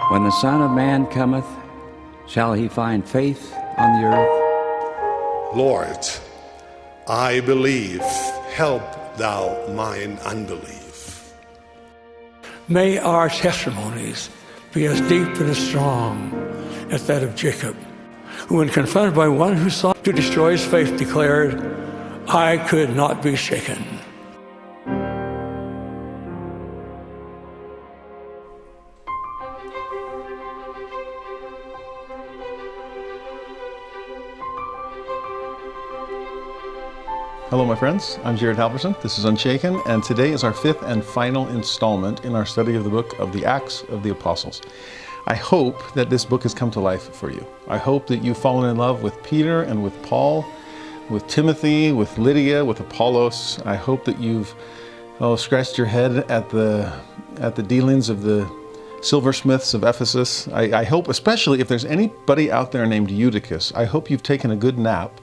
When the Son of Man cometh, shall he find faith on the earth? Lord, I believe, help thou mine unbelief. May our testimonies be as deep and as strong as that of Jacob, who, when confronted by one who sought to destroy his faith, declared, "I could not be shaken." Hello, my friends. I'm Jared Halverson. This is Unshaken, and today is our fifth and final installment in our study of the book of the Acts of the Apostles. I hope that this book has come to life for you. I hope that you've fallen in love with Peter and with Paul, with Timothy, with Lydia, with Apollos. I hope that you've scratched your head at the dealings of the silversmiths of Ephesus. I hope, especially if there's anybody out there named Eutychus, I hope you've taken a good nap,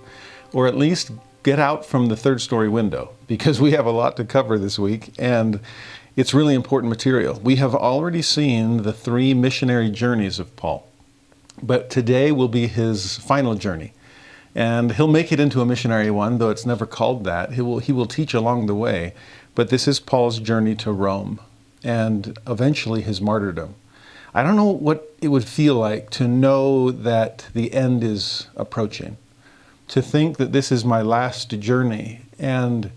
or at least get out from the third story window, because we have a lot to cover this week, and it's really important material. We have already seen the 3 missionary journeys of Paul, but today will be his final journey. And he'll make it into a missionary one, though it's never called that. He will teach along the way, but this is Paul's journey to Rome, and eventually his martyrdom. I don't know what it would feel like to know that the end is approaching. To think that this is my last journey, and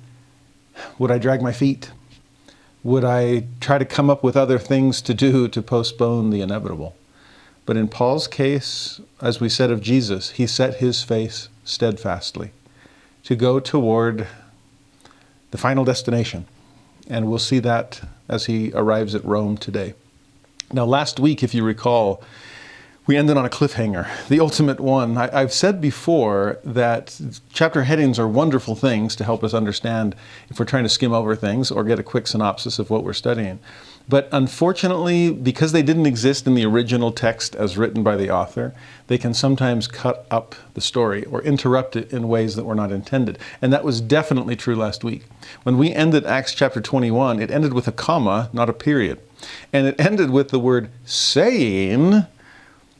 would I drag my feet? Would I try to come up with other things to do to postpone the inevitable? But in Paul's case, as we said of Jesus, he set his face steadfastly to go toward the final destination. And we'll see that as he arrives at Rome today. Now, last week, if you recall, we ended on a cliffhanger, the ultimate one. I've said before that chapter headings are wonderful things to help us understand if we're trying to skim over things or get a quick synopsis of what we're studying. But unfortunately, because they didn't exist in the original text as written by the author, they can sometimes cut up the story or interrupt it in ways that were not intended. And that was definitely true last week. When we ended Acts chapter 21, it ended with a comma, not a period. And it ended with the word saying.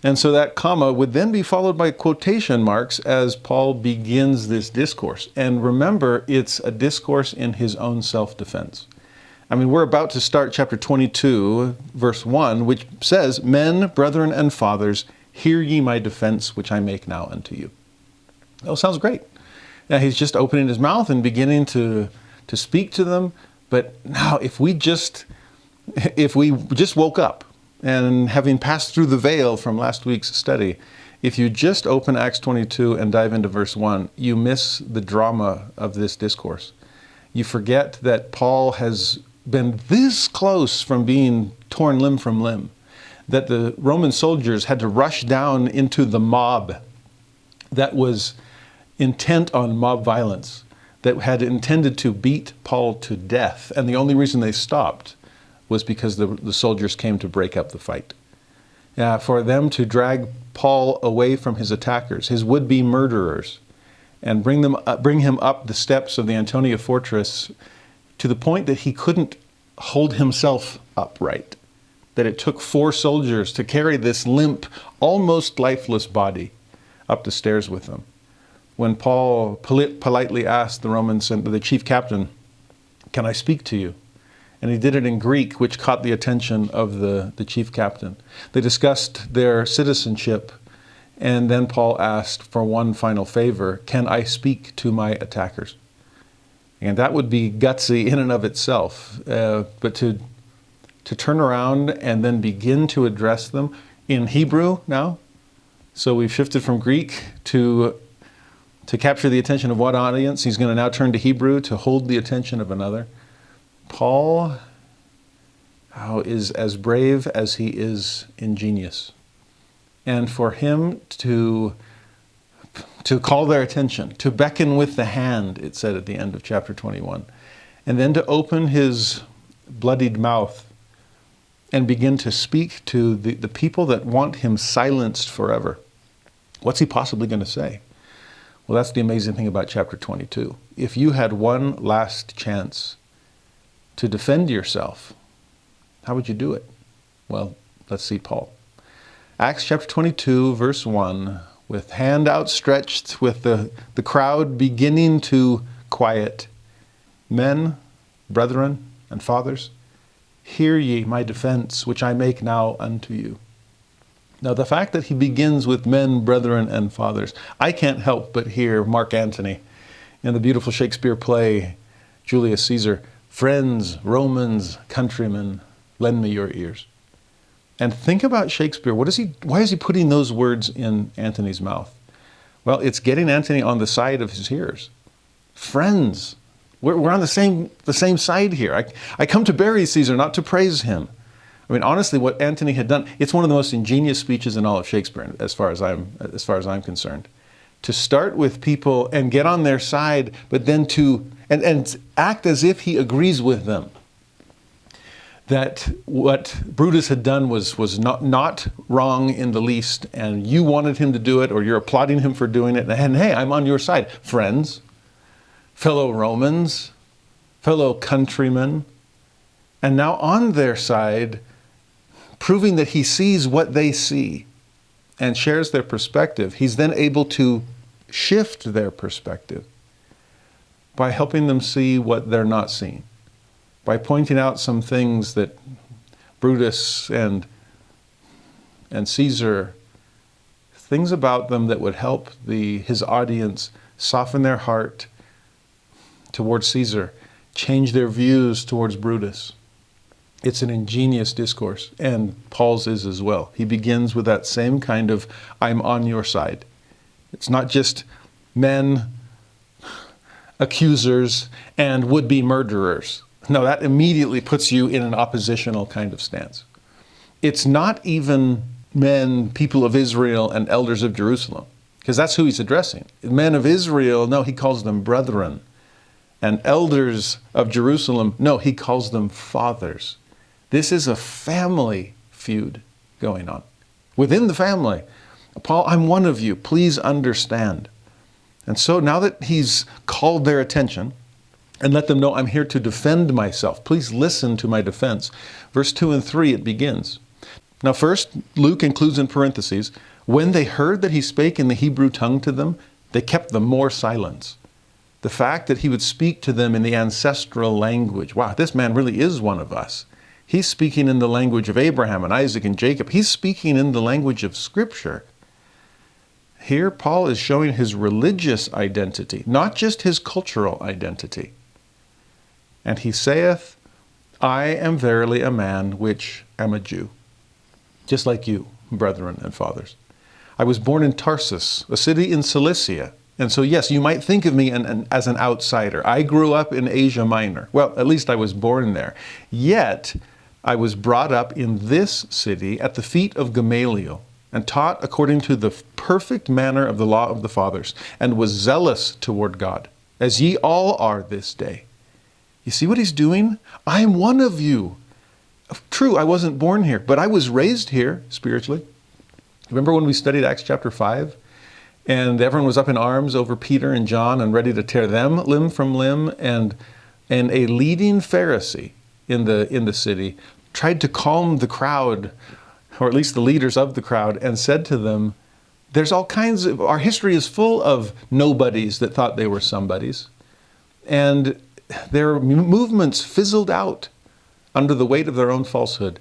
And so that comma would then be followed by quotation marks as Paul begins this discourse. And remember, it's a discourse in his own self-defense. I mean, we're about to start chapter 22, verse 1, which says, "Men, brethren, and fathers, hear ye my defense, which I make now unto you." Oh, sounds great. Now, he's just opening his mouth and beginning to speak to them. But now, if we just woke up, and having passed through the veil from last week's study, if you just open Acts 22 and dive into verse 1, you miss the drama of this discourse. You forget that Paul has been this close from being torn limb from limb, that the Roman soldiers had to rush down into the mob that was intent on mob violence, that had intended to beat Paul to death. And the only reason they stopped was because the soldiers came to break up the fight. For them to drag Paul away from his attackers, his would-be murderers, and bring him up the steps of the Antonia fortress to the point that he couldn't hold himself upright, that it took 4 soldiers to carry this limp, almost lifeless body up the stairs with them. When Paul politely asked the chief captain, "Can I speak to you?" And he did it in Greek, which caught the attention of the chief captain. They discussed their citizenship, and then Paul asked for one final favor: "Can I speak to my attackers?" And that would be gutsy in and of itself. But to turn around and then begin to address them in Hebrew now. So we've shifted from Greek to capture the attention of one audience. He's going to now turn to Hebrew to hold the attention of another. Paul is as brave as he is ingenious. And for him to call their attention, to beckon with the hand, it said at the end of chapter 21, and then to open his bloodied mouth and begin to speak to the people that want him silenced forever. What's he possibly going to say? Well, that's the amazing thing about chapter 22. If you had one last chance to defend yourself, how would you do it? Well, let's see Paul. Acts chapter 22, verse 1, with hand outstretched, with the crowd beginning to quiet. Men, brethren, and fathers, hear ye my defense, which I make now unto you. Now, the fact that he begins with men, brethren, and fathers, I can't help but hear Mark Antony in the beautiful Shakespeare play, Julius Caesar, friends, Romans, countrymen, lend me your ears. And think about Shakespeare. Why is he putting those words in Antony's mouth? Well, it's getting Antony on the side of his hearers. Friends, we're on the same side here. I come to bury Caesar, not to praise him. I mean, honestly, what Antony had done, it's one of the most ingenious speeches in all of Shakespeare, as far as I'm concerned. To start with people and get on their side, but then to and act as if he agrees with them. That what Brutus had done was not wrong in the least, and you wanted him to do it, or you're applauding him for doing it, and hey, I'm on your side. Friends, fellow Romans, fellow countrymen, and now on their side, proving that he sees what they see and shares their perspective, he's then able to shift their perspective by helping them see what they're not seeing, by pointing out some things that Brutus and Caesar, things about them that would help his audience soften their heart towards Caesar, change their views towards Brutus. It's an ingenious discourse, and Paul's is as well. He begins with that same kind of, I'm on your side. It's not just men, accusers, and would-be murderers. No, that immediately puts you in an oppositional kind of stance. It's not even men, people of Israel, and elders of Jerusalem, because that's who he's addressing. Men of Israel, no, he calls them brethren. And elders of Jerusalem, no, he calls them fathers. This is a family feud going on. Within the family, Paul, I'm one of you, please understand. And so now that he's called their attention and let them know I'm here to defend myself, please listen to my defense. Verse 2 and 3, it begins. Now first, Luke includes in parentheses, when they heard that he spake in the Hebrew tongue to them, they kept the more silence. The fact that he would speak to them in the ancestral language. Wow, this man really is one of us. He's speaking in the language of Abraham and Isaac and Jacob. He's speaking in the language of Scripture. Here, Paul is showing his religious identity, not just his cultural identity. And he saith, I am verily a man which am a Jew, just like you, brethren and fathers. I was born in Tarsus, a city in Cilicia. And so, yes, you might think of me as an outsider. I grew up in Asia Minor. Well, at least I was born there. Yet, I was brought up in this city at the feet of Gamaliel and taught according to the perfect manner of the law of the fathers, and was zealous toward God, as ye all are this day. You see what he's doing? I'm one of you. True, I wasn't born here, but I was raised here spiritually. Remember when we studied Acts chapter 5? And everyone was up in arms over Peter and John and ready to tear them limb from limb. And a leading Pharisee in the city tried to calm the crowd, or at least the leaders of the crowd, and said to them, there's all kinds of, our history is full of nobodies that thought they were somebodies. And their movements fizzled out under the weight of their own falsehood.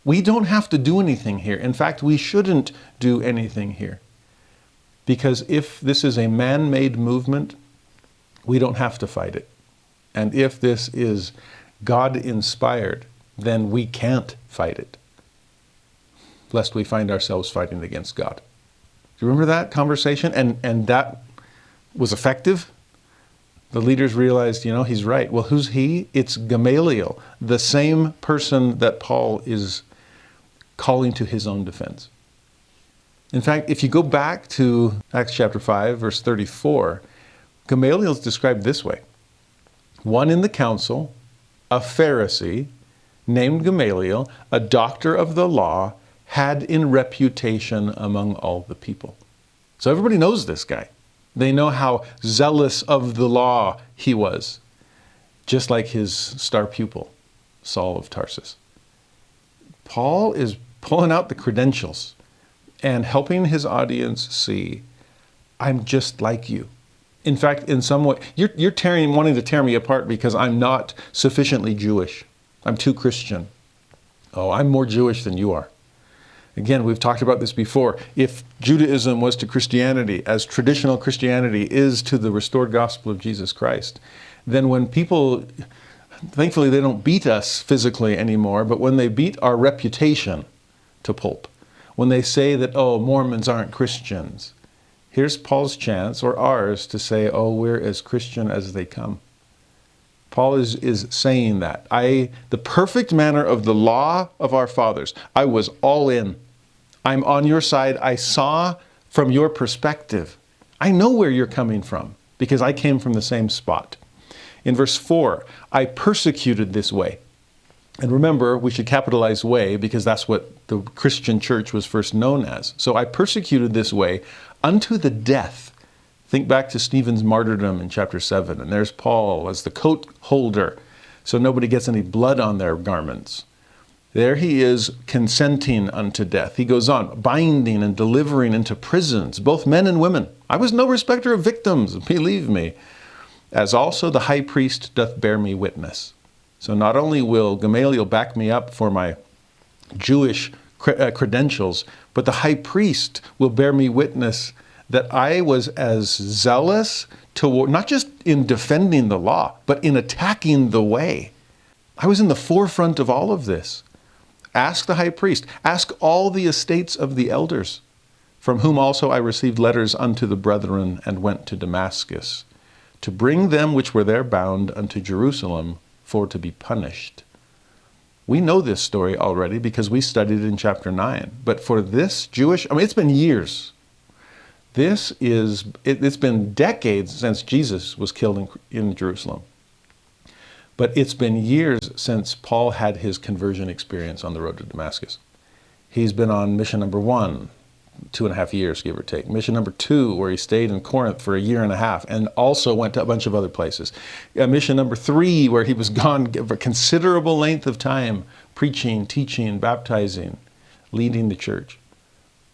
We don't have to do anything here. In fact, we shouldn't do anything here. Because if this is a man-made movement, we don't have to fight it. And if this is God-inspired, then we can't fight it, lest we find ourselves fighting against God. Do you remember that conversation? And that was effective? The leaders realized, he's right. Well, who's he? It's Gamaliel, the same person that Paul is calling to his own defense. In fact, if you go back to Acts chapter 5, verse 34, Gamaliel is described this way. One in the council, a Pharisee, named Gamaliel, a doctor of the law, had in reputation among all the people. So everybody knows this guy. They know how zealous of the law he was, just like his star pupil, Saul of Tarsus. Paul is pulling out the credentials, and helping his audience see, I'm just like you. In fact, in some way, you're wanting to tear me apart because I'm not sufficiently Jewish. I'm too Christian. Oh, I'm more Jewish than you are. Again, we've talked about this before. If Judaism was to Christianity as traditional Christianity is to the restored gospel of Jesus Christ, then when people, thankfully they don't beat us physically anymore, but when they beat our reputation to pulp, when they say that, oh, Mormons aren't Christians, here's Paul's chance, or ours, to say, oh, we're as Christian as they come. Paul is saying that. The perfect manner of the law of our fathers, I was all in. I'm on your side. I saw from your perspective. I know where you're coming from because I came from the same spot. In verse 4, I persecuted this way. And remember, we should capitalize way because that's what the Christian church was first known as. So I persecuted this way unto the death. Think back to Stephen's martyrdom in chapter 7. And there's Paul as the coat holder, so nobody gets any blood on their garments. There he is consenting unto death. He goes on, binding and delivering into prisons, both men and women. I was no respecter of victims, believe me, as also the high priest doth bear me witness. So not only will Gamaliel back me up for my Jewish credentials, but the high priest will bear me witness that I was as zealous toward, not just in defending the law, but in attacking the way. I was in the forefront of all of this. Ask the high priest. Ask all the estates of the elders, from whom also I received letters unto the brethren and went to Damascus, to bring them which were there bound unto Jerusalem for to be punished. We know this story already because we studied it in chapter 9. But for this Jewish, it's been years. It's been decades since Jesus was killed in Jerusalem. But it's been years since Paul had his conversion experience on the road to Damascus. He's been on mission number 1, 2.5 years, give or take. Mission number 2, where he stayed in Corinth for 1.5 years and also went to a bunch of other places. Mission number 3, where he was gone for a considerable length of time, preaching, teaching, baptizing, leading the church.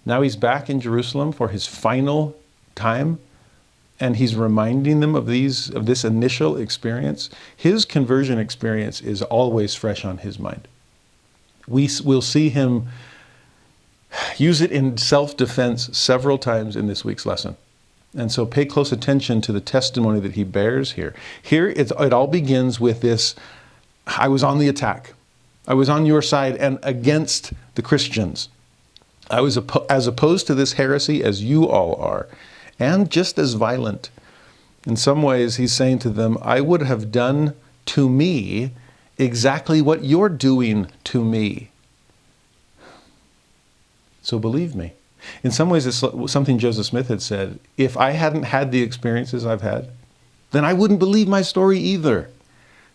Now he's back in Jerusalem for his final time, and he's reminding them of this initial experience. His conversion experience is always fresh on his mind. We'll see him use it in self-defense several times in this week's lesson. And so pay close attention to the testimony that he bears here. Here it all begins with this, I was on the attack. I was on your side and against the Christians. I was as opposed to this heresy as you all are, and just as violent. In some ways, he's saying to them, I would have done to me exactly what you're doing to me. So believe me. In some ways, it's something Joseph Smith had said, if I hadn't had the experiences I've had, then I wouldn't believe my story either.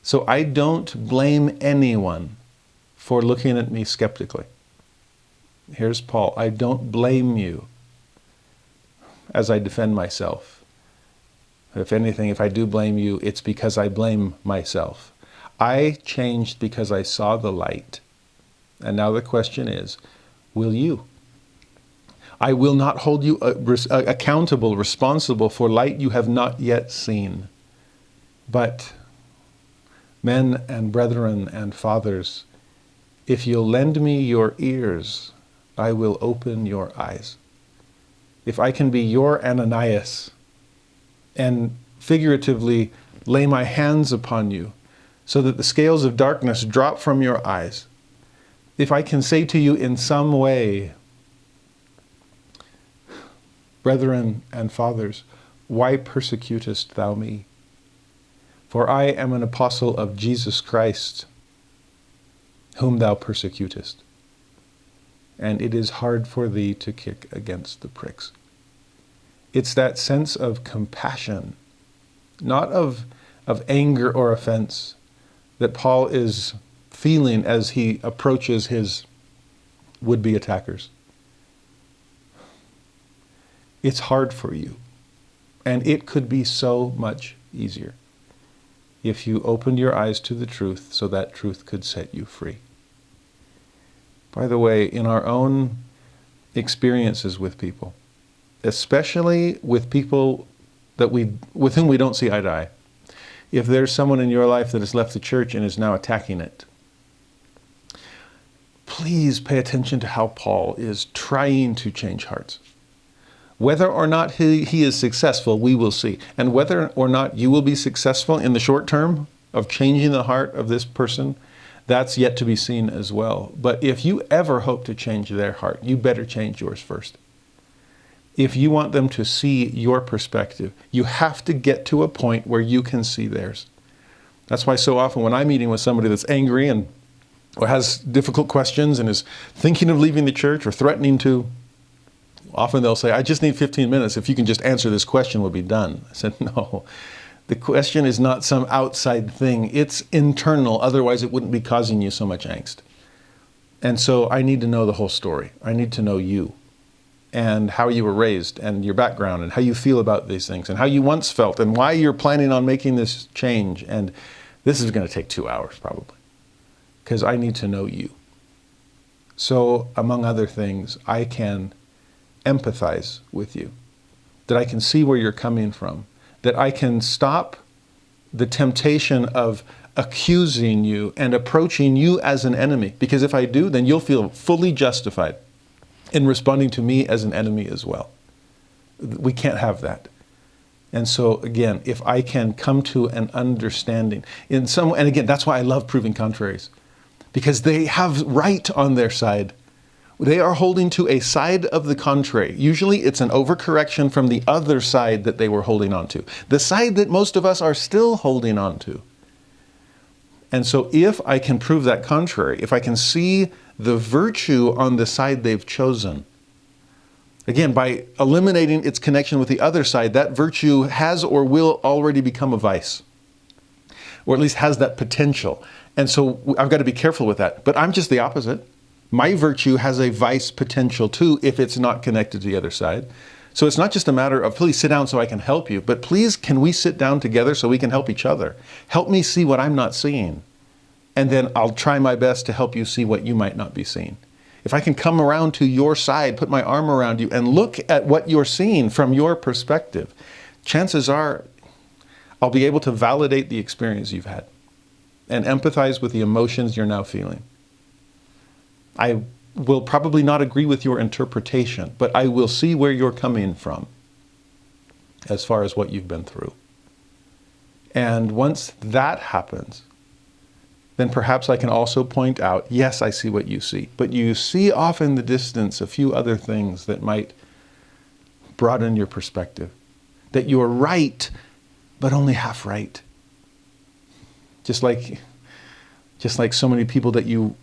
So I don't blame anyone for looking at me skeptically. Here's Paul. I don't blame you as I defend myself. If anything, if I do blame you, it's because I blame myself. I changed because I saw the light. And now the question is, will you? I will not hold you accountable, responsible for light you have not yet seen. But men and brethren and fathers, if you'll lend me your ears, I will open your eyes. If I can be your Ananias and figuratively lay my hands upon you so that the scales of darkness drop from your eyes, if I can say to you in some way, brethren and fathers, why persecutest thou me? For I am an apostle of Jesus Christ, whom thou persecutest. And it is hard for thee to kick against the pricks. It's that sense of compassion, not of anger or offense, that Paul is feeling as he approaches his would-be attackers. It's hard for you, and it could be so much easier if you opened your eyes to the truth so that truth could set you free. By the way, in our own experiences with people, especially with people with whom we don't see eye to eye. If there's someone in your life that has left the church and is now attacking it, please pay attention to how Paul is trying to change hearts. Whether or not he is successful, we will see. And whether or not you will be successful in the short term of changing the heart of this person, that's yet to be seen as well. But if you ever hope to change their heart, you better change yours first. If you want them to see your perspective, you have to get to a point where you can see theirs. That's why so often when I'm meeting with somebody that's angry and or has difficult questions and is thinking of leaving the church or threatening to, often they'll say, I just need 15 minutes. If you can just answer this question, we'll be done. I said, no, the question is not some outside thing. It's internal. Otherwise, it wouldn't be causing you so much angst. And so I need to know the whole story. I need to know you and how you were raised and your background and how you feel about these things and how you once felt and why you're planning on making this change. And this is going to take 2 hours probably because I need to know you. So among other things, I can empathize with you, that I can see where you're coming from, that I can stop the temptation of accusing you and approaching you as an enemy. Because if I do, then you'll feel fully justified in responding to me as an enemy as well. We can't have that. And so again, if I can come to an understanding and again, that's why I love proving contraries, because they have right on their side. They are holding to a side of the contrary. Usually it's an overcorrection from the other side that they were holding on to, the side that most of us are still holding on to. And so if I can prove that contrary, if I can see the virtue on the side they've chosen, again, by eliminating its connection with the other side, that virtue has or will already become a vice, or at least has that potential. And so I've got to be careful with that. But I'm just the opposite. My virtue has a vice potential too if it's not connected to the other side. So it's not just a matter of please sit down so I can help you, but please can we sit down together so we can help each other? Help me see what I'm not seeing. And then I'll try my best to help you see what you might not be seeing. If I can come around to your side, put my arm around you and look at what you're seeing from your perspective, chances are I'll be able to validate the experience you've had and empathize with the emotions you're now feeling. I will probably not agree with your interpretation, but I will see where you're coming from as far as what you've been through. And once that happens, then perhaps I can also point out, yes, I see what you see, but you see off in the distance a few other things that might broaden your perspective, that you're right, but only half right. Just like so many people that you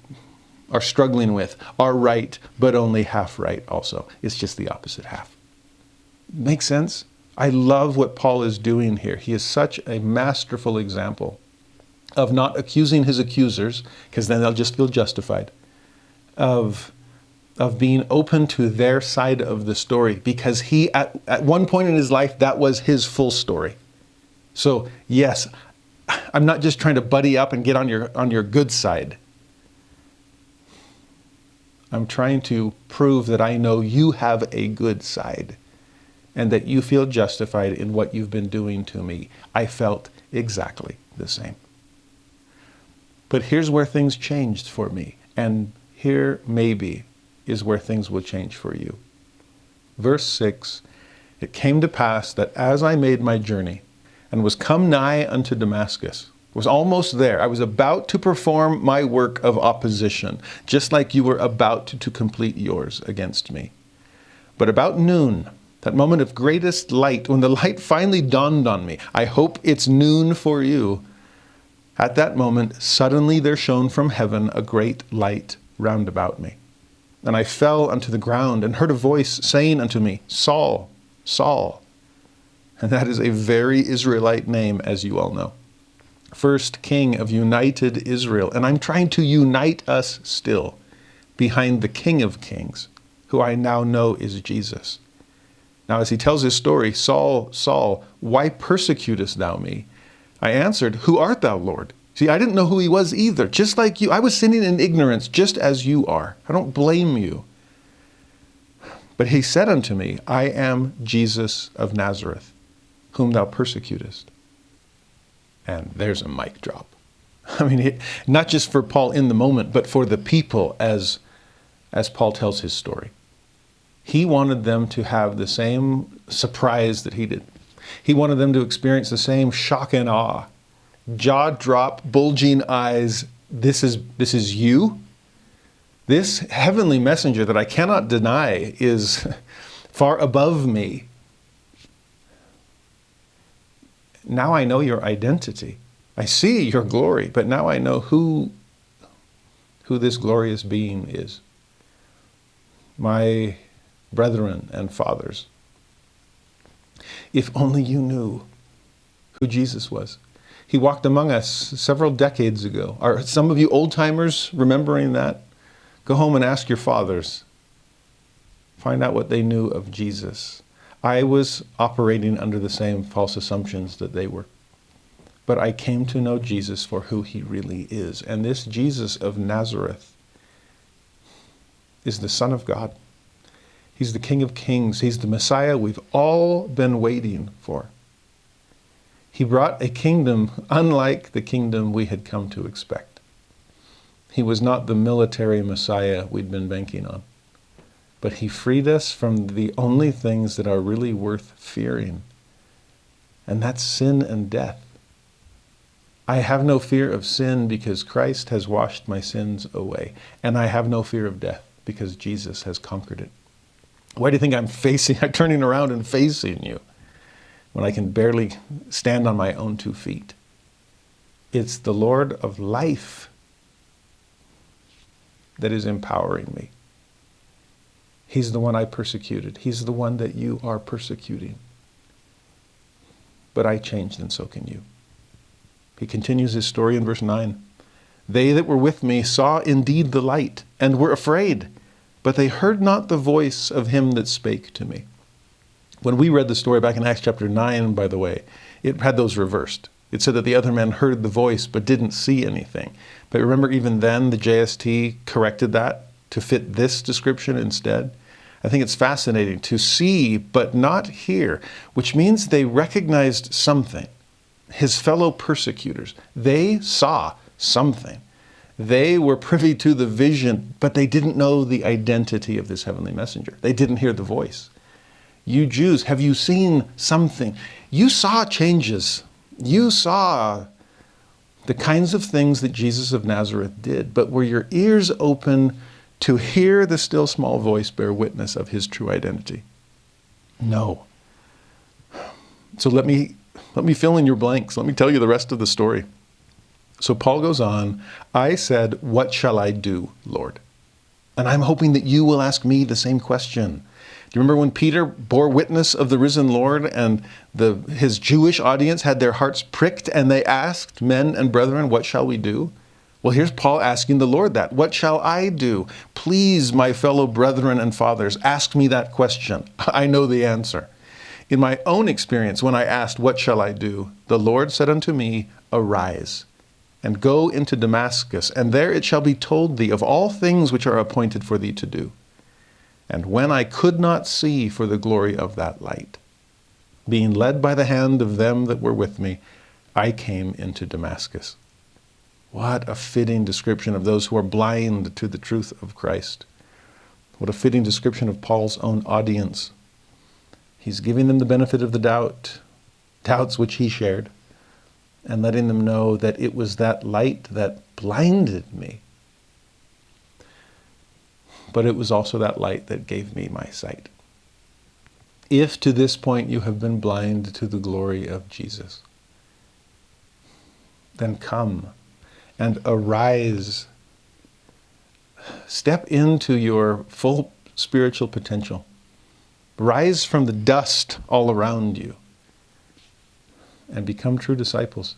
are struggling with are right, but only half right also. It's just the opposite half. Makes sense? I love what Paul is doing here. He is such a masterful example of not accusing his accusers, because then they'll just feel justified, of being open to their side of the story, because he, at one point in his life, that was his full story. So yes, I'm not just trying to buddy up and get on your good side. I'm trying to prove that I know you have a good side and that you feel justified in what you've been doing to me. I felt exactly the same. But here's where things changed for me, and here maybe is where things will change for you. Verse 6, it came to pass that as I made my journey and was come nigh unto Damascus, was almost there. I was about to perform my work of opposition, just like you were about to complete yours against me. But about noon, that moment of greatest light, when the light finally dawned on me, I hope it's noon for you. At that moment, suddenly there shone from heaven a great light round about me. And I fell unto the ground and heard a voice saying unto me, Saul, Saul. And that is a very Israelite name, as you all know. First king of united Israel. And I'm trying to unite us still behind the King of Kings, who I now know is Jesus. Now, as he tells his story, Saul, Saul, why persecutest thou me? I answered, Who art thou, Lord? See, I didn't know who he was either. Just like you, I was sinning in ignorance, just as you are. I don't blame you. But he said unto me, I am Jesus of Nazareth, whom thou persecutest. And there's a mic drop. I mean, not just for Paul in the moment, but for the people as Paul tells his story. He wanted them to have the same surprise that he did. He wanted them to experience the same shock and awe. Jaw drop, bulging eyes. This is you? This heavenly messenger that I cannot deny is far above me. Now I know your identity. I see your glory, but now I know who this glorious being is. My brethren and fathers, if only you knew who Jesus was. He walked among us several decades ago. Are some of you old-timers remembering that? Go home and ask your fathers. Find out what they knew of Jesus. I was operating under the same false assumptions that they were. But I came to know Jesus for who he really is. And this Jesus of Nazareth is the Son of God. He's the King of Kings. He's the Messiah we've all been waiting for. He brought a kingdom unlike the kingdom we had come to expect. He was not the military Messiah we'd been banking on, but he freed us from the only things that are really worth fearing, and that's sin and death. I have no fear of sin because Christ has washed my sins away, and I have no fear of death because Jesus has conquered it. Why do you think I'm turning around and facing you when I can barely stand on my own 2 feet? It's the Lord of life that is empowering me. He's the one I persecuted. He's the one that you are persecuting. But I changed, and so can you. He continues his story in verse 9. They that were with me saw indeed the light, and were afraid, but they heard not the voice of him that spake to me. When we read the story back in Acts chapter 9, by the way, it had those reversed. It said that the other men heard the voice but didn't see anything. But remember, even then, the JST corrected that to fit this description instead. I think it's fascinating to see but not hear, which means they recognized something. His fellow persecutors, they saw something. They were privy to the vision, but they didn't know the identity of this heavenly messenger. They didn't hear the voice. You Jews, have you seen something? You saw changes. You saw the kinds of things that Jesus of Nazareth did, but were your ears open to hear the still small voice bear witness of his true identity? No. So let me fill in your blanks. Let me tell you the rest of the story. So Paul goes on, I said, what shall I do, Lord? And I'm hoping that you will ask me the same question. Do you remember when Peter bore witness of the risen Lord and his Jewish audience had their hearts pricked and they asked, men and brethren, what shall we do? Well, here's Paul asking the Lord that. What shall I do? Please, my fellow brethren and fathers, ask me that question. I know the answer. In my own experience, when I asked, what shall I do? The Lord said unto me, arise and go into Damascus, and there it shall be told thee of all things which are appointed for thee to do. And when I could not see for the glory of that light, being led by the hand of them that were with me, I came into Damascus. What a fitting description of those who are blind to the truth of Christ. What a fitting description of Paul's own audience. He's giving them the benefit of the doubts which he shared, and letting them know that it was that light that blinded me. But it was also that light that gave me my sight. If to this point you have been blind to the glory of Jesus, then come and arise. Step into your full spiritual potential. Rise from the dust all around you and become true disciples.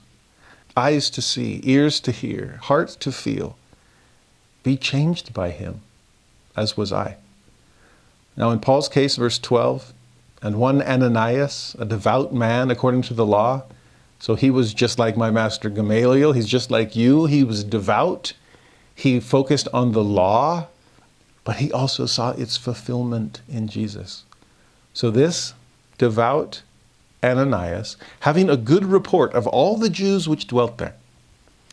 Eyes to see, ears to hear, heart to feel. Be changed by him, as was I. Now in Paul's case, verse 12, and one Ananias, a devout man according to the law. So he was just like my master Gamaliel. He's just like you. He was devout. He focused on the law. but he also saw its fulfillment in Jesus. So this devout Ananias, having a good report of all the Jews which dwelt there.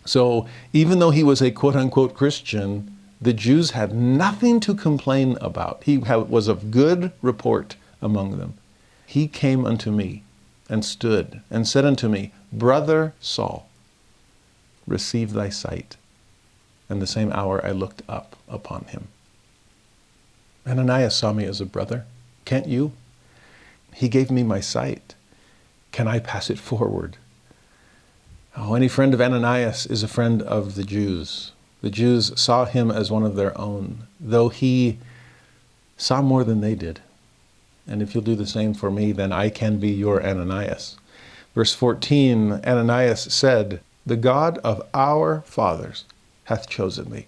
So even though he was a quote-unquote Christian, the Jews had nothing to complain about. He was of good report among them. He came unto me and stood and said unto me, Brother Saul, receive thy sight. And the same hour I looked up upon him. Ananias saw me as a brother. Can't you? He gave me my sight. Can I pass it forward? Oh, any friend of Ananias is a friend of the Jews. The Jews saw him as one of their own, though he saw more than they did. And if you'll do the same for me, then I can be your Ananias. Verse 14, Ananias said, the God of our fathers hath chosen me.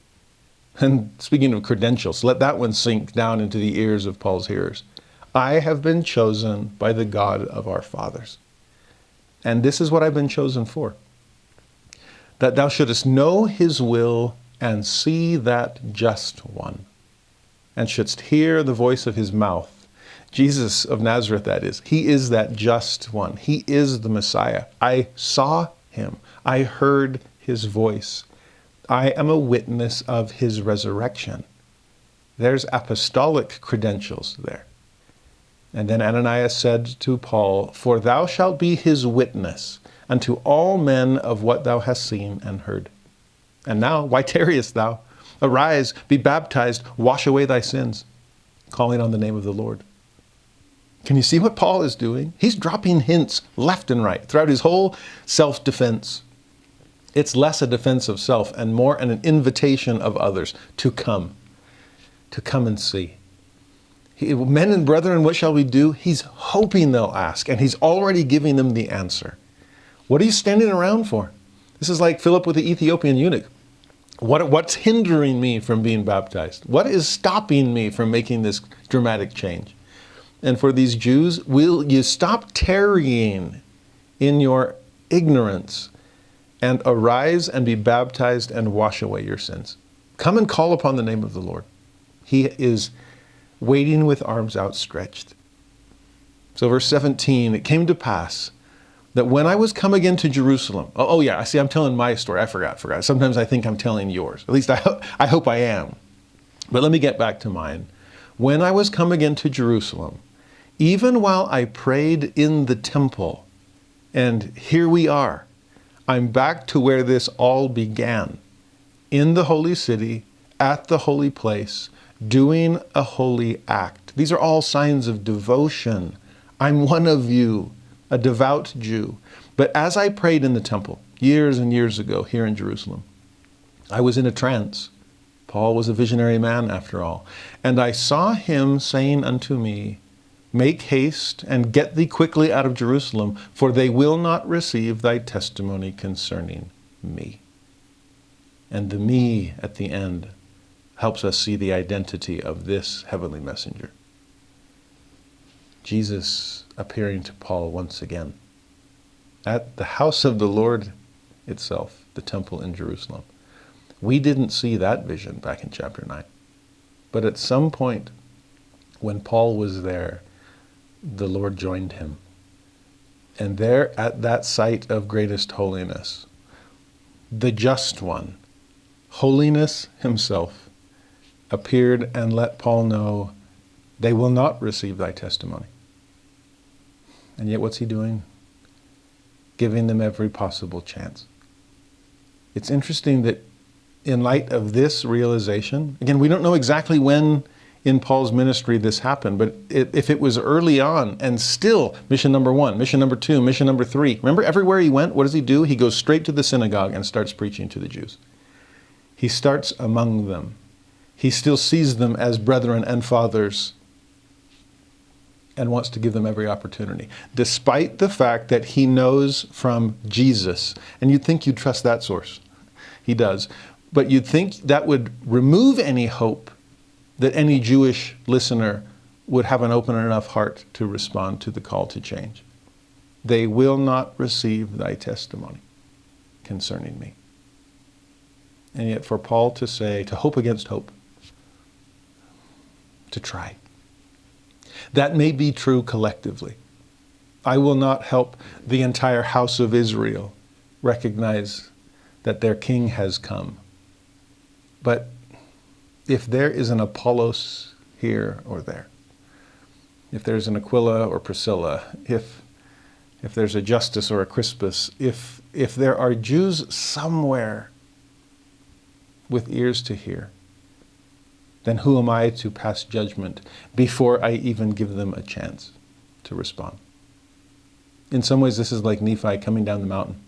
And speaking of credentials, let that one sink down into the ears of Paul's hearers. I have been chosen by the God of our fathers. And this is what I've been chosen for, that thou shouldest know his will and see that just one, and shouldst hear the voice of his mouth. Jesus of Nazareth, that is. He is that just one. He is the Messiah. I saw him. I heard his voice. I am a witness of his resurrection. There's apostolic credentials there. And then Ananias said to Paul, for thou shalt be his witness unto all men of what thou hast seen and heard. And now, why tarriest thou? Arise, be baptized, wash away thy sins, calling on the name of the Lord. Can you see what Paul is doing? He's dropping hints left and right throughout his whole self-defense. It's less a defense of self and more an invitation of others to come and see. Men and brethren, what shall we do? He's hoping they'll ask, and he's already giving them the answer. What are you standing around for? This is like Philip with the Ethiopian eunuch. What's hindering me from being baptized? What is stopping me from making this dramatic change? And for these Jews, will you stop tarrying in your ignorance and arise and be baptized and wash away your sins? Come and call upon the name of the Lord. He is waiting with arms outstretched. So verse 17, it came to pass that when I was come again to Jerusalem, oh yeah, I see, I'm telling my story. I forgot. Sometimes I think I'm telling yours. At least I hope I am. But let me get back to mine. When I was come again to Jerusalem, even while I prayed in the temple, and here we are, I'm back to where this all began, in the holy city, at the holy place, doing a holy act. These are all signs of devotion. I'm one of you, a devout Jew. But as I prayed in the temple years and years ago here in Jerusalem, I was in a trance. Paul was a visionary man after all. And I saw him saying unto me, make haste and get thee quickly out of Jerusalem, for they will not receive thy testimony concerning me. And the me at the end helps us see the identity of this heavenly messenger. Jesus appearing to Paul once again at the house of the Lord itself, the temple in Jerusalem. We didn't see that vision back in chapter 9. But at some point when Paul was there, the Lord joined him. And there at that site of greatest holiness, the just one, holiness himself, appeared and let Paul know they will not receive thy testimony. And yet what's he doing? Giving them every possible chance. It's interesting that in light of this realization, again, we don't know exactly when in Paul's ministry this happened, but if it was early on and still mission number 1, mission number 2, mission number 3, remember everywhere he went, what does he do? He goes straight to the synagogue and starts preaching to the Jews. He starts among them. He still sees them as brethren and fathers and wants to give them every opportunity, despite the fact that he knows from Jesus. And you'd think you'd trust that source. He does. But you'd think that would remove any hope that any Jewish listener would have an open enough heart to respond to the call to change. They will not receive thy testimony concerning me. And yet for Paul to say, to hope against hope, to try. That may be true collectively. I will not help the entire house of Israel recognize that their king has come. But if there is an Apollos here or there, if there's an Aquila or Priscilla, if there's a Justus or a Crispus, if there are Jews somewhere with ears to hear, then who am I to pass judgment before I even give them a chance to respond? In some ways, this is like Nephi coming down the mountain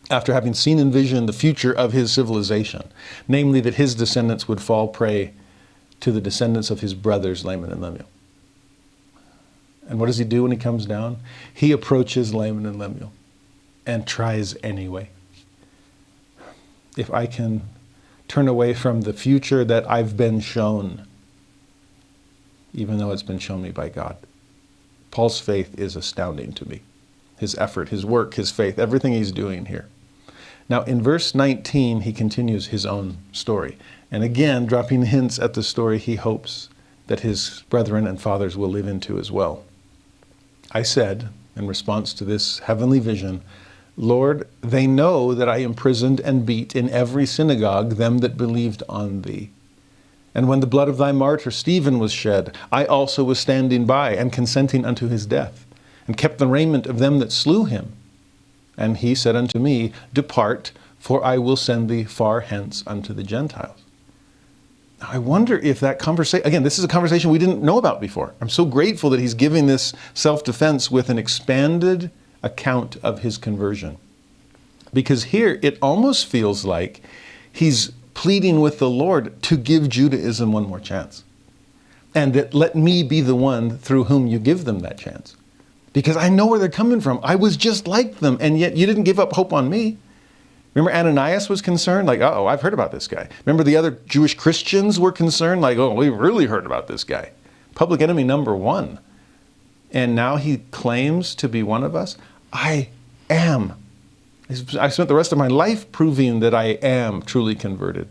after having seen in vision the future of his civilization, namely that his descendants would fall prey to the descendants of his brothers, Laman and Lemuel. And what does he do when he comes down? He approaches Laman and Lemuel and tries anyway. If I can turn away from the future that I've been shown, even though it's been shown me by God. Paul's faith is astounding to me. His effort, his work, his faith, everything he's doing here. Now in verse 19, he continues his own story. And again, dropping hints at the story he hopes that his brethren and fathers will live into as well. I said, in response to this heavenly vision, Lord, they know that I imprisoned and beat in every synagogue them that believed on thee. And when the blood of thy martyr Stephen was shed, I also was standing by and consenting unto his death, and kept the raiment of them that slew him. And he said unto me, Depart, for I will send thee far hence unto the Gentiles. Now, I wonder if that conversation, again, this is a conversation we didn't know about before. I'm so grateful that he's giving this self-defense with an expanded account of his conversion. Because here it almost feels like he's pleading with the Lord to give Judaism one more chance. And that let me be the one through whom you give them that chance. Because I know where they're coming from. I was just like them, and yet you didn't give up hope on me. Remember Ananias was concerned? Like, uh-oh, I've heard about this guy. Remember the other Jewish Christians were concerned? Like, oh, we really heard about this guy. Public enemy number one. And now he claims to be one of us. I am. I spent the rest of my life proving that I am truly converted.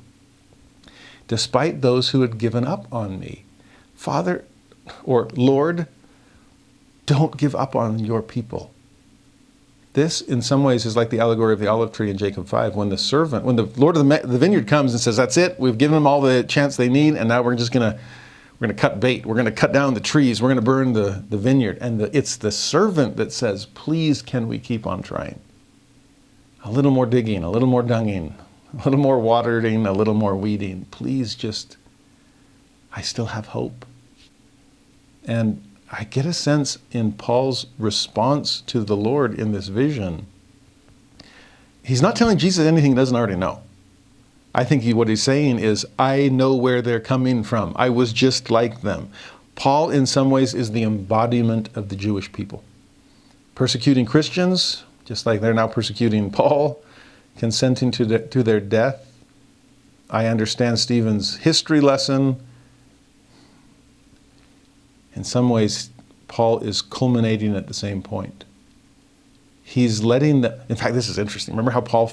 Despite those who had given up on me. Father, or Lord, don't give up on your people. This, in some ways, is like the allegory of the olive tree in Jacob 5, when the Lord of the vineyard comes and says, that's it, we've given them all the chance they need, and now we're going to cut bait, we're going to cut down the trees, we're going to burn the vineyard. And it's the servant that says, please, can we keep on trying? A little more digging, a little more dunging, a little more watering, a little more weeding. Please I still have hope. And I get a sense in Paul's response to the Lord in this vision, he's not telling Jesus anything he doesn't already know. I think what he's saying is, I know where they're coming from. I was just like them. Paul, in some ways, is the embodiment of the Jewish people. Persecuting Christians, just like they're now persecuting Paul, consenting to their death. I understand Stephen's history lesson. In some ways, Paul is culminating at the same point. He's letting in fact, this is interesting. Remember how how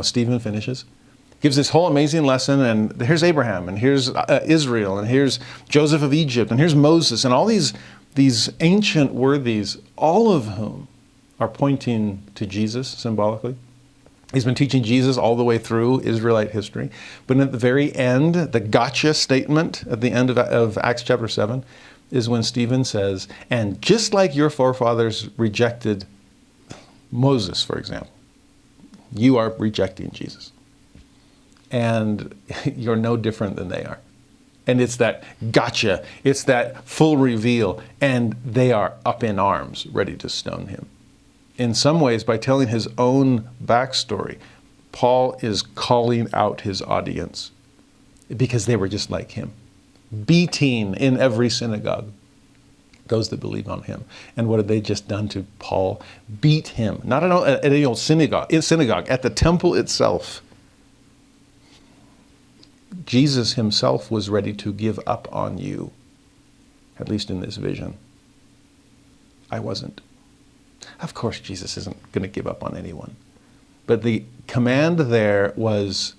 Stephen finishes? Gives this whole amazing lesson, and here's Abraham, and here's Israel, and here's Joseph of Egypt, and here's Moses, and all these ancient worthies, all of whom are pointing to Jesus symbolically. He's been teaching Jesus all the way through Israelite history. But at the very end, the gotcha statement at the end of Acts chapter 7, is when Stephen says, and just like your forefathers rejected Moses, for example, you are rejecting Jesus. And you're no different than they are. And it's that gotcha, it's that full reveal, and they are up in arms, ready to stone him. In some ways, by telling his own backstory, Paul is calling out his audience because they were just like him. Beating in every synagogue those that believe on him. And what had they just done to Paul? Beat him. Not at any old synagogue, at the temple itself. Jesus himself was ready to give up on you, at least in this vision. I wasn't. Of course, Jesus isn't going to give up on anyone. But the command there was,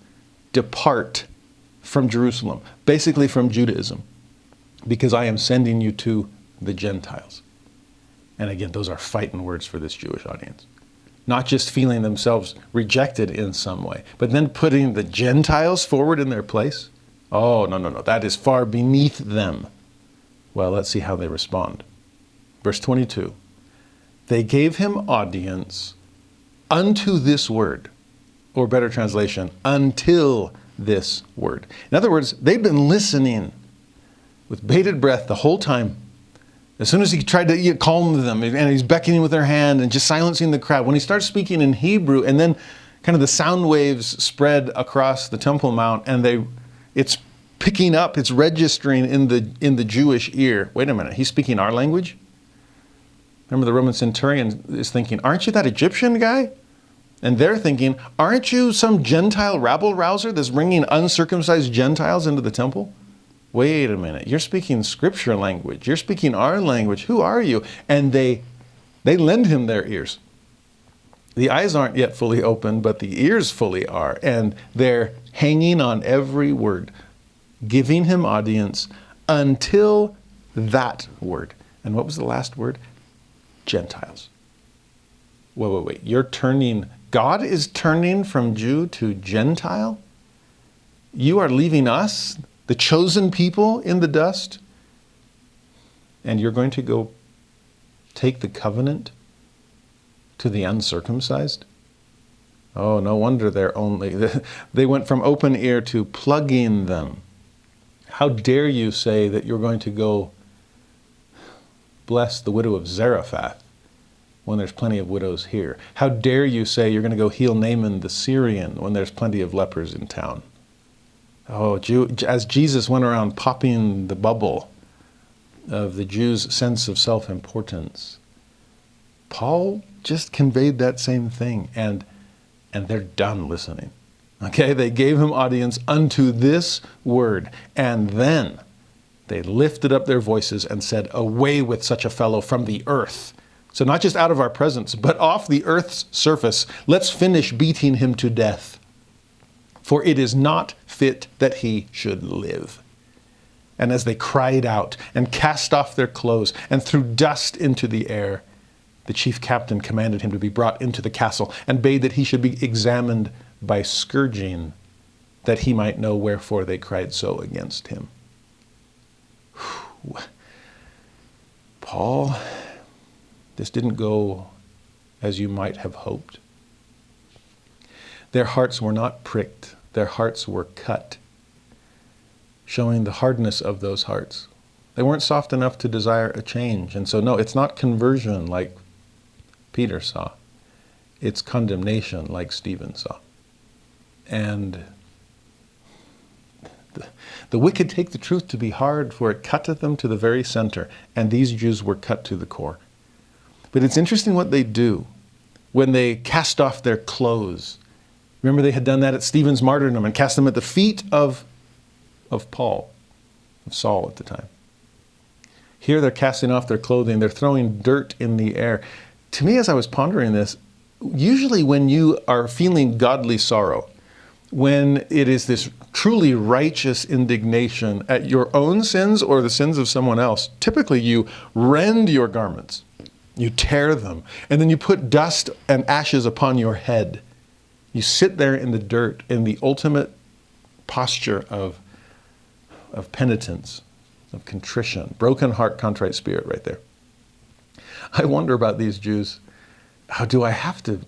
depart from Jerusalem, basically from Judaism. because I am sending you to the Gentiles. And again, those are fighting words for this Jewish audience. Not just feeling themselves rejected in some way, but then putting the Gentiles forward in their place. Oh, no, that is far beneath them. Well, let's see how they respond. Verse 22, they gave him audience unto this word, or better translation, until this word. In other words, they've been listening with bated breath the whole time. As soon as he tried to calm them, and he's beckoning with their hand and just silencing the crowd, when he starts speaking in Hebrew, and then kind of the sound waves spread across the Temple Mount, and it's picking up, it's registering in the Jewish ear. Wait a minute, he's speaking our language? Remember, the Roman centurion is thinking, aren't you that Egyptian guy? And they're thinking, aren't you some Gentile rabble-rouser that's bringing uncircumcised Gentiles into the temple? Wait a minute, you're speaking scripture language. You're speaking our language. Who are you? And they lend him their ears. The eyes aren't yet fully open, but the ears fully are. And they're hanging on every word, giving him audience until that word. And what was the last word? Gentiles. Wait. God is turning from Jew to Gentile? You are leaving us, the chosen people, in the dust? And you're going to go take the covenant to the uncircumcised? Oh, no wonder they went from open ear to plugging them. How dare you say that you're going to go bless the widow of Zarephath when there's plenty of widows here? How dare you say you're going to go heal Naaman the Syrian when there's plenty of lepers in town? Oh, as Jesus went around popping the bubble of the Jews' sense of self-importance, Paul just conveyed that same thing, and they're done listening. Okay, they gave him audience unto this word, and then they lifted up their voices and said, away with such a fellow from the earth. So not just out of our presence, but off the earth's surface. Let's finish beating him to death. For it is not fit that he should live. And as they cried out and cast off their clothes and threw dust into the air, the chief captain commanded him to be brought into the castle and bade that he should be examined by scourging, that he might know wherefore they cried so against him. Whew. Paul, this didn't go as you might have hoped. Their hearts were not pricked. Their hearts were cut, showing the hardness of those hearts. They weren't soft enough to desire a change. And so, no, it's not conversion like Peter saw. It's condemnation like Stephen saw. And the wicked take the truth to be hard, for it cutteth them to the very center. And these Jews were cut to the core. But it's interesting what they do when they cast off their clothes. Remember, they had done that at Stephen's martyrdom and cast them at the feet of Paul, of Saul at the time. Here they're casting off their clothing. They're throwing dirt in the air. To me, as I was pondering this, usually when you are feeling godly sorrow, when it is this truly righteous indignation at your own sins or the sins of someone else, typically you rend your garments, you tear them, and then you put dust and ashes upon your head. You sit there in the dirt in the ultimate posture of penitence, of contrition, broken heart, contrite spirit right there. I wonder about these Jews. How do I have to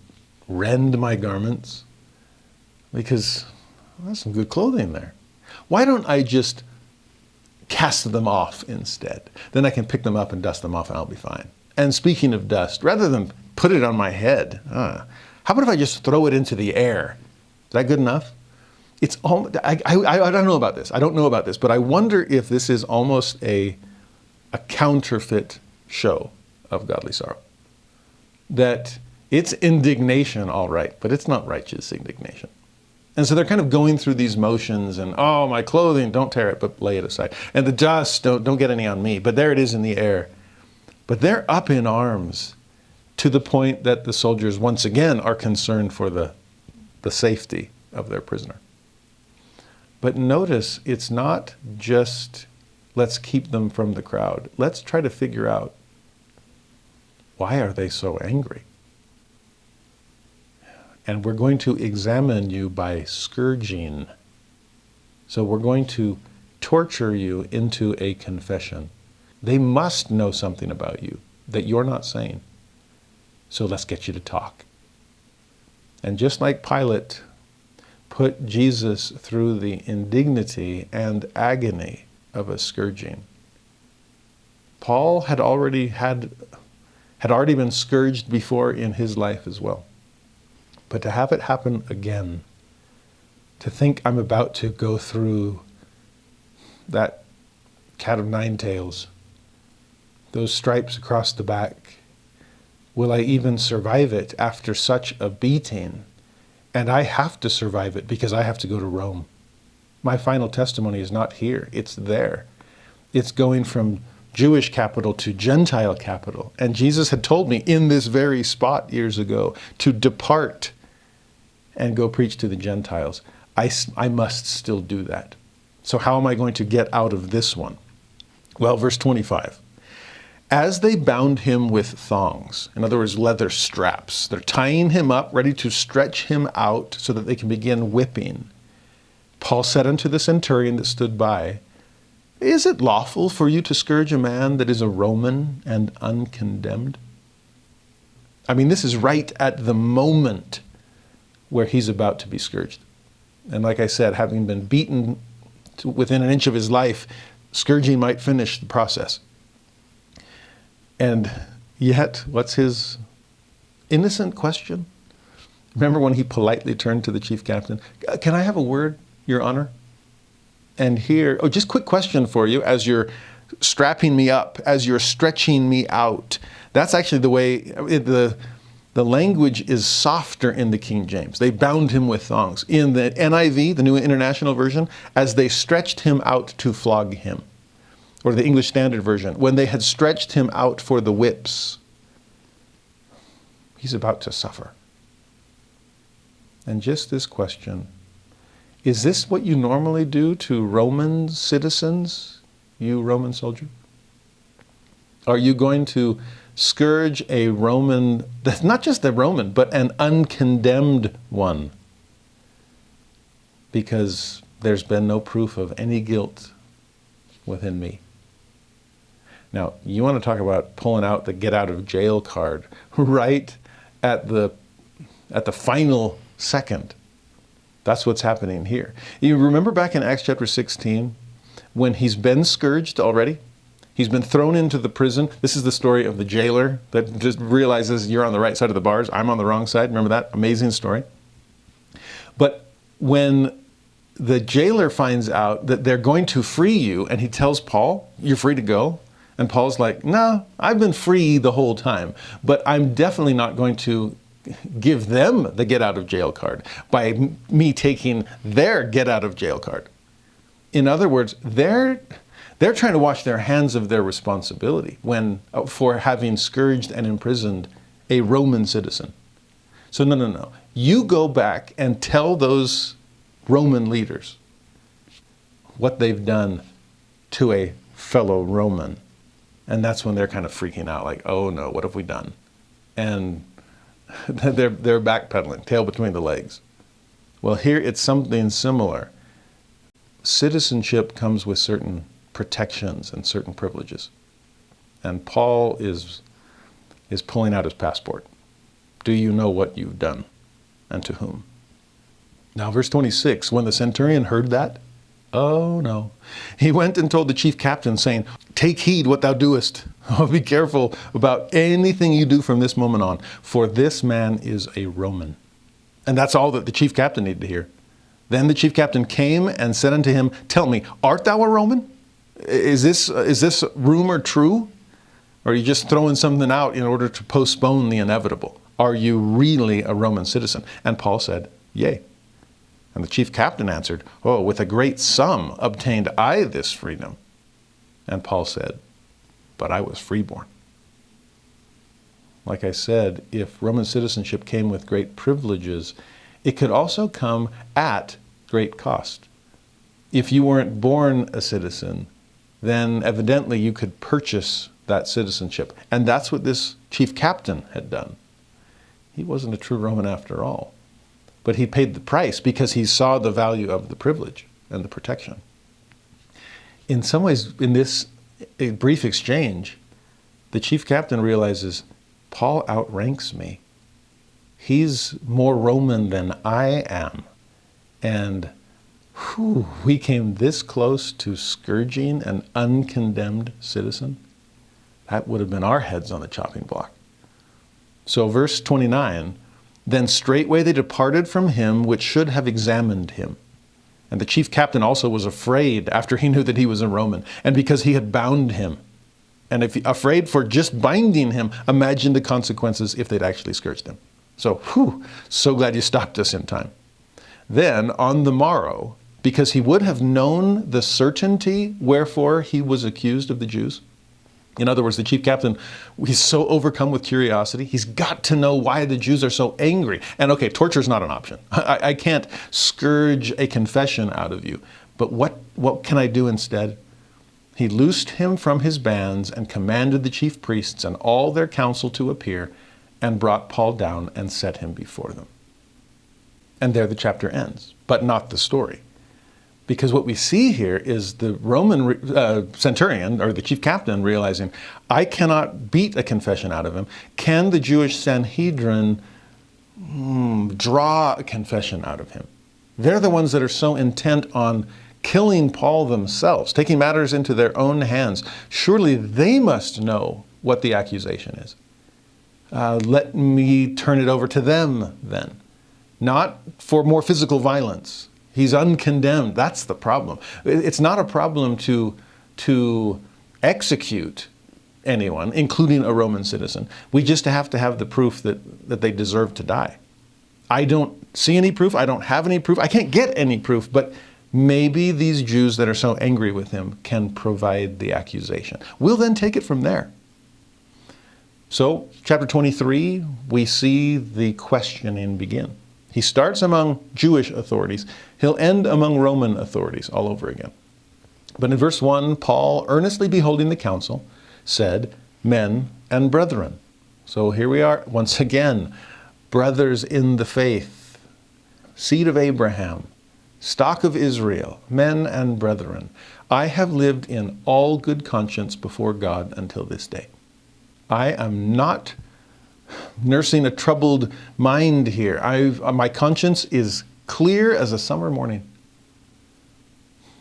rend my garments? Because there's some good clothing there. Why don't I just cast them off instead? Then I can pick them up and dust them off and I'll be fine. And speaking of dust, rather than put it on my head, how about if I just throw it into the air? Is that good enough? It's I don't know about this. I don't know about this, but I wonder if this is almost a counterfeit show of godly sorrow. That it's indignation, all right, but it's not righteous indignation. And so they're kind of going through these motions and, oh, my clothing, don't tear it, but lay it aside. And the dust, don't get any on me. But there it is in the air. But they're up in arms to the point that the soldiers once again are concerned for the safety of their prisoner. But notice, it's not just Let's keep them from the crowd. Let's try to figure out, why are they so angry? And we're going to examine you by scourging. So we're going to torture you into a confession. They must know something about you that you're not saying. So let's get you to talk. And just like Pilate put Jesus through the indignity and agony of a scourging, Paul had already been scourged before in his life as well. But to have it happen again, to think I'm about to go through that cat of nine tails, those stripes across the back, will I even survive it after such a beating? And I have to survive it because I have to go to Rome. My final testimony is not here, it's there. It's going from Jewish capital to Gentile capital. And Jesus had told me in this very spot years ago to depart and go preach to the Gentiles. I must still do that. So how am I going to get out of this one? Well, verse 25. As they bound him with thongs, in other words, leather straps, they're tying him up, ready to stretch him out so that they can begin whipping. Paul said unto the centurion that stood by, Is it lawful for you to scourge a man that is a Roman and uncondemned? I mean, this is right at the moment where he's about to be scourged. And like I said, having been beaten to within an inch of his life, scourging might finish the process. And yet, what's his innocent question? Remember when he politely turned to the chief captain, Can I have a word, Your Honor? And here, just quick question for you as you're strapping me up, as you're stretching me out. That's actually the way, the language is softer in the King James. They bound him with thongs. In the NIV, the New International Version, as they stretched him out to flog him. Or the English Standard Version, when they had stretched him out for the whips. He's about to suffer. And just this question, is this what you normally do to Roman citizens, you Roman soldier? Are you going to scourge a Roman, not just a Roman, but an uncondemned one? Because there's been no proof of any guilt within me. Now, you want to talk about pulling out the get out of jail card right at the final second. That's what's happening here. You remember back in Acts chapter 16 when he's been scourged already? He's been thrown into the prison. This is the story of the jailer that just realizes you're on the right side of the bars. I'm on the wrong side. Remember that? Amazing story. But when the jailer finds out that they're going to free you, and he tells Paul, you're free to go. And Paul's like, no, I've been free the whole time, but I'm definitely not going to give them the get out of jail card by me taking their get out of jail card. In other words, they're trying to wash their hands of their responsibility for having scourged and imprisoned a Roman citizen. So no. You go back and tell those Roman leaders what they've done to a fellow Roman. And that's when they're kind of freaking out, like, oh no, what have we done? And they're backpedaling, tail between the legs. Well, here it's something similar. Citizenship comes with certain protections and certain privileges. And Paul is pulling out his passport. Do you know what you've done and to whom? Now, verse 26, when the centurion heard that, oh no. He went and told the chief captain, saying, Take heed what thou doest. Oh, be careful about anything you do from this moment on, for this man is a Roman. And that's all that the chief captain needed to hear. Then the chief captain came and said unto him, Tell me, art thou a Roman? Is this rumor true? Or are you just throwing something out in order to postpone the inevitable? Are you really a Roman citizen? And Paul said, Yea. And the chief captain answered, Oh, with a great sum obtained I this freedom. And Paul said, But I was freeborn. Like I said, if Roman citizenship came with great privileges, it could also come at great cost. If you weren't born a citizen, then evidently you could purchase that citizenship. And that's what this chief captain had done. He wasn't a true Roman after all. But he paid the price because he saw the value of the privilege and the protection. In some ways, in this brief exchange, the chief captain realizes, Paul outranks me. He's more Roman than I am. And we came this close to scourging an uncondemned citizen. That would have been our heads on the chopping block. So verse 29, then straightway they departed from him which should have examined him. And the chief captain also was afraid after he knew that he was a Roman, and because he had bound him. And if afraid for just binding him, imagine the consequences if they'd actually scourged him. So, so glad you stopped us in time. Then on the morrow, because he would have known the certainty wherefore he was accused of the Jews. In other words, the chief captain, he's so overcome with curiosity, he's got to know why the Jews are so angry. And okay, torture is not an option. I can't scourge a confession out of you. But what can I do instead? He loosed him from his bands and commanded the chief priests and all their council to appear, and brought Paul down and set him before them. And there the chapter ends, but not the story. Because what we see here is the Roman centurion, or the chief captain, realizing, I cannot beat a confession out of him. Can the Jewish Sanhedrin draw a confession out of him? They're the ones that are so intent on killing Paul themselves, taking matters into their own hands. Surely they must know what the accusation is. Let me turn it over to them then. Not for more physical violence. He's uncondemned. That's the problem. It's not a problem to execute anyone, including a Roman citizen. We just have to have the proof that they deserve to die. I don't see any proof. I don't have any proof. I can't get any proof, but maybe these Jews that are so angry with him can provide the accusation. We'll then take it from there. So, chapter 23, we see the questioning begin. He starts among Jewish authorities. He'll end among Roman authorities all over again. But in verse 1, Paul, earnestly beholding the council, said, men and brethren. So here we are once again, brothers in the faith, seed of Abraham, stock of Israel, men and brethren. I have lived in all good conscience before God until this day. I am not nursing a troubled mind here. My conscience is clear as a summer morning,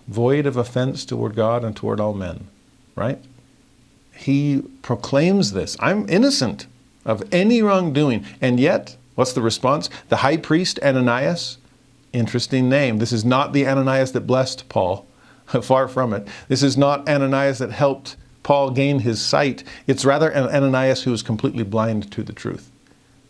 void of offense toward God and toward all men, right? He proclaims this. I'm innocent of any wrongdoing. And yet, what's the response? The high priest Ananias, interesting name. This is not the Ananias that blessed Paul. Far from it. This is not Ananias that helped Paul gain his sight. It's rather an Ananias who is completely blind to the truth.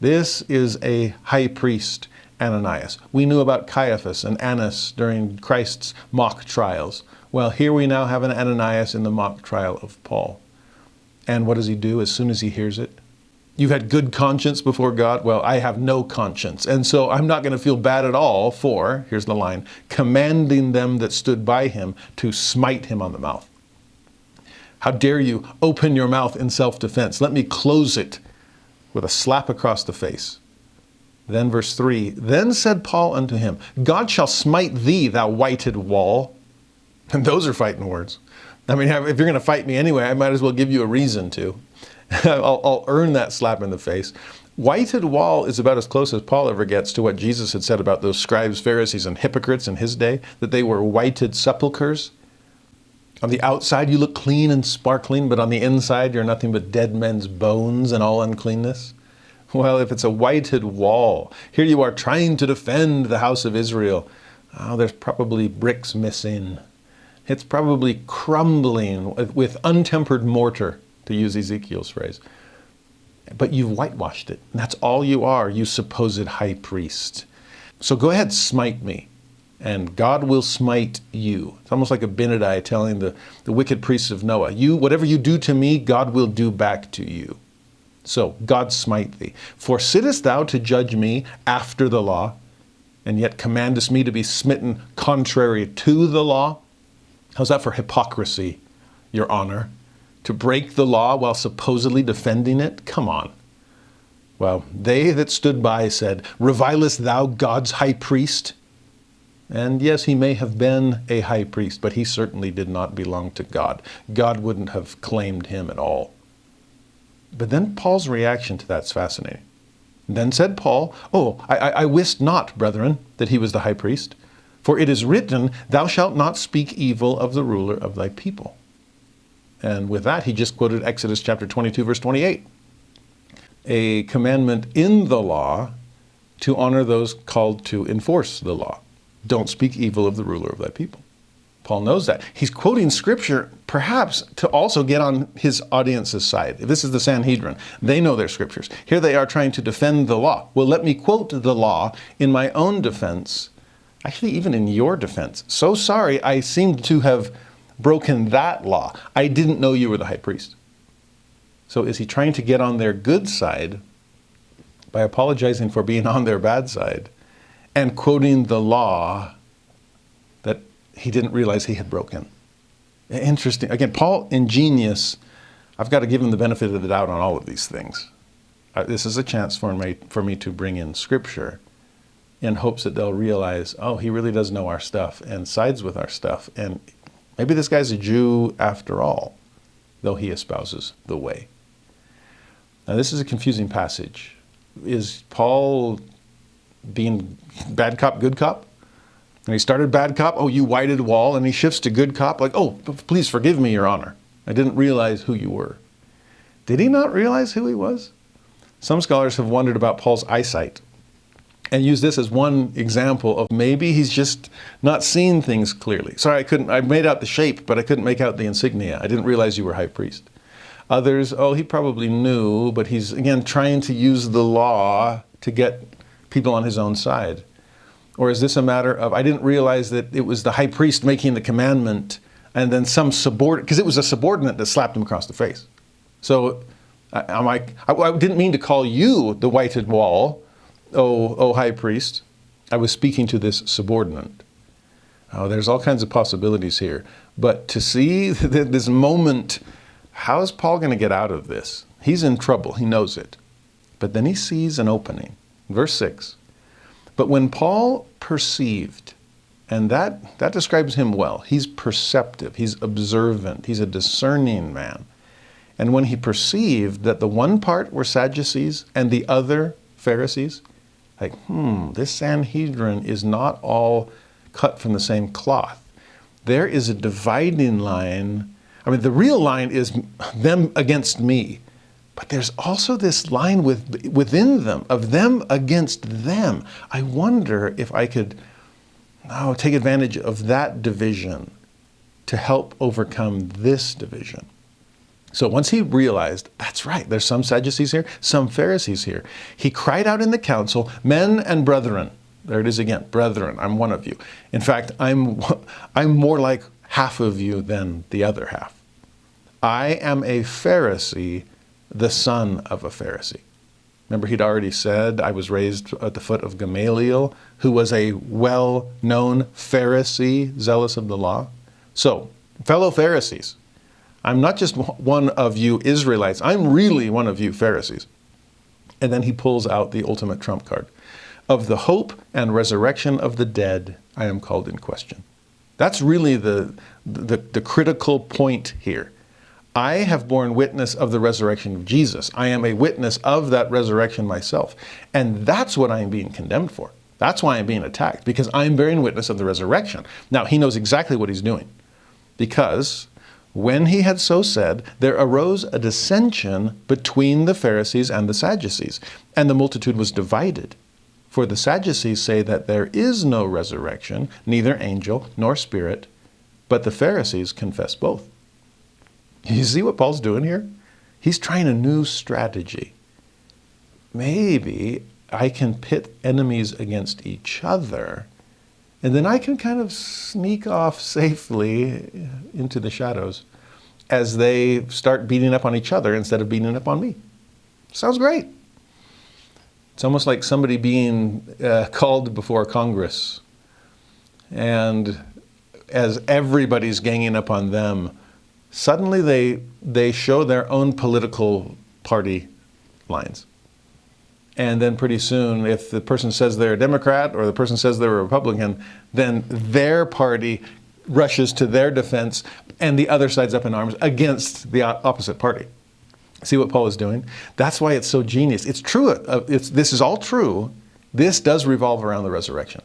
This is a high priest Ananias. We knew about Caiaphas and Annas during Christ's mock trials. Well, here we now have an Ananias in the mock trial of Paul. And what does he do as soon as he hears it? You've had good conscience before God. Well, I have no conscience. And so I'm not going to feel bad at all for, here's the line, commanding them that stood by him to smite him on the mouth. How dare you open your mouth in self-defense? Let me close it with a slap across the face. Then verse 3, then said Paul unto him, God shall smite thee, thou whited wall. And those are fighting words. I mean, if you're going to fight me anyway, I might as well give you a reason to. I'll earn that slap in the face. Whited wall is about as close as Paul ever gets to what Jesus had said about those scribes, Pharisees, and hypocrites in his day, that they were whited sepulchres. On the outside, you look clean and sparkling, but on the inside, you're nothing but dead men's bones and all uncleanness. Well, if it's a whited wall, here you are trying to defend the house of Israel. Oh, there's probably bricks missing. It's probably crumbling with untempered mortar, to use Ezekiel's phrase. But you've whitewashed it. And that's all you are, you supposed high priest. So go ahead, smite me. And God will smite you. It's almost like Abinadi telling the wicked priests of Noah, whatever you do to me, God will do back to you. So, God smite thee. For sittest thou to judge me after the law, and yet commandest me to be smitten contrary to the law? How's that for hypocrisy? your honor, to break the law while supposedly defending it? Come on. Well, they that stood by said, revilest thou God's high priest? And yes, he may have been a high priest, but he certainly did not belong to God. God wouldn't have claimed him at all. But then Paul's reaction to that's fascinating. Then said Paul, I wist not, brethren, that he was the high priest. For it is written, thou shalt not speak evil of the ruler of thy people. And with that, he just quoted Exodus chapter 22, verse 28. A commandment in the law to honor those called to enforce the law. Don't speak evil of the ruler of thy people. Paul knows that. He's quoting scripture perhaps to also get on his audience's side. This is the Sanhedrin. They know their scriptures. Here they are trying to defend the law. Well, let me quote the law in my own defense, actually even in your defense. So sorry, I seem to have broken that law. I didn't know you were the high priest. So is he trying to get on their good side by apologizing for being on their bad side and quoting the law that he didn't realize he had broken? Interesting. Again, Paul, ingenious. I've got to give him the benefit of the doubt on all of these things. This is a chance for me to bring in scripture in hopes that they'll realize, oh, he really does know our stuff and sides with our stuff. And maybe this guy's a Jew after all, though he espouses the way. Now, this is a confusing passage. Is Paul being bad cop, good cop? And he started bad cop, oh, you whited wall, and he shifts to good cop, like, oh, please forgive me, your honor. I didn't realize who you were. Did he not realize who he was? Some scholars have wondered about Paul's eyesight and use this as one example of maybe he's just not seeing things clearly. Sorry, I made out the shape, but I couldn't make out the insignia. I didn't realize you were high priest. Others, oh, he probably knew, but he's, again, trying to use the law to get people on his own side. Or is this a matter of, I didn't realize that it was the high priest making the commandment and then some subordinate, because it was a subordinate that slapped him across the face. So I didn't mean to call you the whited wall, oh high priest. I was speaking to this subordinate. Oh, there's all kinds of possibilities here. But to see this moment, how is Paul going to get out of this? He's in trouble. He knows it. But then he sees an opening. Verse 6. But when Paul perceived, and that describes him well. He's perceptive. He's observant. He's a discerning man. And when he perceived that the one part were Sadducees and the other Pharisees, like, this Sanhedrin is not all cut from the same cloth. There is a dividing line. I mean, the real line is them against me. But there's also this line within them, of them against them. I wonder if I could take advantage of that division to help overcome this division. So once he realized, that's right, there's some Sadducees here, some Pharisees here, he cried out in the council, men and brethren. There it is again, brethren, I'm one of you. In fact, I'm more like half of you than the other half. I am a Pharisee, the son of a Pharisee. Remember, he'd already said, I was raised at the foot of Gamaliel, who was a well-known Pharisee, zealous of the law. So, fellow Pharisees, I'm not just one of you Israelites, I'm really one of you Pharisees. And then he pulls out the ultimate trump card. Of the hope and resurrection of the dead, I am called in question. That's really the critical point here. I have borne witness of the resurrection of Jesus. I am a witness of that resurrection myself. And that's what I am being condemned for. That's why I'm being attacked, because I'm bearing witness of the resurrection. Now, he knows exactly what he's doing, because when he had so said, there arose a dissension between the Pharisees and the Sadducees, and the multitude was divided. For the Sadducees say that there is no resurrection, neither angel nor spirit, but the Pharisees confess both. You see what Paul's doing here? He's trying a new strategy. Maybe I can pit enemies against each other, and then I can kind of sneak off safely into the shadows as they start beating up on each other instead of beating up on me. Sounds great. It's almost like somebody being called before Congress, and as everybody's ganging up on them, suddenly they show their own political party lines. And then pretty soon, if the person says they're a Democrat or the person says they're a Republican, then their party rushes to their defense and the other side's up in arms against the opposite party. See what Paul is doing? That's why it's so genius. It's true. This is all true. This does revolve around the resurrection.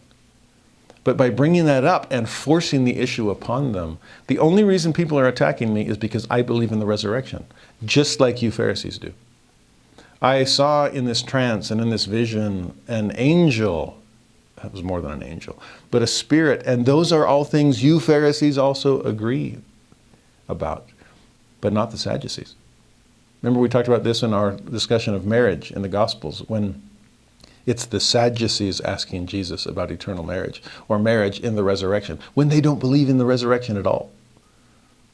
But by bringing that up and forcing the issue upon them, the only reason people are attacking me is because I believe in the resurrection, just like you Pharisees do. I saw in this trance and in this vision an angel. That was more than an angel, but a spirit. And those are all things you Pharisees also agree about, but not the Sadducees. Remember we talked about this in our discussion of marriage in the Gospels, when it's the Sadducees asking Jesus about eternal marriage or marriage in the resurrection, when they don't believe in the resurrection at all.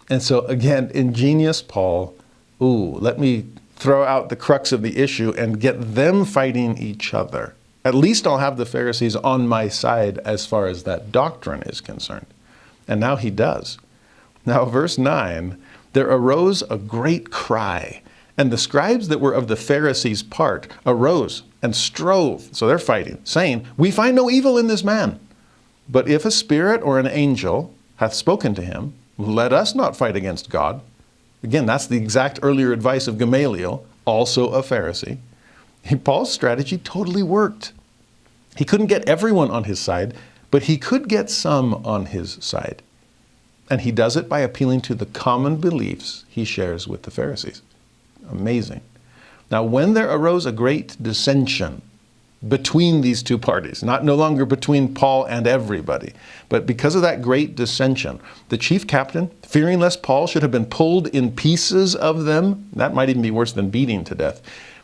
And so again, ingenious Paul, let me throw out the crux of the issue and get them fighting each other. At least I'll have the Pharisees on my side as far as that doctrine is concerned. And now he does. Now verse 9, there arose a great cry, and the scribes that were of the Pharisees' part arose and strove, so they're fighting, saying, we find no evil in this man. But if a spirit or an angel hath spoken to him, let us not fight against God. Again, that's the exact earlier advice of Gamaliel, also a Pharisee. Paul's strategy totally worked. He couldn't get everyone on his side, but he could get some on his side. And he does it by appealing to the common beliefs he shares with the Pharisees. Amazing. Now, when there arose a great dissension between these two parties, no longer between Paul and everybody, but because of that great dissension, the chief captain, fearing lest Paul should have been pulled in pieces of them, that might even be worse than beating to death,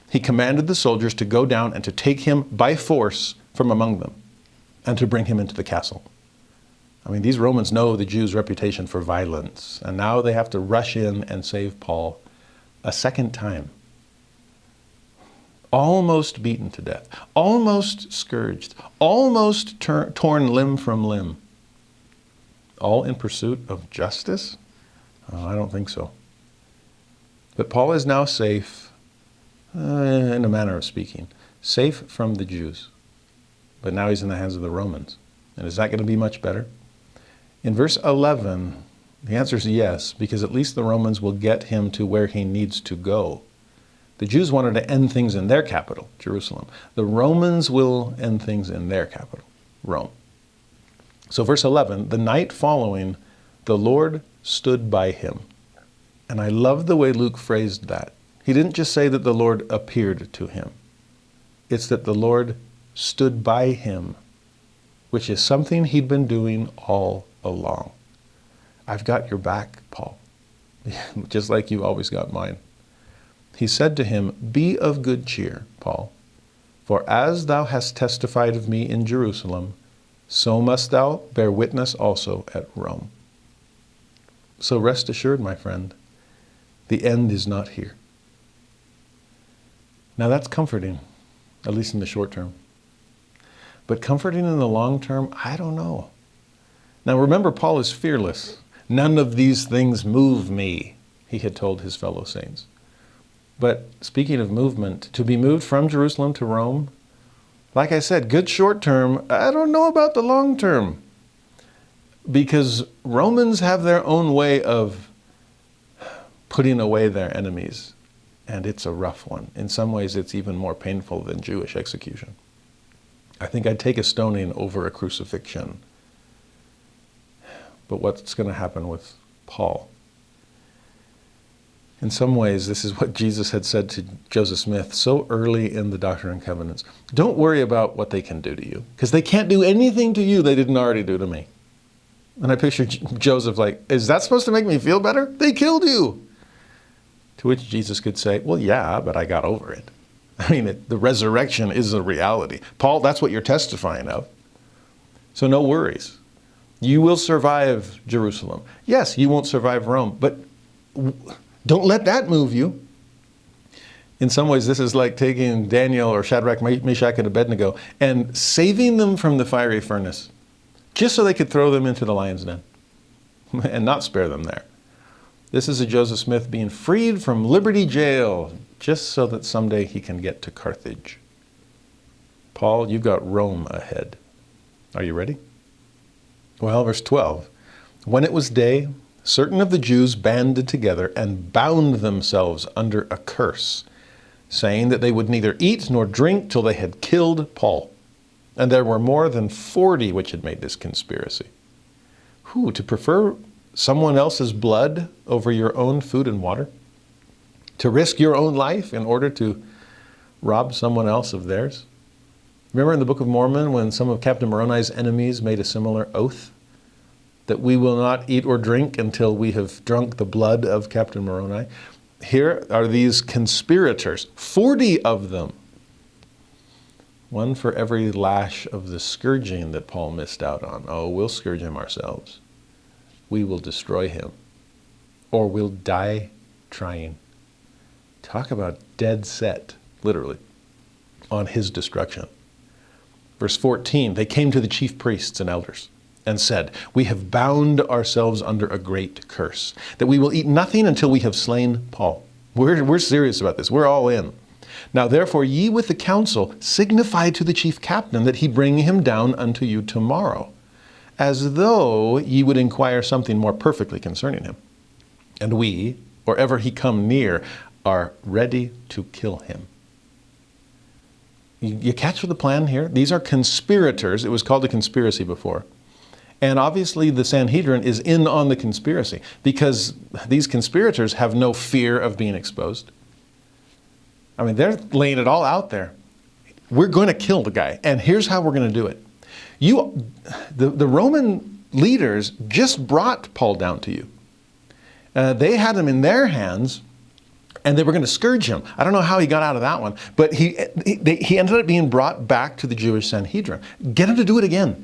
he commanded the soldiers to go down and to take him by force from among them and to bring him into the castle. I mean, these Romans know the Jews' reputation for violence, and now they have to rush in and save Paul a second time. Almost beaten to death, almost scourged, almost torn limb from limb. All in pursuit of justice? I don't think so. But Paul is now safe, in a manner of speaking, safe from the Jews. But now he's in the hands of the Romans. And is that going to be much better? In verse 11, the answer is yes, because at least the Romans will get him to where he needs to go. The Jews wanted to end things in their capital, Jerusalem. The Romans will end things in their capital, Rome. So verse 11, the night following, the Lord stood by him. And I love the way Luke phrased that. He didn't just say that the Lord appeared to him. It's that the Lord stood by him, which is something he'd been doing all along. I've got your back, Paul, just like you've always got mine. He said to him, be of good cheer, Paul, for as thou hast testified of me in Jerusalem, so must thou bear witness also at Rome. So rest assured, my friend, the end is not here. Now that's comforting, at least in the short term. But comforting in the long term, I don't know. Now remember, Paul is fearless. None of these things move me, he had told his fellow saints. But speaking of movement, to be moved from Jerusalem to Rome, like I said, good short term, I don't know about the long term. Because Romans have their own way of putting away their enemies, and it's a rough one. In some ways, it's even more painful than Jewish execution. I think I'd take a stoning over a crucifixion. But what's going to happen with Paul? In some ways, this is what Jesus had said to Joseph Smith so early in the Doctrine and Covenants. Don't worry about what they can do to you, because they can't do anything to you they didn't already do to me. And I picture Joseph like, is that supposed to make me feel better? They killed you. To which Jesus could say, well, yeah, but I got over it. I mean, the resurrection is a reality. Paul, that's what you're testifying of. So no worries. You will survive Jerusalem. Yes, you won't survive Rome, but don't let that move you. In some ways, this is like taking Daniel or Shadrach, Meshach, and Abednego and saving them from the fiery furnace, just so they could throw them into the lion's den and not spare them there. This is a Joseph Smith being freed from Liberty Jail just so that someday he can get to Carthage. Paul, you've got Rome ahead. Are you ready? Well, verse 12. When it was day, certain of the Jews banded together and bound themselves under a curse, saying that they would neither eat nor drink till they had killed Paul. And there were more than 40 which had made this conspiracy. Who, to prefer someone else's blood over your own food and water? To risk your own life in order to rob someone else of theirs? Remember in the Book of Mormon when some of Captain Moroni's enemies made a similar oath? That we will not eat or drink until we have drunk the blood of Captain Moroni. Here are these conspirators, 40 of them. One for every lash of the scourging that Paul missed out on. Oh, we'll scourge him ourselves. We will destroy him. Or we'll die trying. Talk about dead set, literally, on his destruction. Verse 14, they came to the chief priests and elders and said, we have bound ourselves under a great curse, that we will eat nothing until we have slain Paul. We're serious about this. We're all in. Now therefore ye with the council signify to the chief captain that he bring him down unto you tomorrow, as though ye would inquire something more perfectly concerning him. And we, or ever he come near, are ready to kill him. You catch the plan here? These are conspirators. It was called a conspiracy before. And obviously the Sanhedrin is in on the conspiracy because these conspirators have no fear of being exposed. I mean, they're laying it all out there. We're going to kill the guy, and here's how we're going to do it. The Roman leaders just brought Paul down to you. They had him in their hands, and they were going to scourge him. I don't know how he got out of that one, but he ended up being brought back to the Jewish Sanhedrin. Get him to do it again.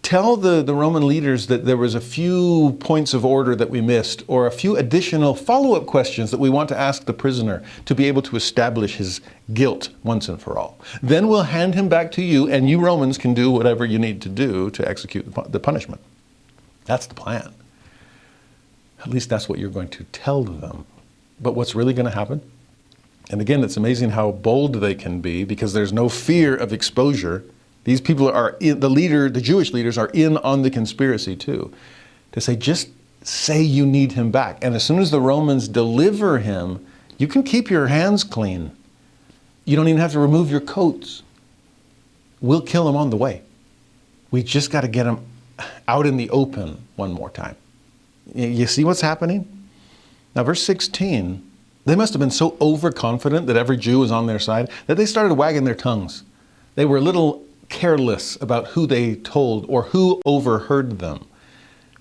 Tell the Roman leaders that there was a few points of order that we missed, or a few additional follow-up questions that we want to ask the prisoner to be able to establish his guilt once and for all. Then we'll hand him back to you, and you Romans can do whatever you need to do to execute the punishment. That's the plan. At least that's what you're going to tell them. But what's really going to happen? And again, it's amazing how bold they can be because there's no fear of exposure. These people are the Jewish leaders are in on the conspiracy too. To say, just say you need him back. And as soon as the Romans deliver him, you can keep your hands clean. You don't even have to remove your coats. We'll kill him on the way. We just got to get him out in the open one more time. You see what's happening? Now, verse 16, they must have been so overconfident that every Jew was on their side that they started wagging their tongues. They were a little careless about who they told or who overheard them.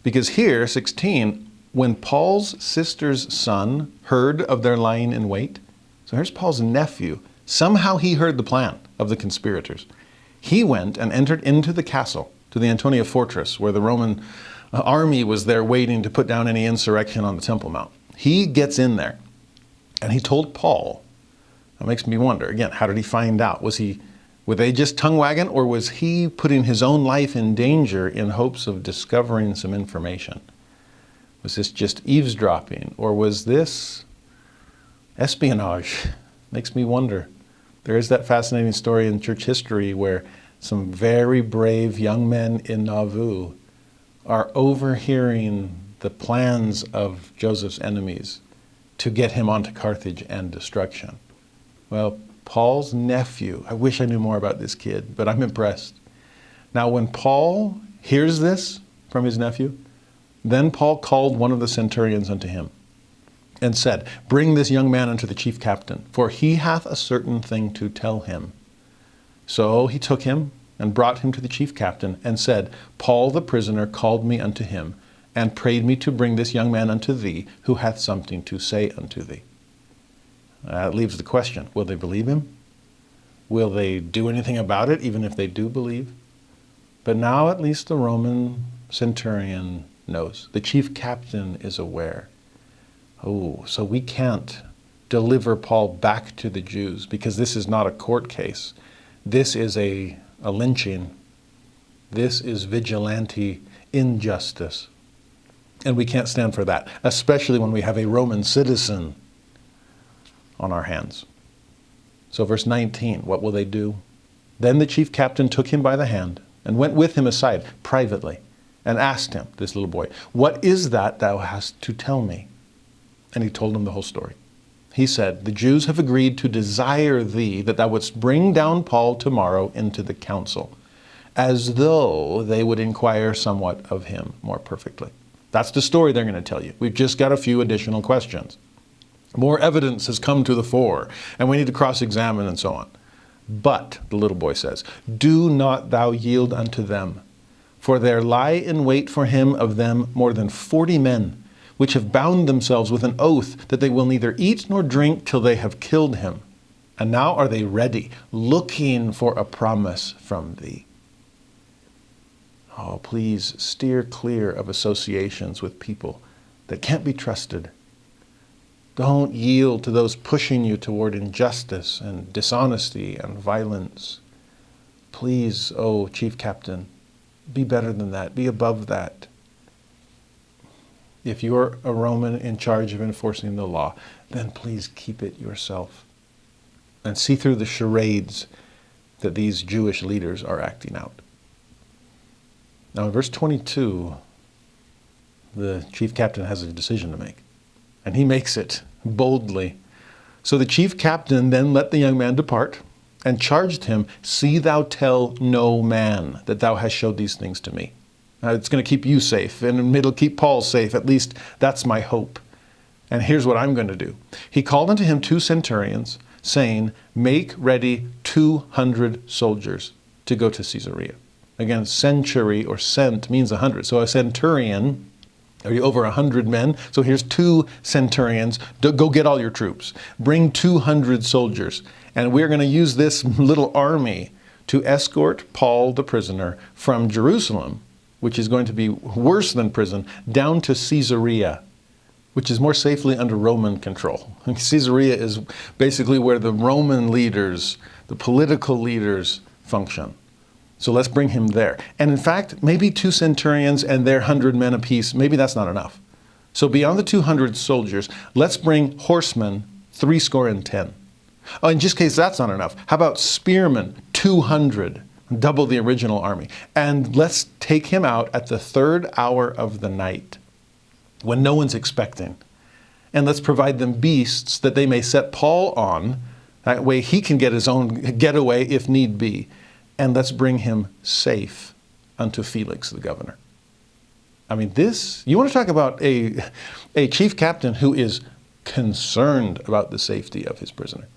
Because here, 16, when Paul's sister's son heard of their lying in wait, so here's Paul's nephew, somehow he heard the plan of the conspirators. He went and entered into the castle, to the Antonia fortress, where the Roman army was there waiting to put down any insurrection on the Temple Mount. He gets in there, and he told Paul. That makes me wonder, again, how did he find out? Were they just tongue-wagging, or was he putting his own life in danger in hopes of discovering some information? Was this just eavesdropping, or was this espionage? Makes me wonder. There is that fascinating story in church history where some very brave young men in Nauvoo are overhearing the plans of Joseph's enemies to get him onto Carthage and destruction. Well, Paul's nephew, I wish I knew more about this kid, but I'm impressed. Now, when Paul hears this from his nephew, then Paul called one of the centurions unto him and said, bring this young man unto the chief captain, for he hath a certain thing to tell him. So he took him and brought him to the chief captain and said, Paul the prisoner called me unto him and prayed me to bring this young man unto thee, who hath something to say unto thee. That leaves the question, will they believe him? Will they do anything about it, even if they do believe? But now at least the Roman centurion knows. The chief captain is aware. Oh, so we can't deliver Paul back to the Jews because this is not a court case. This is a lynching. This is vigilante injustice. And we can't stand for that, especially when we have a Roman citizen on our hands. So verse 19, what will they do? Then the chief captain took him by the hand and went with him aside privately and asked him, this little boy, what is that thou hast to tell me? And he told him the whole story. He said, the Jews have agreed to desire thee that thou wouldst bring down Paul tomorrow into the council, as though they would inquire somewhat of him more perfectly. That's the story they're going to tell you. We've just got a few additional questions. More evidence has come to the fore, and we need to cross-examine and so on. But, the little boy says, do not thou yield unto them, for there lie in wait for him of them more than 40 men, which have bound themselves with an oath that they will neither eat nor drink till they have killed him. And now are they ready, looking for a promise from thee. Oh, please steer clear of associations with people that can't be trusted. Don't yield to those pushing you toward injustice and dishonesty and violence. Please, oh Chief Captain, be better than that. Be above that. If you're a Roman in charge of enforcing the law, then please keep it yourself. And see through the charades that these Jewish leaders are acting out. Now in verse 22, the chief captain has a decision to make. And he makes it boldly. So the chief captain then let the young man depart and charged him, see thou tell no man that thou hast showed these things to me. Now, it's going to keep you safe, and it'll keep Paul safe. At least that's my hope. And here's what I'm going to do. He called unto him 2 centurions, saying, make ready 200 soldiers to go to Caesarea. Again, century or cent means 100. So a centurion, are you over 100 men? So here's 2 centurions. Go get all your troops. Bring 200 soldiers. And we're going to use this little army to escort Paul, the prisoner, from Jerusalem, which is going to be worse than prison, down to Caesarea, which is more safely under Roman control. Caesarea is basically where the Roman leaders, the political leaders, function. So let's bring him there. And in fact, maybe 2 centurions and their 100 men apiece, maybe that's not enough. So beyond the 200 soldiers, let's bring horsemen 70. Oh, in just case that's not enough, how about spearmen 200, double the original army. And let's take him out at the 3rd hour of the night, when no one's expecting. And let's provide them beasts that they may set Paul on. That way he can get his own getaway if need be. And let's bring him safe unto Felix, the governor. I mean, you want to talk about a chief captain who is concerned about the safety of his prisoner.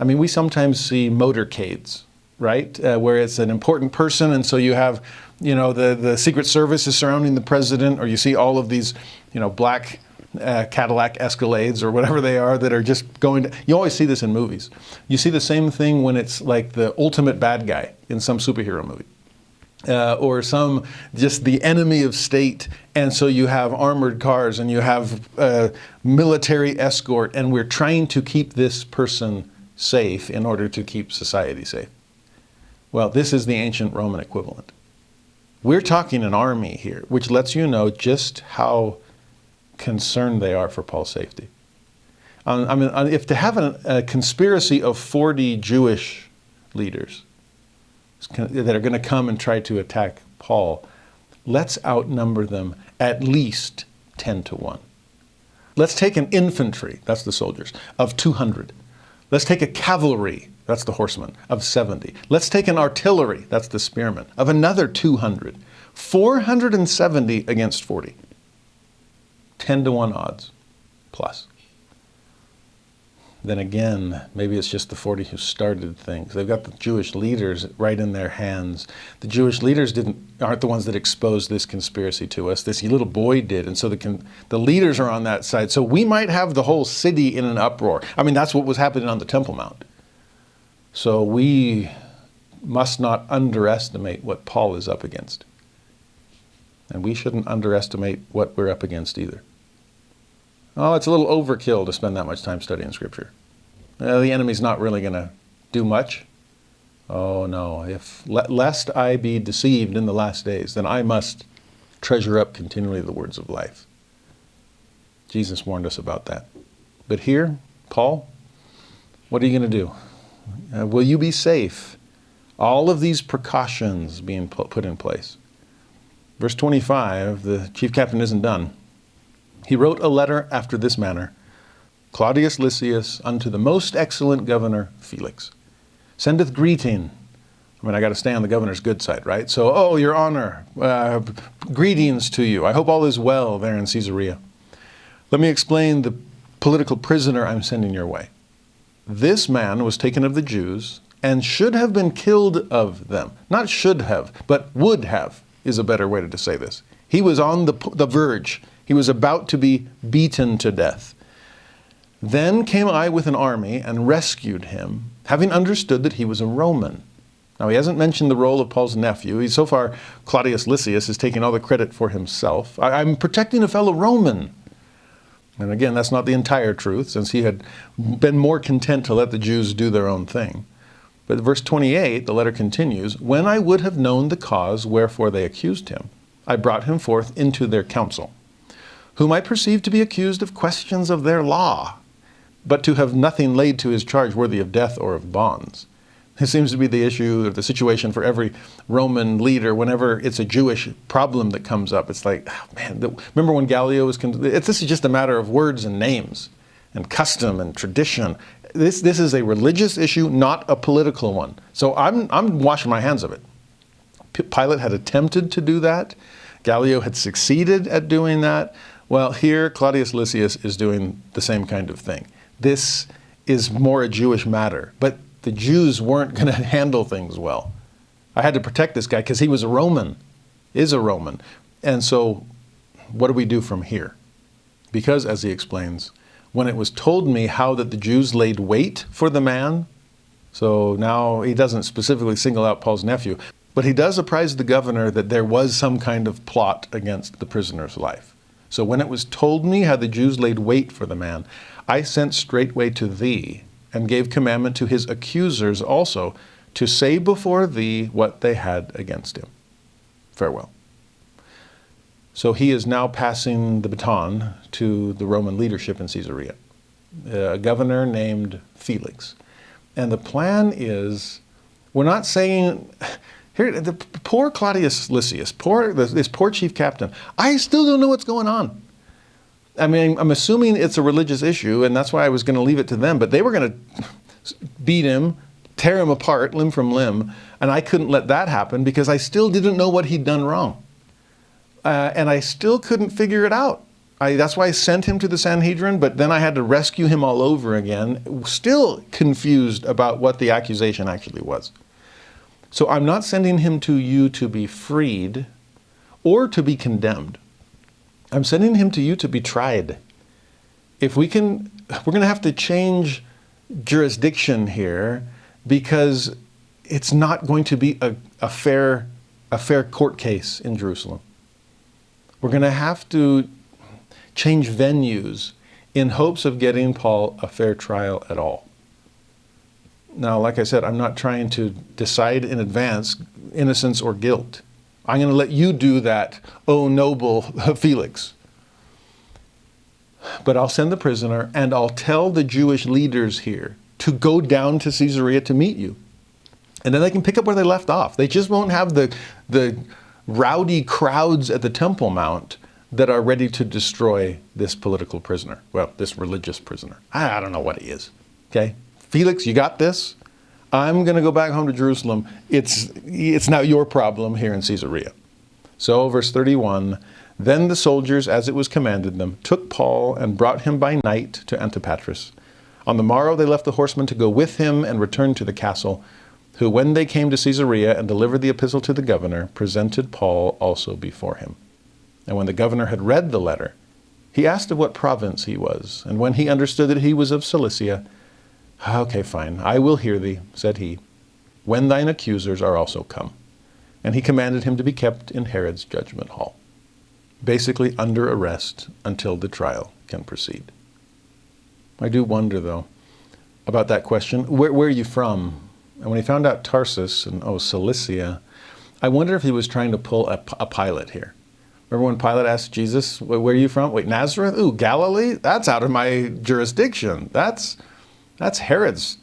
I mean, we sometimes see motorcades, right? Where it's an important person, and so you have, the Secret Service is surrounding the president, or you see all of these, black Cadillac Escalades or whatever they are that are just you always see this in movies. You see the same thing when it's like the ultimate bad guy in some superhero movie. Or just the enemy of state, and so you have armored cars and you have military escort, and we're trying to keep this person safe in order to keep society safe. Well, this is the ancient Roman equivalent. We're talking an army here, which lets you know just how concerned they are for Paul's safety. If to have a conspiracy of 40 Jewish leaders that are going to come and try to attack Paul, let's outnumber them at least 10 to 1. Let's take an infantry, that's the soldiers, of 200. Let's take a cavalry, that's the horsemen, of 70. Let's take an artillery, that's the spearmen, of another 200. 470 against 40. 10 to 1 odds, plus. Then again, maybe it's just the 40 who started things. They've got the Jewish leaders right in their hands. The Jewish leaders aren't the ones that exposed this conspiracy to us. This little boy did, and so the leaders are on that side. So we might have the whole city in an uproar. I mean, that's what was happening on the Temple Mount. So we must not underestimate what Paul is up against. And we shouldn't underestimate what we're up against either. Oh, it's a little overkill to spend that much time studying Scripture. The enemy's not really going to do much. Oh no, lest I be deceived in the last days, then I must treasure up continually the words of life. Jesus warned us about that. But here, Paul, what are you going to do? Will you be safe? All of these precautions being put in place. Verse 25, the chief captain isn't done. He wrote a letter after this manner: Claudius Lysias unto the most excellent governor Felix sendeth greeting. I mean, I got to stay on the governor's good side, right? So, oh, your honor, greetings to you. I hope all is well there in Caesarea. Let me explain the political prisoner I'm sending your way. This man was taken of the Jews and should have been killed of them. Not should have, but would have is a better way to say this. He was on the verge. He was about to be beaten to death. Then came I with an army and rescued him, having understood that he was a Roman. Now, he hasn't mentioned the role of Paul's nephew. So far, Claudius Lysias is taking all the credit for himself. I'm protecting a fellow Roman. And again, that's not the entire truth, since he had been more content to let the Jews do their own thing. But verse 28, the letter continues, when I would have known the cause wherefore they accused him, I brought him forth into their council, whom I perceived to be accused of questions of their law, but to have nothing laid to his charge worthy of death or of bonds. It seems to be the issue or the situation for every Roman leader whenever it's a Jewish problem that comes up. It's like, oh, man, remember when Gallio was... This is just a matter of words and names and custom and tradition. This is a religious issue, not a political one. So I'm washing my hands of it. Pilate had attempted to do that. Gallio had succeeded at doing that. Well, here Claudius Lysias is doing the same kind of thing. This is more a Jewish matter, but the Jews weren't going to handle things well. I had to protect this guy because he was a Roman, is a Roman. And so what do we do from here? Because, as he explains, when it was told me how that the Jews laid wait for the man, so now he doesn't specifically single out Paul's nephew, but he does apprise the governor that there was some kind of plot against the prisoner's life. So when it was told me how the Jews laid wait for the man, I sent straightway to thee, and gave commandment to his accusers also, to say before thee what they had against him. Farewell. So he is now passing the baton to the Roman leadership in Caesarea, a governor named Felix. And the plan is, we're not saying, here, the poor Claudius Lysias, this poor chief captain, I still don't know what's going on. I mean, I'm assuming it's a religious issue, and that's why I was going to leave it to them. But they were going to beat him, tear him apart, limb from limb, and I couldn't let that happen because I still didn't know what he'd done wrong. And I still couldn't figure it out. That's why I sent him to the Sanhedrin, but then I had to rescue him all over again, still confused about what the accusation actually was. So I'm not sending him to you to be freed or to be condemned. I'm sending him to you to be tried. If we can, we're going to have to change jurisdiction here because it's not going to be a fair court case in Jerusalem. We're going to have to change venues in hopes of getting Paul a fair trial at all. Now, like I said, I'm not trying to decide in advance innocence or guilt. I'm going to let you do that, O noble Felix. But I'll send the prisoner and I'll tell the Jewish leaders here to go down to Caesarea to meet you. And then they can pick up where they left off. They just won't have the rowdy crowds at the Temple Mount that are ready to destroy this political prisoner. Well, this religious prisoner. I don't know what he is. Okay? Felix, you got this? I'm going to go back home to Jerusalem. It's now your problem here in Caesarea. So, verse 31, then the soldiers, as it was commanded them, took Paul and brought him by night to Antipatris. On the morrow they left the horsemen to go with him and returned to the castle, who, when they came to Caesarea and delivered the epistle to the governor, presented Paul also before him. And when the governor had read the letter, he asked of what province he was. And when he understood that he was of Cilicia, okay, fine, I will hear thee, said he, when thine accusers are also come. And he commanded him to be kept in Herod's judgment hall, basically under arrest until the trial can proceed. I do wonder, though, about that question. Where are you from? And when he found out Tarsus and, Cilicia, I wonder if he was trying to pull a Pilate here. Remember when Pilate asked Jesus, where are you from? Wait, Nazareth? Ooh, Galilee? That's out of my jurisdiction. That's Herod's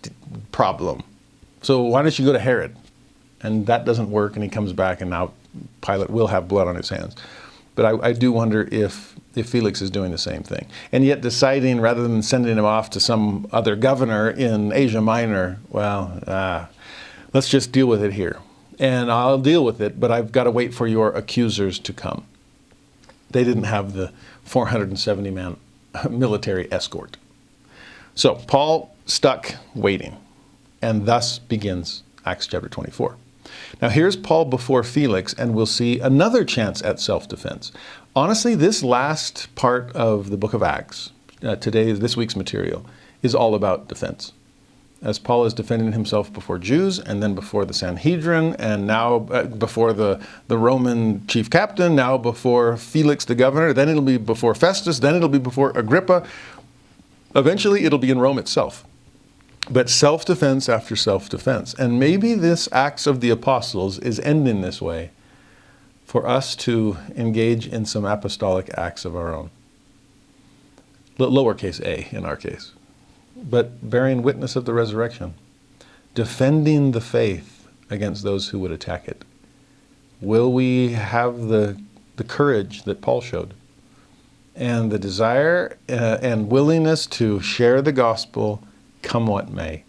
problem. So why don't you go to Herod? And that doesn't work, and he comes back, and now Pilate will have blood on his hands. But I do wonder if Felix is doing the same thing. And yet deciding, rather than sending him off to some other governor in Asia Minor, well, let's just deal with it here. And I'll deal with it, but I've got to wait for your accusers to come. They didn't have the 470-man military escort. So Paul stuck waiting, and thus begins Acts chapter 24. Now here's Paul before Felix, and we'll see another chance at self-defense. Honestly, this last part of the book of Acts, this week's material, is all about defense. As Paul is defending himself before Jews, and then before the Sanhedrin, and now before the Roman chief captain, now before Felix the governor, then it'll be before Festus, then it'll be before Agrippa. Eventually it'll be in Rome itself. But self-defense after self-defense. And maybe this Acts of the Apostles is ending this way for us to engage in some apostolic acts of our own. Lowercase a in our case. But bearing witness of the resurrection. Defending the faith against those who would attack it. Will we have the courage that Paul showed? And the desire and willingness to share the gospel come what may.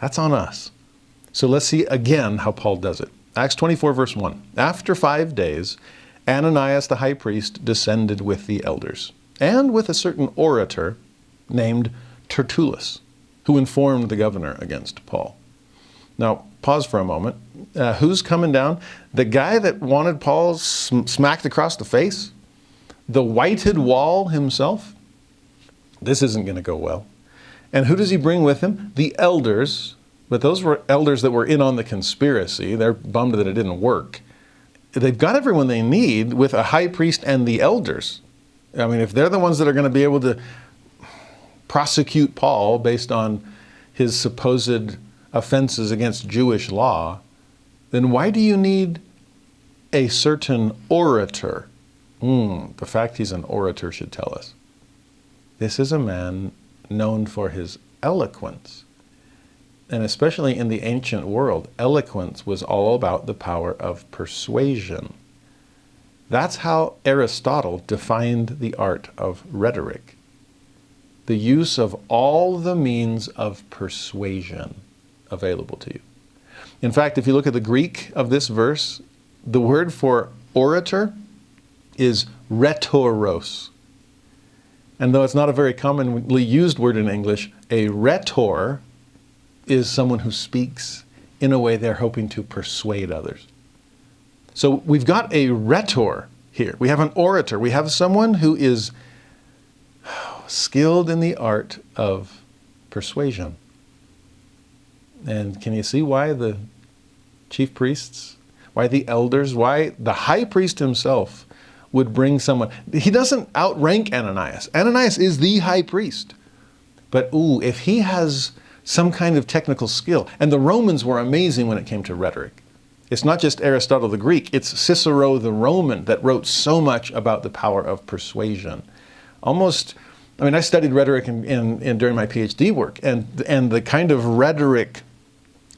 That's on us. So let's see again how Paul does it. Acts 24, verse 1. After 5 days, Ananias the high priest descended with the elders, and with a certain orator named Tertullus, who informed the governor against Paul. Now, pause for a moment. Who's coming down? The guy that wanted Paul smacked across the face? The whited wall himself? This isn't going to go well. And who does he bring with him? The elders, but those were elders that were in on the conspiracy. They're bummed that it didn't work. They've got everyone they need with a high priest and the elders. I mean, if they're the ones that are going to be able to prosecute Paul based on his supposed offenses against Jewish law, then why do you need a certain orator? The fact he's an orator should tell us. This is a man known for his eloquence. And especially in the ancient world, eloquence was all about the power of persuasion. That's how Aristotle defined the art of rhetoric. The use of all the means of persuasion available to you. In fact, if you look at the Greek of this verse, the word for orator is rhetoros. And though it's not a very commonly used word in English, a rhetor is someone who speaks in a way they're hoping to persuade others. So we've got a rhetor here. We have an orator. We have someone who is skilled in the art of persuasion. And can you see why the chief priests, why the elders, why the high priest himself would bring someone? He doesn't outrank Ananias. Ananias is the high priest. But if he has some kind of technical skill, and the Romans were amazing when it came to rhetoric. It's not just Aristotle the Greek, it's Cicero the Roman that wrote so much about the power of persuasion. I studied rhetoric during my PhD work, and the kind of rhetoric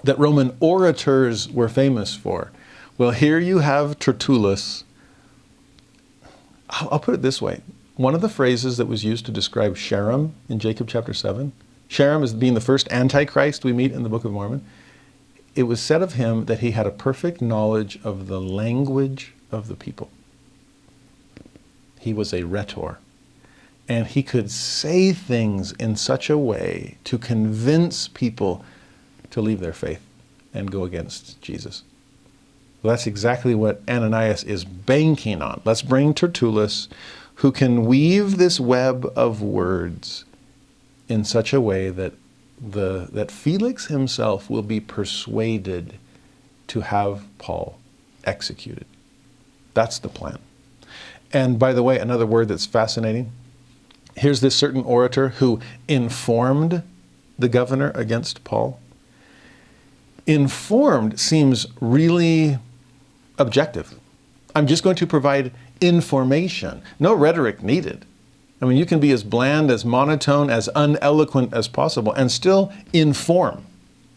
that Roman orators were famous for. Well, here you have Tertullus. I'll put it this way. One of the phrases that was used to describe Sherem in Jacob chapter 7, Sherem as being the first Antichrist we meet in the Book of Mormon, it was said of him that he had a perfect knowledge of the language of the people. He was a rhetor. And he could say things in such a way to convince people to leave their faith and go against Jesus. Well, that's exactly what Ananias is banking on. Let's bring Tertullus, who can weave this web of words in such a way that Felix himself will be persuaded to have Paul executed. That's the plan. And by the way, another word that's fascinating, here's this certain orator who informed the governor against Paul. Informed seems really objective. I'm just going to provide information. No rhetoric needed. I mean, you can be as bland, as monotone, as uneloquent as possible and still inform.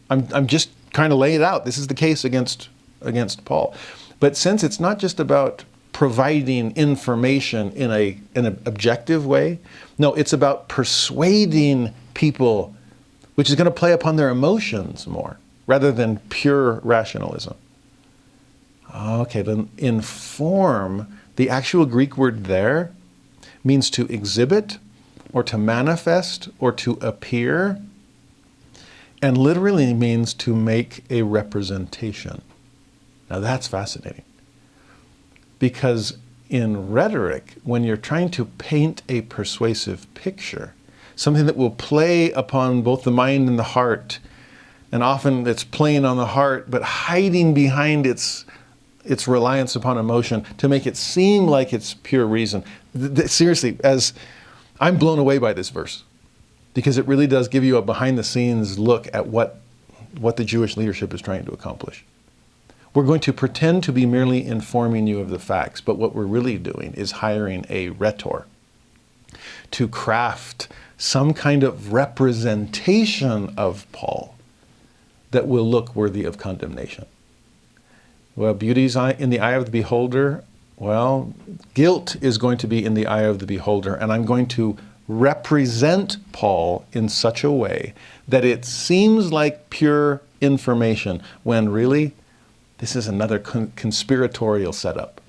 I'm just kind of laying it out. This is the case against Paul. But since it's not just about providing information in an objective way, no, it's about persuading people, which is going to play upon their emotions more, rather than pure rationalism. Okay, then inform, the actual Greek word there means to exhibit or to manifest or to appear, and literally means to make a representation. Now that's fascinating. Because in rhetoric, when you're trying to paint a persuasive picture, something that will play upon both the mind and the heart, and often it's playing on the heart, but hiding behind its reliance upon emotion to make it seem like it's pure reason. Seriously, as I'm blown away by this verse, because it really does give you a behind-the-scenes look at what the Jewish leadership is trying to accomplish. We're going to pretend to be merely informing you of the facts, but what we're really doing is hiring a rhetor to craft some kind of representation of Paul that will look worthy of condemnation. Well, beauty's in the eye of the beholder. Well, guilt is going to be in the eye of the beholder, and I'm going to represent Paul in such a way that it seems like pure information, when really, this is another conspiratorial setup.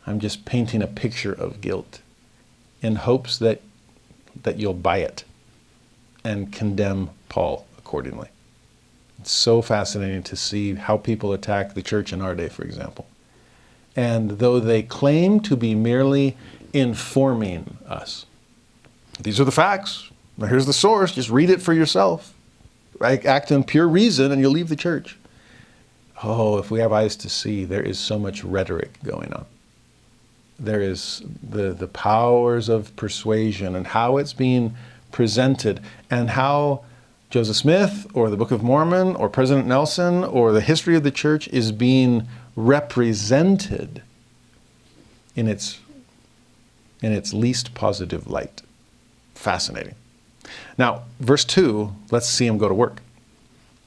I'm just painting a picture of guilt in hopes that you'll buy it and condemn Paul accordingly. It's so fascinating to see how people attack the church in our day, for example. And though they claim to be merely informing us, these are the facts. Now here's the source. Just read it for yourself. Right? Act in pure reason and you'll leave the church. Oh, if we have eyes to see, there is so much rhetoric going on. There is the powers of persuasion and how it's being presented, and how Joseph Smith or the Book of Mormon or President Nelson or the history of the church is being represented in its least positive light. Fascinating. Now, verse 2, let's see him go to work.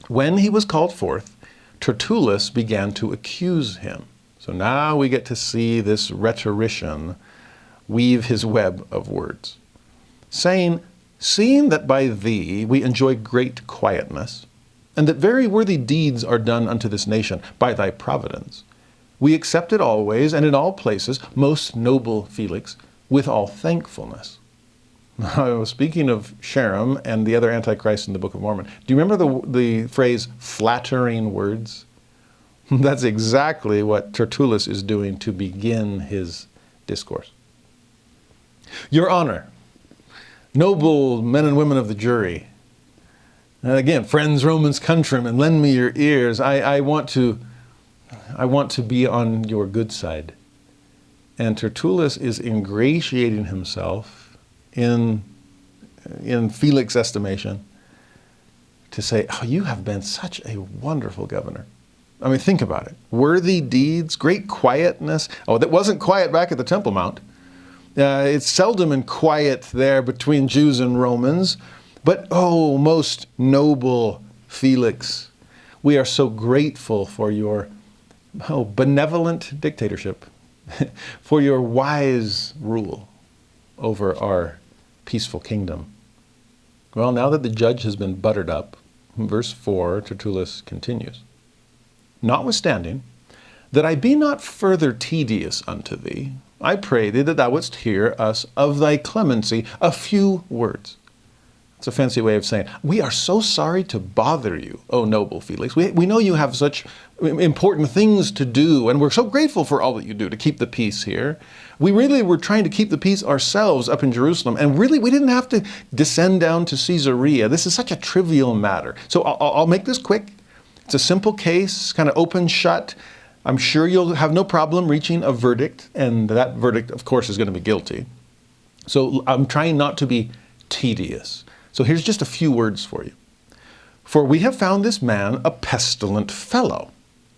When he was called forth, Tertullus began to accuse him. So now we get to see this rhetorician weave his web of words, saying, seeing that by thee we enjoy great quietness, and that very worthy deeds are done unto this nation by thy providence, we accept it always and in all places, most noble Felix, with all thankfulness. Speaking of Sherem and the other Antichrist in the Book of Mormon, do you remember the phrase flattering words? That's exactly what Tertullus is doing to begin his discourse. Your Honor, noble men and women of the jury, again, friends, Romans, countrymen, lend me your ears. I want to be on your good side. And Tertullus is ingratiating himself in Felix's estimation to say, oh, you have been such a wonderful governor. I mean, think about it. Worthy deeds, great quietness. Oh, that wasn't quiet back at the Temple Mount. It's seldom in quiet there between Jews and Romans. But, oh, most noble Felix, we are so grateful for your benevolent dictatorship, for your wise rule over our peaceful kingdom. Well, now that the judge has been buttered up, verse 4, Tertullus continues. Notwithstanding, that I be not further tedious unto thee, I pray thee that thou wouldst hear us of thy clemency a few words. It's a fancy way of saying, we are so sorry to bother you, O noble Felix. We know you have such important things to do, and we're so grateful for all that you do to keep the peace here. We really were trying to keep the peace ourselves up in Jerusalem, and really we didn't have to descend down to Caesarea. This is such a trivial matter. So I'll make this quick. It's a simple case, kind of open, shut. I'm sure you'll have no problem reaching a verdict, and that verdict, of course, is going to be guilty. So I'm trying not to be tedious. So here's just a few words for you. For we have found this man a pestilent fellow,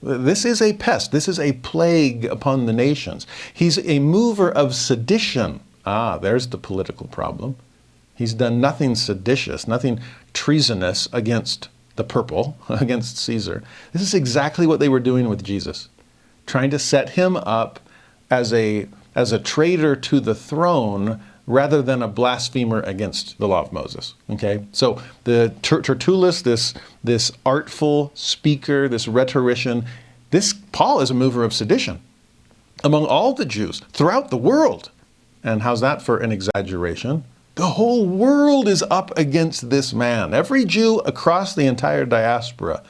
This is a pest. This is a plague upon the nations. He's a mover of sedition. Ah, there's the political problem. He's done nothing seditious, nothing treasonous against the purple, against Caesar. This is exactly what they were doing with Jesus, trying to set him up as a traitor to the throne rather than a blasphemer against the law of Moses. Okay, so the Tertullus, this artful speaker, this rhetorician, this Paul is a mover of sedition among all the Jews throughout the world. And how's that for an exaggeration? The whole world is up against this man. Every Jew across the entire diaspora.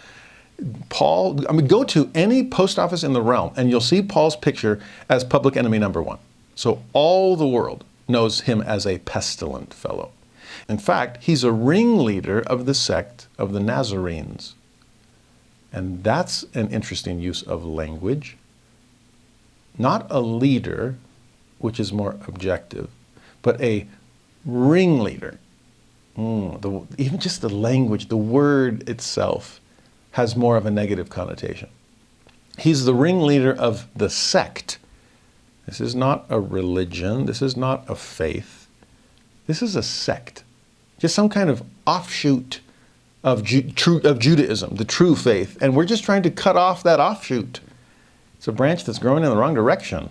Paul, go to any post office in the realm and you'll see Paul's picture as public enemy number one. So all the world knows him as a pestilent fellow. In fact, he's a ringleader of the sect of the Nazarenes. And that's an interesting use of language. Not a leader, which is more objective, but a ringleader. Even just the language, the word itself has more of a negative connotation. He's the ringleader of the sect. This is not a religion. This is not a faith. This is a sect. Just some kind of offshoot of Judaism, the true faith. And we're just trying to cut off that offshoot. It's a branch that's growing in the wrong direction.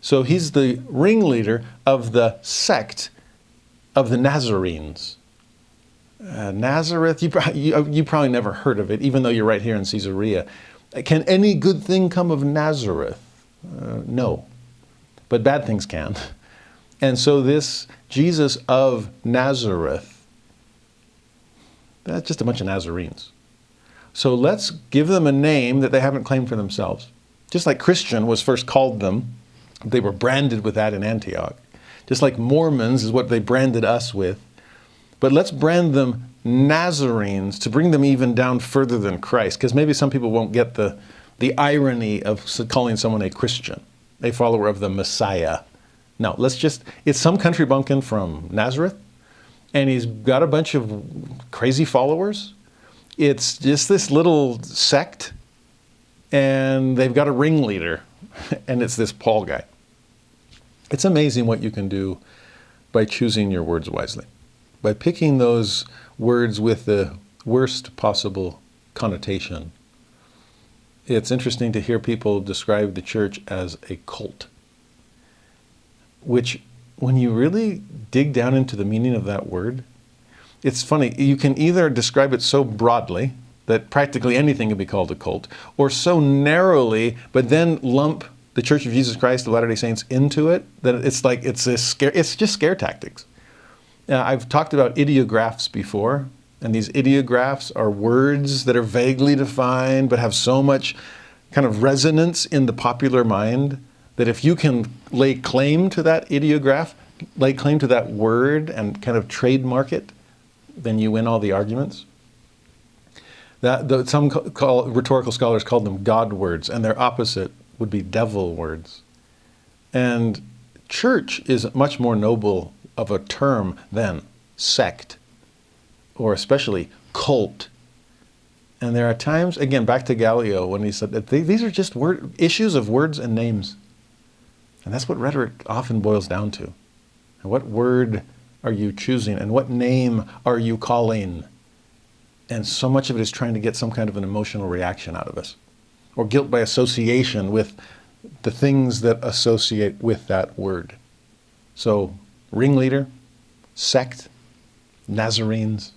So he's the ringleader of the sect of the Nazarenes. Nazareth, you probably never heard of it, even though you're right here in Caesarea. Can any good thing come of Nazareth? No, but bad things can. And so this Jesus of Nazareth, that's just a bunch of Nazarenes. So let's give them a name that they haven't claimed for themselves. Just like Christian was first called them, they were branded with that in Antioch. Just like Mormons is what they branded us with. But let's brand them Nazarenes to bring them even down further than Christ, because maybe some people won't get the irony of calling someone a Christian, a follower of the Messiah. No, it's some country bumpkin from Nazareth, and he's got a bunch of crazy followers. It's just this little sect, and they've got a ringleader, and it's this Paul guy. It's amazing what you can do by choosing your words wisely, by picking those words with the worst possible connotation. It's interesting to hear people describe the church as a cult, which, when you really dig down into the meaning of that word, it's funny. You can either describe it so broadly that practically anything can be called a cult, or so narrowly, but then lump the Church of Jesus Christ of Latter-day Saints into it, that it's like it's just scare tactics. I've talked about ideographs before, and these ideographs are words that are vaguely defined but have so much kind of resonance in the popular mind that if you can lay claim to that ideograph, lay claim to that word and kind of trademark it, then you win all the arguments. Some rhetorical scholars call them God words, and their opposite would be devil words. And church is much more noble of a term than sect, or especially cult. And there are times, again, back to Gallio, when he said that these are just issues of words and names. And that's what rhetoric often boils down to. And what word are you choosing, and what name are you calling? And so much of it is trying to get some kind of an emotional reaction out of us, or guilt by association with the things that associate with that word. So ringleader, sect, Nazarenes,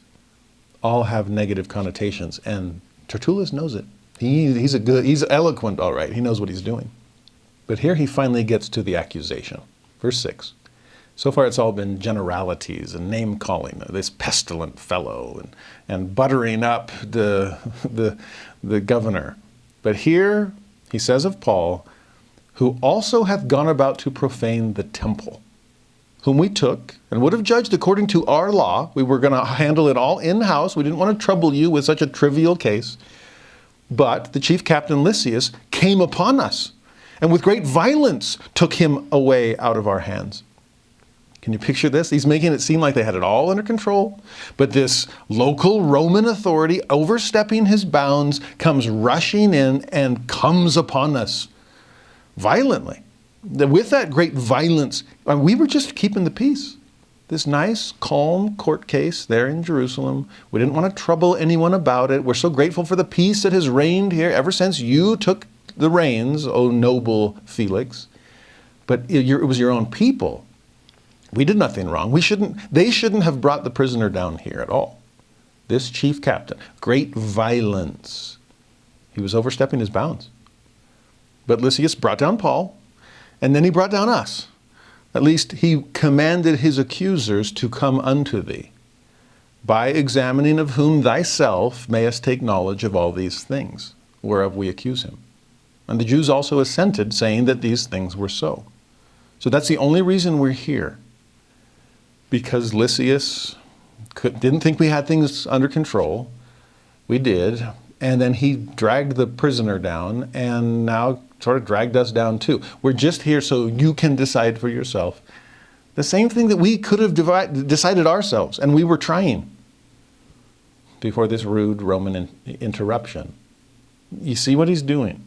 all have negative connotations, and Tertullus knows it. He's eloquent, all right. He knows what he's doing. But here he finally gets to the accusation. Verse 6. So far it's all been generalities and name-calling, this pestilent fellow, and buttering up the governor. But here he says of Paul, who also hath gone about to profane the temple, whom we took and would have judged according to our law. We were going to handle it all in-house. We didn't want to trouble you with such a trivial case. But the chief captain Lysias came upon us, and with great violence took him away out of our hands. Can you picture this? He's making it seem like they had it all under control, but this local Roman authority, overstepping his bounds, comes rushing in and comes upon us violently. With that great violence, we were just keeping the peace. This nice, calm court case there in Jerusalem. We didn't want to trouble anyone about it. We're so grateful for the peace that has reigned here ever since you took the reins, O noble Felix. But it was your own people. We did nothing wrong. They shouldn't have brought the prisoner down here at all. This chief captain, great violence. He was overstepping his bounds. But Lysias brought down Paul, and then he brought down us. At least he commanded his accusers to come unto thee, by examining of whom thyself mayest take knowledge of all these things, whereof we accuse him. And the Jews also assented, saying that these things were so. So that's the only reason we're here. Because Lysias didn't think we had things under control. We did. And then he dragged the prisoner down, and now sort of dragged us down too. We're just here so you can decide for yourself. The same thing that we could have decided ourselves, and we were trying before this rude Roman interruption. You see what he's doing?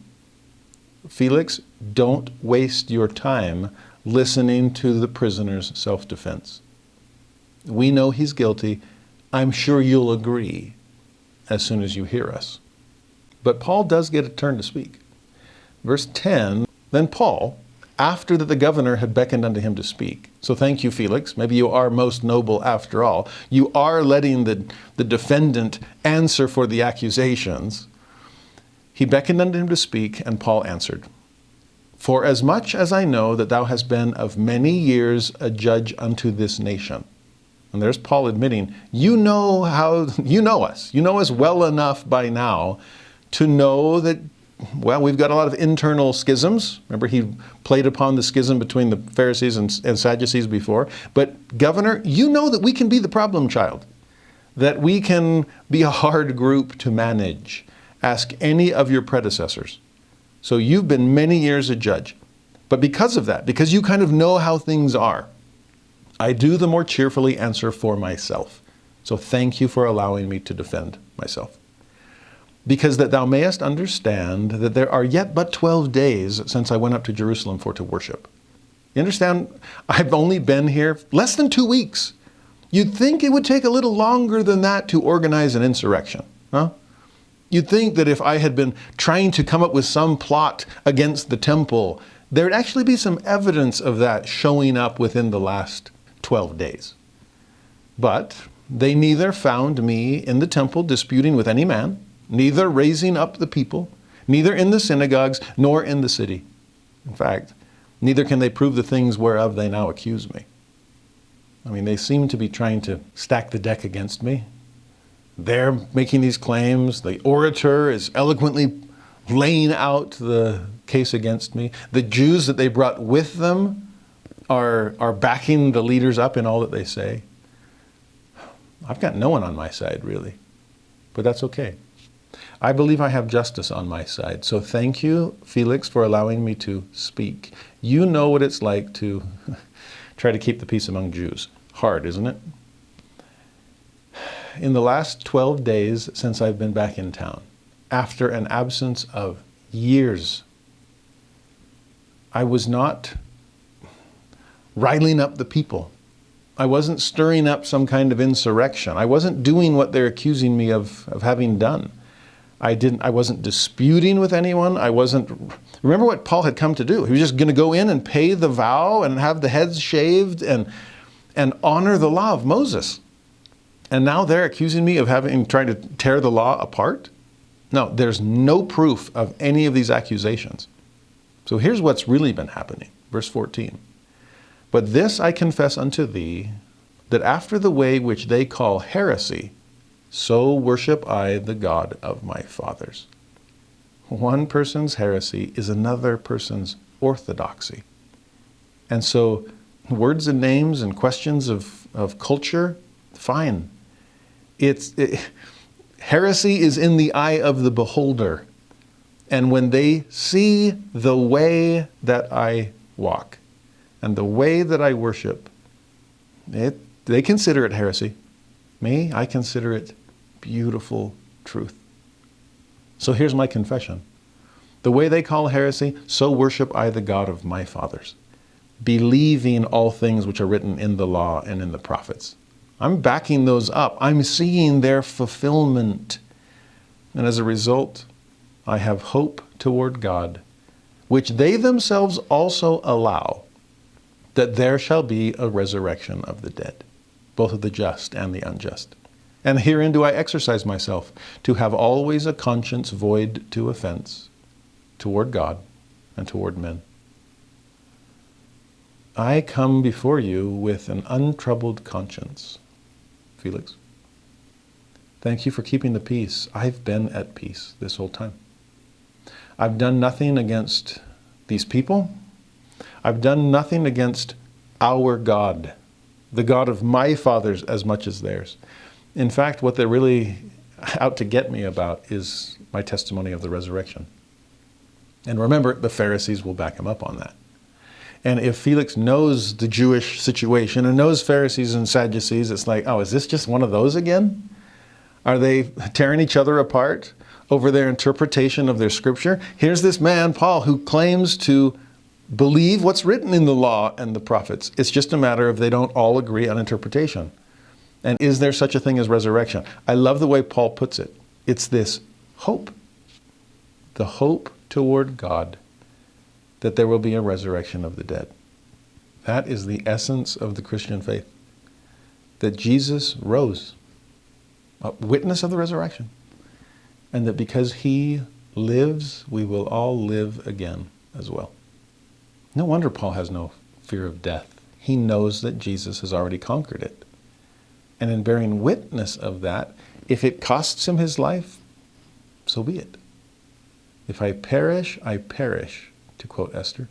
Felix, don't waste your time listening to the prisoner's self-defense. We know he's guilty. I'm sure you'll agree as soon as you hear us. But Paul does get a turn to speak. Verse 10, then Paul, after that the governor had beckoned unto him to speak. So thank you, Felix. Maybe you are most noble after all. You are letting the defendant answer for the accusations. He beckoned unto him to speak, and Paul answered, for as much as I know that thou hast been of many years a judge unto this nation. And there's Paul admitting, you know us. You know us well enough by now to know that, well, we've got a lot of internal schisms. Remember, he played upon the schism between the Pharisees and Sadducees before. But governor, you know that we can be the problem child, that we can be a hard group to manage. Ask any of your predecessors. So you've been many years a judge. But because of that, because you kind of know how things are, I do the more cheerfully answer for myself. So thank you for allowing me to defend myself. Because that thou mayest understand that there are yet but 12 days since I went up to Jerusalem for to worship. You understand? I've only been here less than 2 weeks. You'd think it would take a little longer than that to organize an insurrection, huh? You'd think that if I had been trying to come up with some plot against the temple, there'd actually be some evidence of that showing up within the last 12 days. But they neither found me in the temple disputing with any man, neither raising up the people, neither in the synagogues, nor in the city. In fact, neither can they prove the things whereof they now accuse me. I mean, they seem to be trying to stack the deck against me. They're making these claims. The orator is eloquently laying out the case against me. The Jews that they brought with them are backing the leaders up in all that they say. I've got no one on my side, really. But that's okay. I believe I have justice on my side. So thank you, Felix, for allowing me to speak. You know what it's like to try to keep the peace among Jews. Hard, isn't it? In the last 12 days since I've been back in town, after an absence of years, I was not riling up the people. I wasn't stirring up some kind of insurrection. I wasn't doing what they're accusing me of having done. I wasn't disputing with anyone. Remember what Paul had come to do. He was just going to go in and pay the vow and have the heads shaved and honor the law of Moses. And now they're accusing me of trying to tear the law apart? No, there's no proof of any of these accusations. So here's what's really been happening. Verse 14. But this I confess unto thee, that after the way which they call heresy, so worship I the God of my fathers. One person's heresy is another person's orthodoxy. And so words and names and questions of culture, fine. Heresy is in the eye of the beholder. And when they see the way that I walk and the way that I worship, They consider it heresy. Me, I consider it beautiful truth. So here's my confession. The way they call heresy, so worship I the God of my fathers, believing all things which are written in the law and in the prophets. I'm backing those up. I'm seeing their fulfillment. And as a result, I have hope toward God, which they themselves also allow, that there shall be a resurrection of the dead, both of the just and the unjust. And herein do I exercise myself, to have always a conscience void to offense toward God and toward men. I come before you with an untroubled conscience, Felix. Thank you for keeping the peace. I've been at peace this whole time. I've done nothing against these people. I've done nothing against our God, the God of my fathers as much as theirs. In fact, what they're really out to get me about is my testimony of the resurrection. And remember, the Pharisees will back him up on that. And if Felix knows the Jewish situation and knows Pharisees and Sadducees, it's like, oh, is this just one of those again? Are they tearing each other apart over their interpretation of their scripture? Here's this man, Paul, who claims to believe what's written in the law and the prophets. It's just a matter of they don't all agree on interpretation. And is there such a thing as resurrection? I love the way Paul puts it. It's this hope. The hope toward God that there will be a resurrection of the dead. That is the essence of the Christian faith. That Jesus rose, a witness of the resurrection. And that because he lives, we will all live again as well. No wonder Paul has no fear of death. He knows that Jesus has already conquered it. And in bearing witness of that, if it costs him his life, so be it. If I perish, to quote Esther.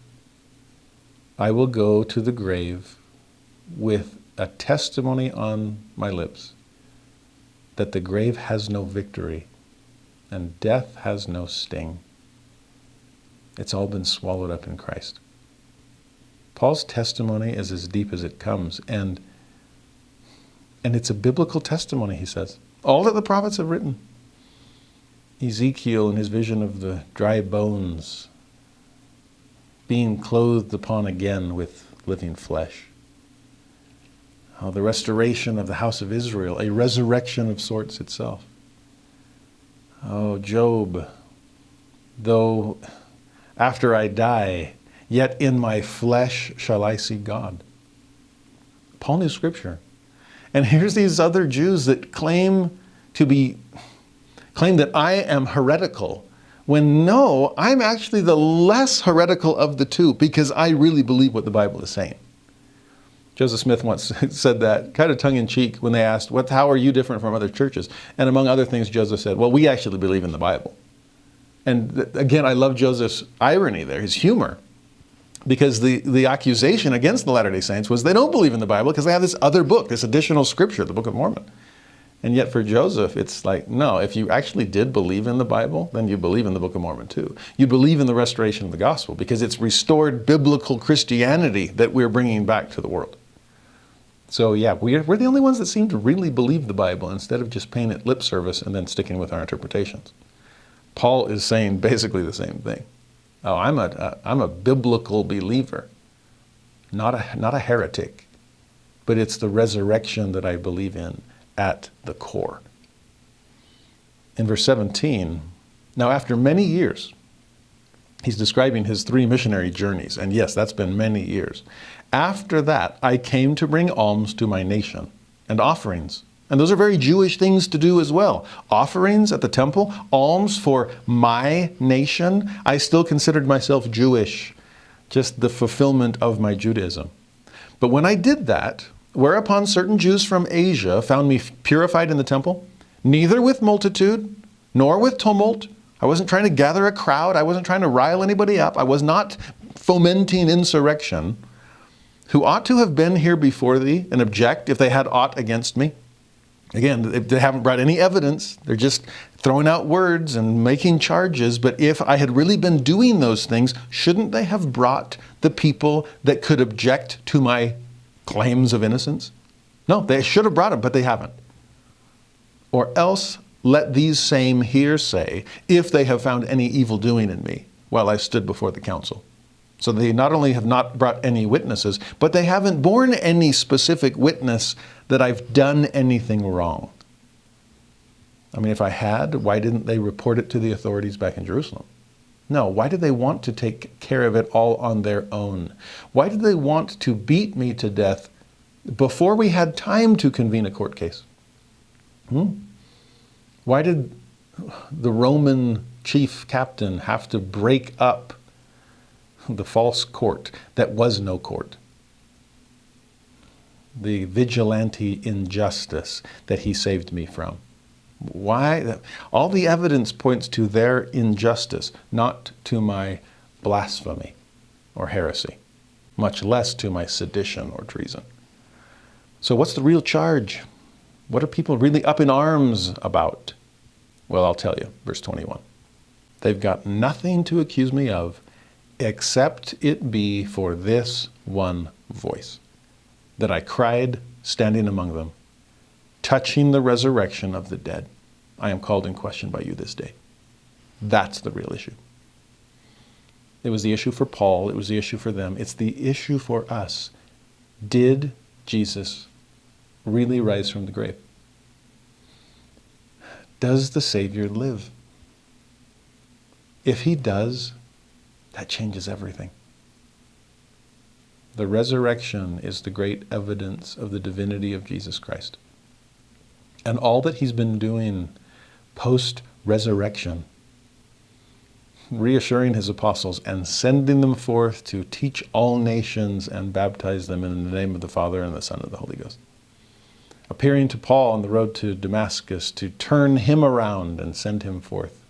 I will go to the grave with a testimony on my lips that the grave has no victory and death has no sting. It's all been swallowed up in Christ. Paul's testimony is as deep as it comes, and it's a biblical testimony, he says. All that the prophets have written. Ezekiel in his vision of the dry bones being clothed upon again with living flesh. The restoration of the house of Israel, a resurrection of sorts itself. Job, though after I die, yet in my flesh shall I see God. Paul knew Scripture. And here's these other Jews that claim that I am heretical, when no, I'm actually the less heretical of the two, because I really believe what the Bible is saying. Joseph Smith once said that, kind of tongue-in-cheek, when they asked, how are you different from other churches? And among other things, Joseph said, well, we actually believe in the Bible. And again, I love Joseph's irony there, his humor. Because the accusation against the Latter-day Saints was they don't believe in the Bible because they have this other book, this additional scripture, the Book of Mormon. And yet for Joseph, it's like, no, if you actually did believe in the Bible, then you believe in the Book of Mormon too. You believe in the restoration of the gospel because it's restored biblical Christianity that we're bringing back to the world. So yeah, we're the only ones that seem to really believe the Bible instead of just paying it lip service and then sticking with our interpretations. Paul is saying basically the same thing. I'm a biblical believer, not a heretic, but it's the resurrection that I believe in at the core. In verse 17, now after many years, he's describing his 3 missionary journeys, and yes, that's been many years. After that, I came to bring alms to my nation and offerings. And those are very Jewish things to do as well. Offerings at the temple, alms for my nation. I still considered myself Jewish, just the fulfillment of my Judaism. But when I did that, whereupon certain Jews from Asia found me purified in the temple, neither with multitude, nor with tumult. I wasn't trying to gather a crowd. I wasn't trying to rile anybody up. I was not fomenting insurrection. Who ought to have been here before thee and object if they had aught against me. Again, they haven't brought any evidence. They're just throwing out words and making charges. But if I had really been doing those things, shouldn't they have brought the people that could object to my claims of innocence? No, they should have brought him, but they haven't. Or else let these same here say, if they have found any evil doing in me while I stood before the council. So they not only have not brought any witnesses, but they haven't borne any specific witness that I've done anything wrong. I mean, if I had, why didn't they report it to the authorities back in Jerusalem? No, why did they want to take care of it all on their own? Why did they want to beat me to death before we had time to convene a court case? Why did the Roman chief captain have to break up the false court that was no court? The vigilante injustice that he saved me from. Why? All the evidence points to their injustice, not to my blasphemy or heresy, much less to my sedition or treason. So what's the real charge? What are people really up in arms about? Well, I'll tell you, verse 21. They've got nothing to accuse me of except it be for this one voice, that I cried standing among them, touching the resurrection of the dead. I am called in question by you this day. That's the real issue. It was the issue for Paul. It was the issue for them. It's the issue for us. Did Jesus really rise from the grave? Does the Savior live? If he does, that changes everything. The resurrection is the great evidence of the divinity of Jesus Christ. And all that he's been doing post-resurrection, reassuring his apostles and sending them forth to teach all nations and baptize them in the name of the Father and the Son and the Holy Ghost. Appearing to Paul on the road to Damascus to turn him around and send him forth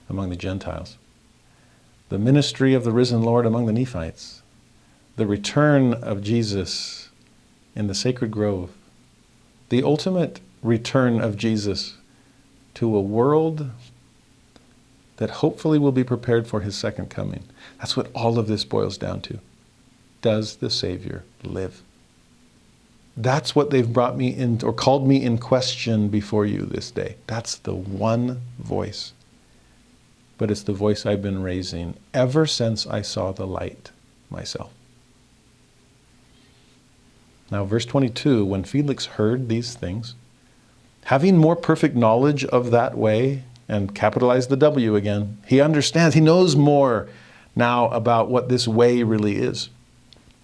among the Gentiles. The ministry of the risen Lord among the Nephites. The return of Jesus in the sacred grove. The ultimate return of Jesus to a world that hopefully will be prepared for his second coming. That's what all of this boils down to. Does the Savior live? That's what they've brought me in, or called me in question before you this day. That's the one voice. But it's the voice I've been raising ever since I saw the light myself. Now, verse 22, when Felix heard these things, having more perfect knowledge of that way, and capitalize the W again, he understands, he knows more now about what this way really is.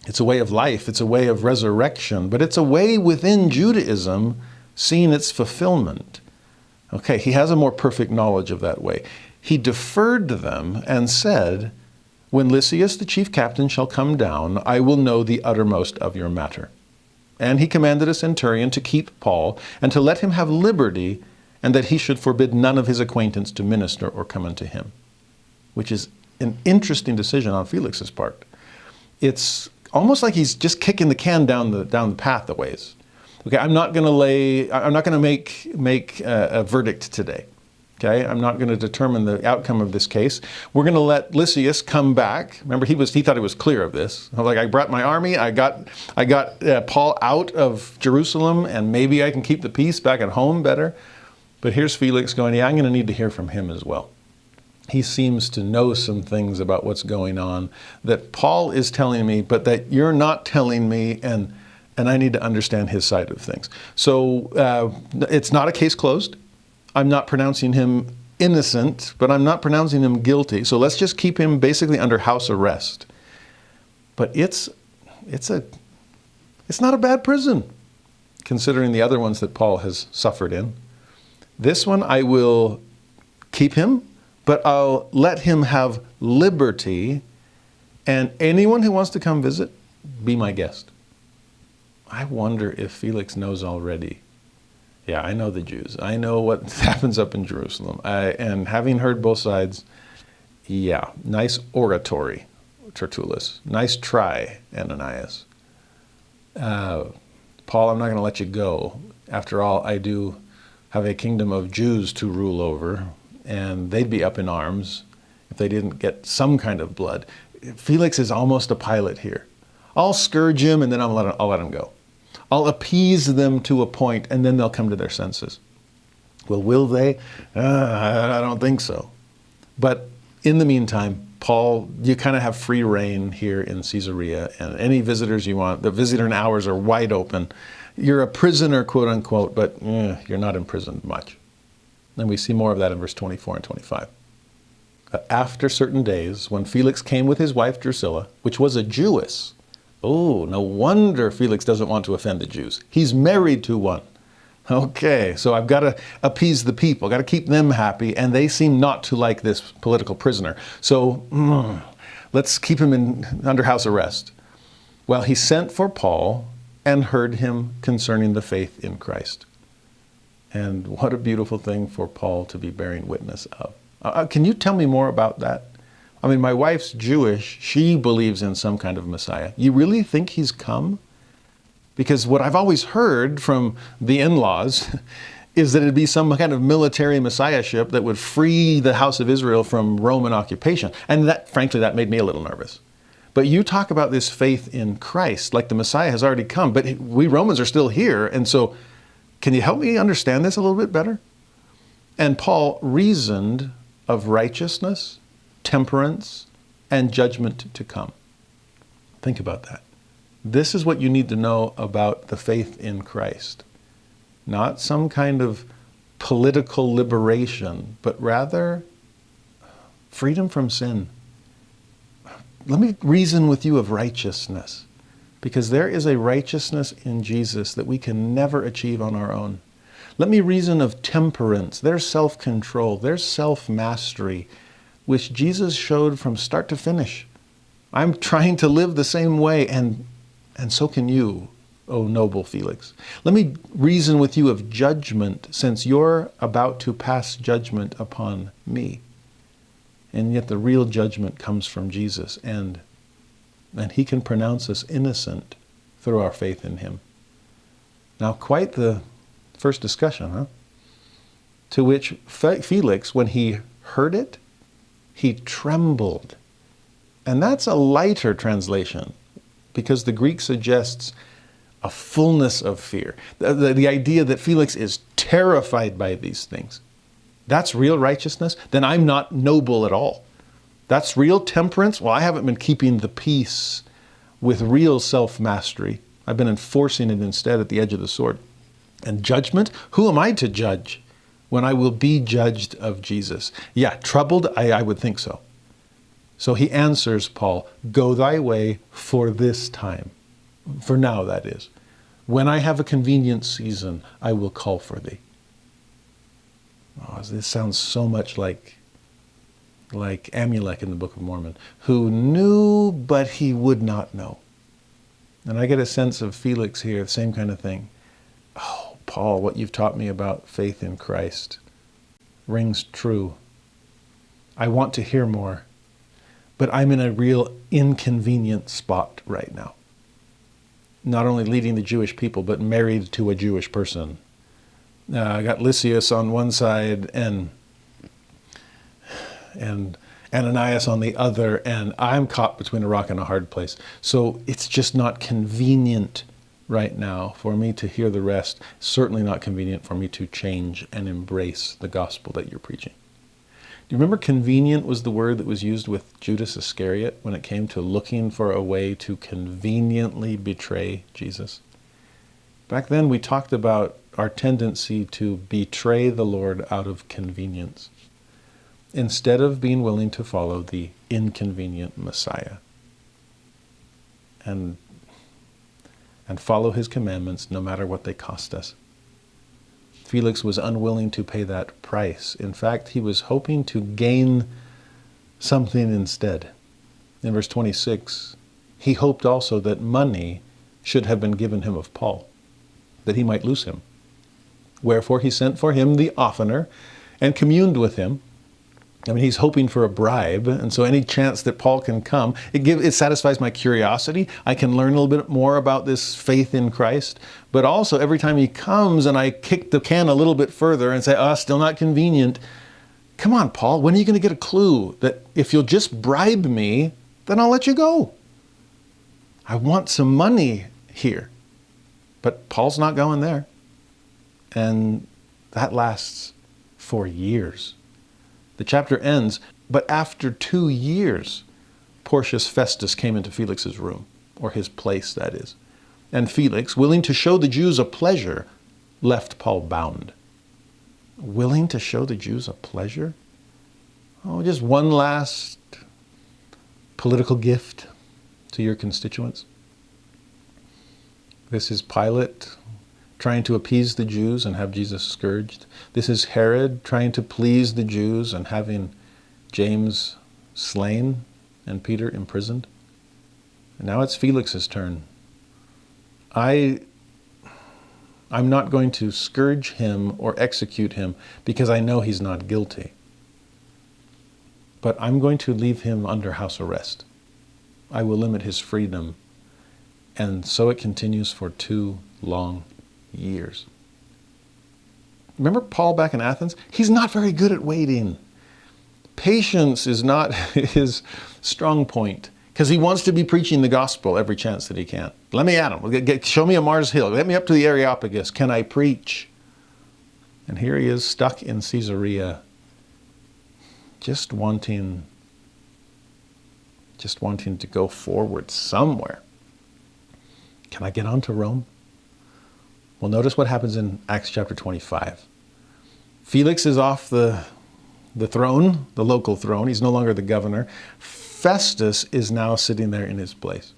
It's a way of life, it's a way of resurrection, but it's a way within Judaism seeing its fulfillment. Okay, he has a more perfect knowledge of that way. He deferred to them and said, when Lysias the chief captain shall come down, I will know the uttermost of your matter. And he commanded a centurion to keep Paul and to let him have liberty, and that he should forbid none of his acquaintance to minister or come unto him. Which is an interesting decision on Felix's part. It's almost like he's just kicking the can down the path a ways. Okay, I'm not going to make a verdict today. Okay, I'm not going to determine the outcome of this case. We're going to let Lysias come back. Remember, he thought he was clear of this. Like, I brought my army, I got Paul out of Jerusalem, and maybe I can keep the peace back at home better. But here's Felix going, yeah, I'm going to need to hear from him as well. He seems to know some things about what's going on that Paul is telling me, but that you're not telling me, and I need to understand his side of things. So it's not a case closed. I'm not pronouncing him innocent, but I'm not pronouncing him guilty. So let's just keep him basically under house arrest. But it's not a bad prison, considering the other ones that Paul has suffered in. This one I will keep him, but I'll let him have liberty, and anyone who wants to come visit, be my guest. I wonder if Felix knows already. Yeah, I know the Jews. I know what happens up in Jerusalem. And having heard both sides, yeah, nice oratory, Tertullus. Nice try, Ananias. Paul, I'm not going to let you go. After all, I do have a kingdom of Jews to rule over, and they'd be up in arms if they didn't get some kind of blood. Felix is almost a Pilate here. I'll scourge him, and then I'll let him go. I'll appease them to a point, and then they'll come to their senses. Well, will they? I don't think so. But in the meantime, Paul, you kind of have free reign here in Caesarea, and any visitors you want, the visitor hours are wide open. You're a prisoner, quote unquote, but you're not imprisoned much. And we see more of that in verse 24 and 25. After certain days, when Felix came with his wife Drusilla, which was a Jewess, oh, no wonder Felix doesn't want to offend the Jews. He's married to one. Okay, so I've got to appease the people, got to keep them happy, and they seem not to like this political prisoner. So let's keep him under house arrest. Well, he sent for Paul and heard him concerning the faith in Christ. And what a beautiful thing for Paul to be bearing witness of. Can you tell me more about that? I mean, my wife's Jewish. She believes in some kind of Messiah. You really think he's come? Because what I've always heard from the in-laws is that it'd be some kind of military messiahship that would free the house of Israel from Roman occupation. And that, frankly, that made me a little nervous. But you talk about this faith in Christ, like the Messiah has already come, but we Romans are still here. And so, can you help me understand this a little bit better? And Paul reasoned of righteousness, temperance, and judgment to come. Think about that. This is what you need to know about the faith in Christ. Not some kind of political liberation, but rather freedom from sin. Let me reason with you of righteousness, because there is a righteousness in Jesus that we can never achieve on our own. Let me reason of temperance. There's self-control, there's self-mastery, which Jesus showed from start to finish. I'm trying to live the same way, and so can you, O noble Felix. Let me reason with you of judgment, since you're about to pass judgment upon me. And yet the real judgment comes from Jesus, and he can pronounce us innocent through our faith in him. Now, quite the first discussion, huh? To which Felix, when he heard it, he trembled. And that's a lighter translation, because the Greek suggests a fullness of fear. The idea that Felix is terrified by these things. That's real righteousness? Then I'm not noble at all. That's real temperance? Well, I haven't been keeping the peace with real self-mastery. I've been enforcing it instead at the edge of the sword. And judgment? Who am I to judge when I will be judged of Jesus? Yeah, troubled? I would think so. So he answers Paul, go thy way for this time. For now, that is. When I have a convenient season, I will call for thee. Oh, this sounds so much like Amulek in the Book of Mormon, who knew, but he would not know. And I get a sense of Felix here, the same kind of thing. Oh, Paul, what you've taught me about faith in Christ rings true. I want to hear more, but I'm in a real inconvenient spot right now. Not only leading the Jewish people, but married to a Jewish person. I got Lysias on one side and Ananias on the other, and I'm caught between a rock and a hard place. So it's just not convenient right now for me to hear the rest. Certainly not convenient for me to change and embrace the gospel that you're preaching. Do you remember convenient was the word that was used with Judas Iscariot when it came to looking for a way to conveniently betray Jesus? Back then we talked about our tendency to betray the Lord out of convenience, instead of being willing to follow the inconvenient Messiah and follow his commandments no matter what they cost us. Felix was unwilling to pay that price. In fact, he was hoping to gain something instead. In verse 26, he hoped also that money should have been given him of Paul, that he might loose him. Wherefore he sent for him the oftener and communed with him. I mean, he's hoping for a bribe, and so any chance that Paul can come, it satisfies my curiosity. I can learn a little bit more about this faith in Christ, but also every time he comes and I kick the can a little bit further and say, still not convenient. Come on, Paul, when are you going to get a clue that if you'll just bribe me, then I'll let you go? I want some money here. But Paul's not going there. And that lasts for years. The chapter ends, but after 2 years, Porcius Festus came into Felix's room, or his place, that is. And Felix, willing to show the Jews a pleasure, left Paul bound. Willing to show the Jews a pleasure? Oh, just one last political gift to your constituents. This is Pilate trying to appease the Jews and have Jesus scourged. This is Herod trying to please the Jews and having James slain and Peter imprisoned. And now it's Felix's turn. I'm not going to scourge him or execute him because I know he's not guilty. But I'm going to leave him under house arrest. I will limit his freedom. And so it continues for 2 long years. Remember Paul back in Athens? He's not very good at waiting. Patience is not his strong point because he wants to be preaching the gospel every chance that he can. Let me at him. Show me a Mars Hill. Get me up to the Areopagus. Can I preach? And here he is stuck in Caesarea, just wanting to go forward somewhere. Can I get on to Rome? Well, notice what happens in Acts chapter 25. Felix is off the throne, the local throne. He's no longer the governor. Festus is now sitting there in his place.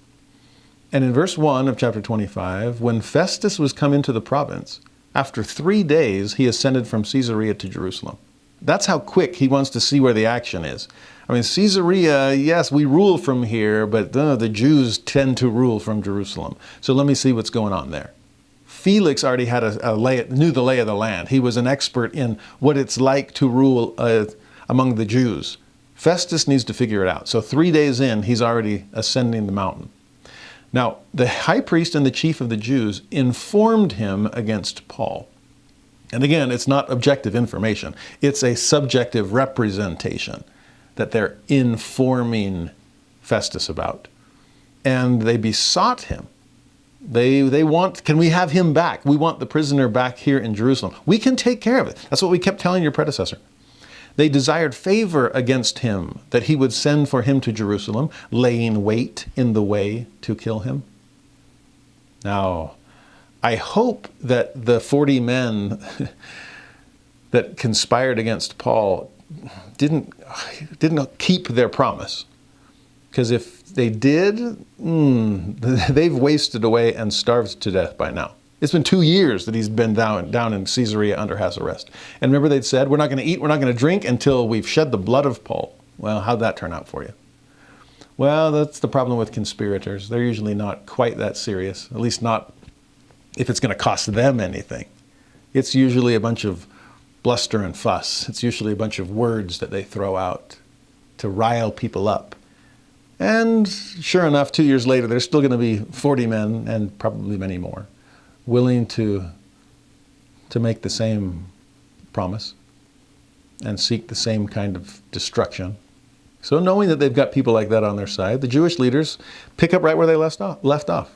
And in verse 1 of chapter 25, when Festus was come into the province, after 3 days he ascended from Caesarea to Jerusalem. That's how quick he wants to see where the action is. I mean, Caesarea, yes, we rule from here, but the Jews tend to rule from Jerusalem. So let me see what's going on there. Felix already had knew the lay of the land. He was an expert in what it's like to rule among the Jews. Festus needs to figure it out. So 3 days in, he's already ascending the mountain. Now, the high priest and the chief of the Jews informed him against Paul. And again, it's not objective information. It's a subjective representation that they're informing Festus about. And they besought him. They want, can we have him back? We want the prisoner back here in Jerusalem. We can take care of it. That's what we kept telling your predecessor. They desired favor against him, that he would send for him to Jerusalem, laying wait in the way to kill him. Now, I hope that the 40 men that conspired against Paul didn't keep their promise. Because if they did, they've wasted away and starved to death by now. It's been 2 years that he's been down in Caesarea under house arrest. And remember they'd said, we're not going to eat, we're not going to drink until we've shed the blood of Paul. Well, how'd that turn out for you? Well, that's the problem with conspirators. They're usually not quite that serious, at least not if it's going to cost them anything. It's usually a bunch of bluster and fuss. It's usually a bunch of words that they throw out to rile people up. And sure enough, 2 years later, there's still going to be 40 men, and probably many more, willing to make the same promise and seek the same kind of destruction. So knowing that they've got people like that on their side, the Jewish leaders pick up right where they left off.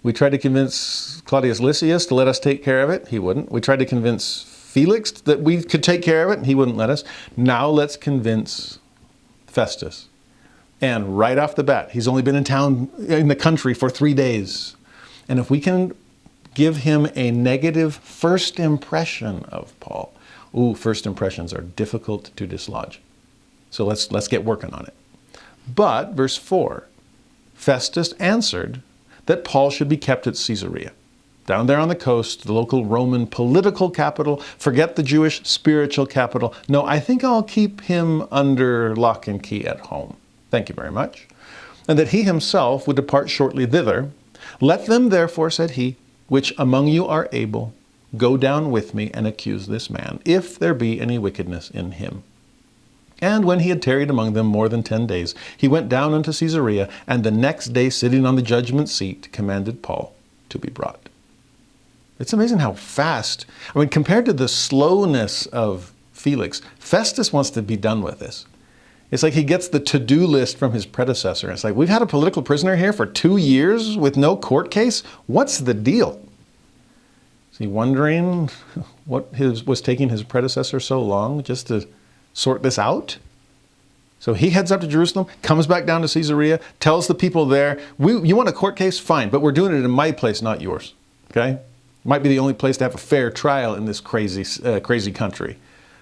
We tried to convince Claudius Lysias to let us take care of it. He wouldn't. We tried to convince Felix that we could take care of it. He wouldn't let us. Now let's convince Festus. And right off the bat, he's only been in the country for 3 days. And if we can give him a negative first impression of Paul, first impressions are difficult to dislodge. So let's get working on it. But, verse 4, Festus answered that Paul should be kept at Caesarea, down there on the coast, the local Roman political capital. Forget the Jewish spiritual capital. No, I think I'll keep him under lock and key at home. Thank you very much. And that he himself would depart shortly thither. Let them therefore, said he, which among you are able, go down with me and accuse this man, if there be any wickedness in him. And when he had tarried among them more than 10 days, he went down unto Caesarea, and the next day, sitting on the judgment seat, commanded Paul to be brought. It's amazing how fast, compared to the slowness of Felix, Festus wants to be done with this. It's like he gets the to-do list from his predecessor. It's like, we've had a political prisoner here for 2 years with no court case. What's the deal? Is he wondering what was taking his predecessor so long just to sort this out? So he heads up to Jerusalem, comes back down to Caesarea, tells the people there, you want a court case? Fine, but we're doing it in my place, not yours. Okay? Might be the only place to have a fair trial in this crazy country.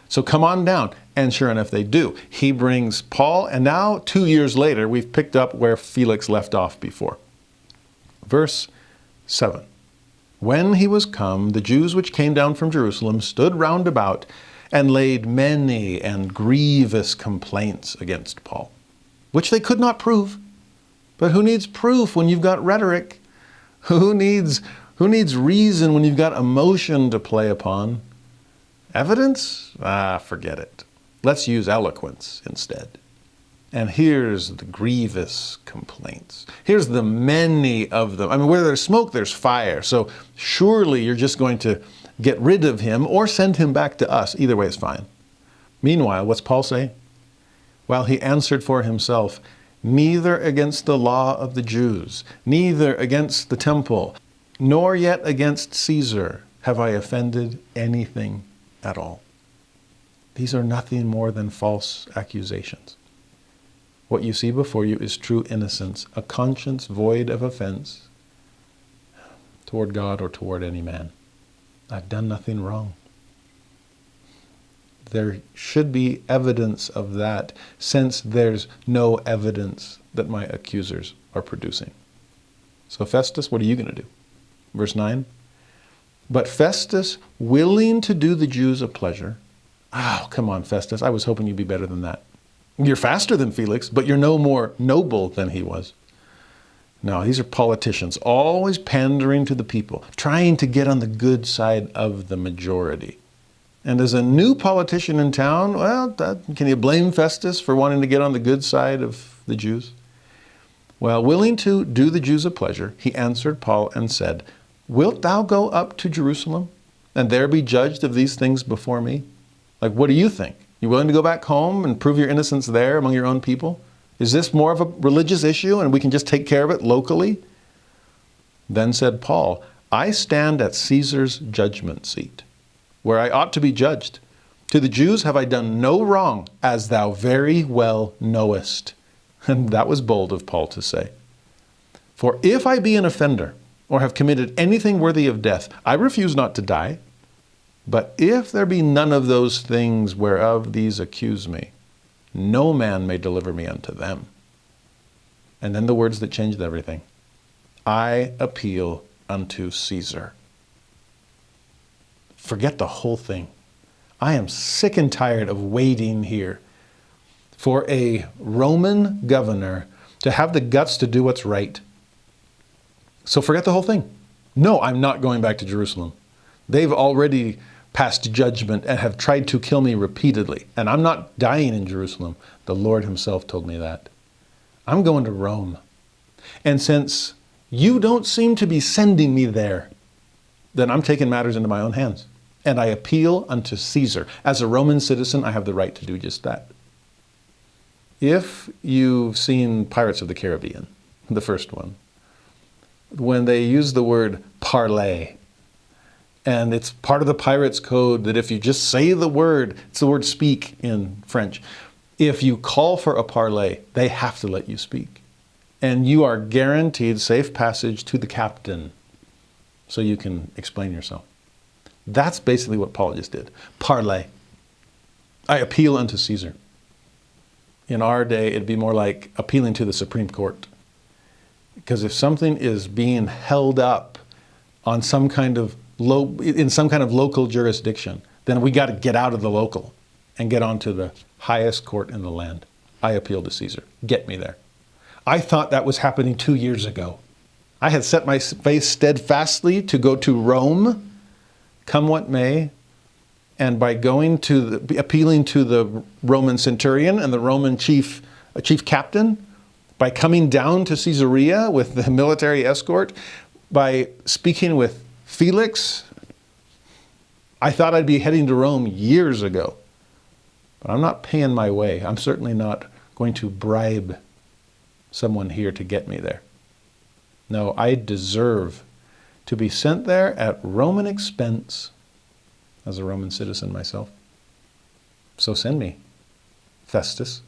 So come on down. And sure enough, they do. He brings Paul, and now 2 years later, we've picked up where Felix left off before. Verse 7. When he was come, the Jews which came down from Jerusalem stood round about and laid many and grievous complaints against Paul, which they could not prove. But who needs proof when you've got rhetoric? Who needs reason when you've got emotion to play upon? Evidence? Forget it. Let's use eloquence instead. And here's the grievous complaints. Here's the many of them. I mean, where there's smoke, there's fire. So surely you're just going to get rid of him or send him back to us. Either way is fine. Meanwhile, what's Paul say? Well, he answered for himself, neither against the law of the Jews, neither against the temple, nor yet against Caesar have I offended anything at all. These are nothing more than false accusations. What you see before you is true innocence, a conscience void of offense toward God or toward any man. I've done nothing wrong. There should be evidence of that, since there's no evidence that my accusers are producing. So Festus, what are you going to do? Verse 9. But Festus, willing to do the Jews a pleasure. Oh, come on, Festus. I was hoping you'd be better than that. You're faster than Felix, but you're no more noble than he was. No, these are politicians, always pandering to the people, trying to get on the good side of the majority. And as a new politician in town, well, can you blame Festus for wanting to get on the good side of the Jews? Well, willing to do the Jews a pleasure, he answered Paul and said, wilt thou go up to Jerusalem and there be judged of these things before me? Like, what do you think? You willing to go back home and prove your innocence there among your own people? Is this more of a religious issue and we can just take care of it locally? Then said Paul, I stand at Caesar's judgment seat, where I ought to be judged. To the Jews have I done no wrong, as thou very well knowest. And that was bold of Paul to say. For if I be an offender, or have committed anything worthy of death, I refuse not to die. But if there be none of those things whereof these accuse me, no man may deliver me unto them. And then the words that changed everything. I appeal unto Caesar. Forget the whole thing. I am sick and tired of waiting here for a Roman governor to have the guts to do what's right. So forget the whole thing. No, I'm not going back to Jerusalem. They've already passed judgment and have tried to kill me repeatedly. And I'm not dying in Jerusalem. The Lord himself told me that. I'm going to Rome. And since you don't seem to be sending me there, then I'm taking matters into my own hands. And I appeal unto Caesar. As a Roman citizen, I have the right to do just that. If you've seen Pirates of the Caribbean, the first one, when they use the word parley, and it's part of the pirate's code that if you just say the word, it's the word speak in French. If you call for a parley, they have to let you speak. And you are guaranteed safe passage to the captain so you can explain yourself. That's basically what Paul just did. Parley. I appeal unto Caesar. In our day, it'd be more like appealing to the Supreme Court. Because if something is being held up on some kind of in some kind of local jurisdiction, then we got to get out of the local and get onto the highest court in the land. I appeal to Caesar. Get me there. I thought that was happening 2 years ago. I had set my face steadfastly to go to Rome, come what may, and by appealing to the Roman centurion and the Roman chief captain, by coming down to Caesarea with the military escort, by speaking with Felix, I thought I'd be heading to Rome years ago. But I'm not paying my way. I'm certainly not going to bribe someone here to get me there. No, I deserve to be sent there at Roman expense, as a Roman citizen myself. So send me, Festus.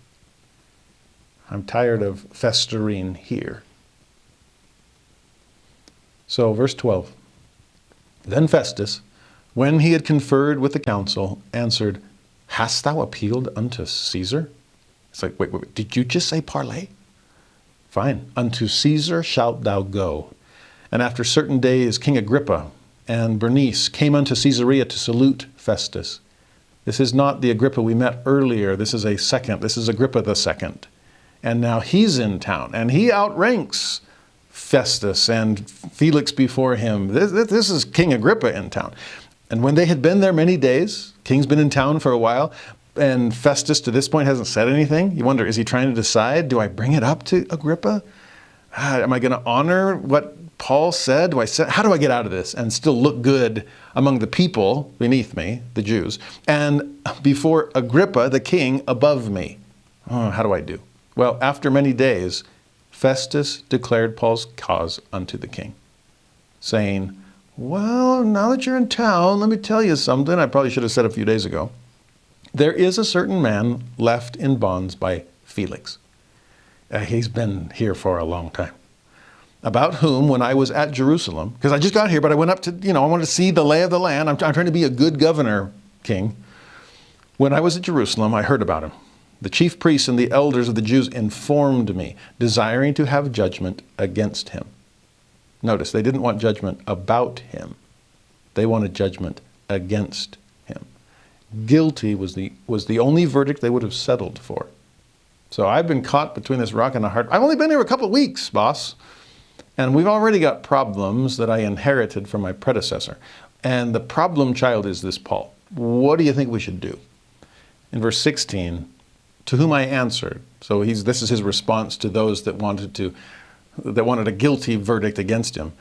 I'm tired of festering here. So, verse 12. Then Festus, when he had conferred with the council, answered, Hast thou appealed unto Caesar? It's like, wait, did you just say parlay? Fine. Unto Caesar shalt thou go. And after certain days, King Agrippa and Bernice came unto Caesarea to salute Festus. This is not the Agrippa we met earlier. This is a second. This is Agrippa the second. And now he's in town, and he outranks Festus and Felix before him. This is King Agrippa in town. And when they had been there many days, King's been in town for a while, and Festus to this point hasn't said anything. You wonder, is he trying to decide, do I bring it up to Agrippa? Am I going to honor what Paul said? How do I get out of this and still look good among the people beneath me, the Jews, and before Agrippa, the king, above me? How do I do? Well, after many days, Festus declared Paul's cause unto the king, saying, well, now that you're in town, let me tell you something I probably should have said a few days ago. There is a certain man left in bonds by Felix. He's been here for a long time. About whom, when I was at Jerusalem, because I just got here, but I went up to, I wanted to see the lay of the land. I'm trying to be a good governor, king. When I was at Jerusalem, I heard about him. The chief priests and the elders of the Jews informed me, desiring to have judgment against him. Notice, they didn't want judgment about him. They wanted judgment against him. Guilty was the only verdict they would have settled for. So I've been caught between this rock and a hard... I've only been here a couple of weeks, boss. And we've already got problems that I inherited from my predecessor. And the problem child is this Paul. What do you think we should do? In verse 16, to whom I answered. So this is his response to those that wanted a guilty verdict against him.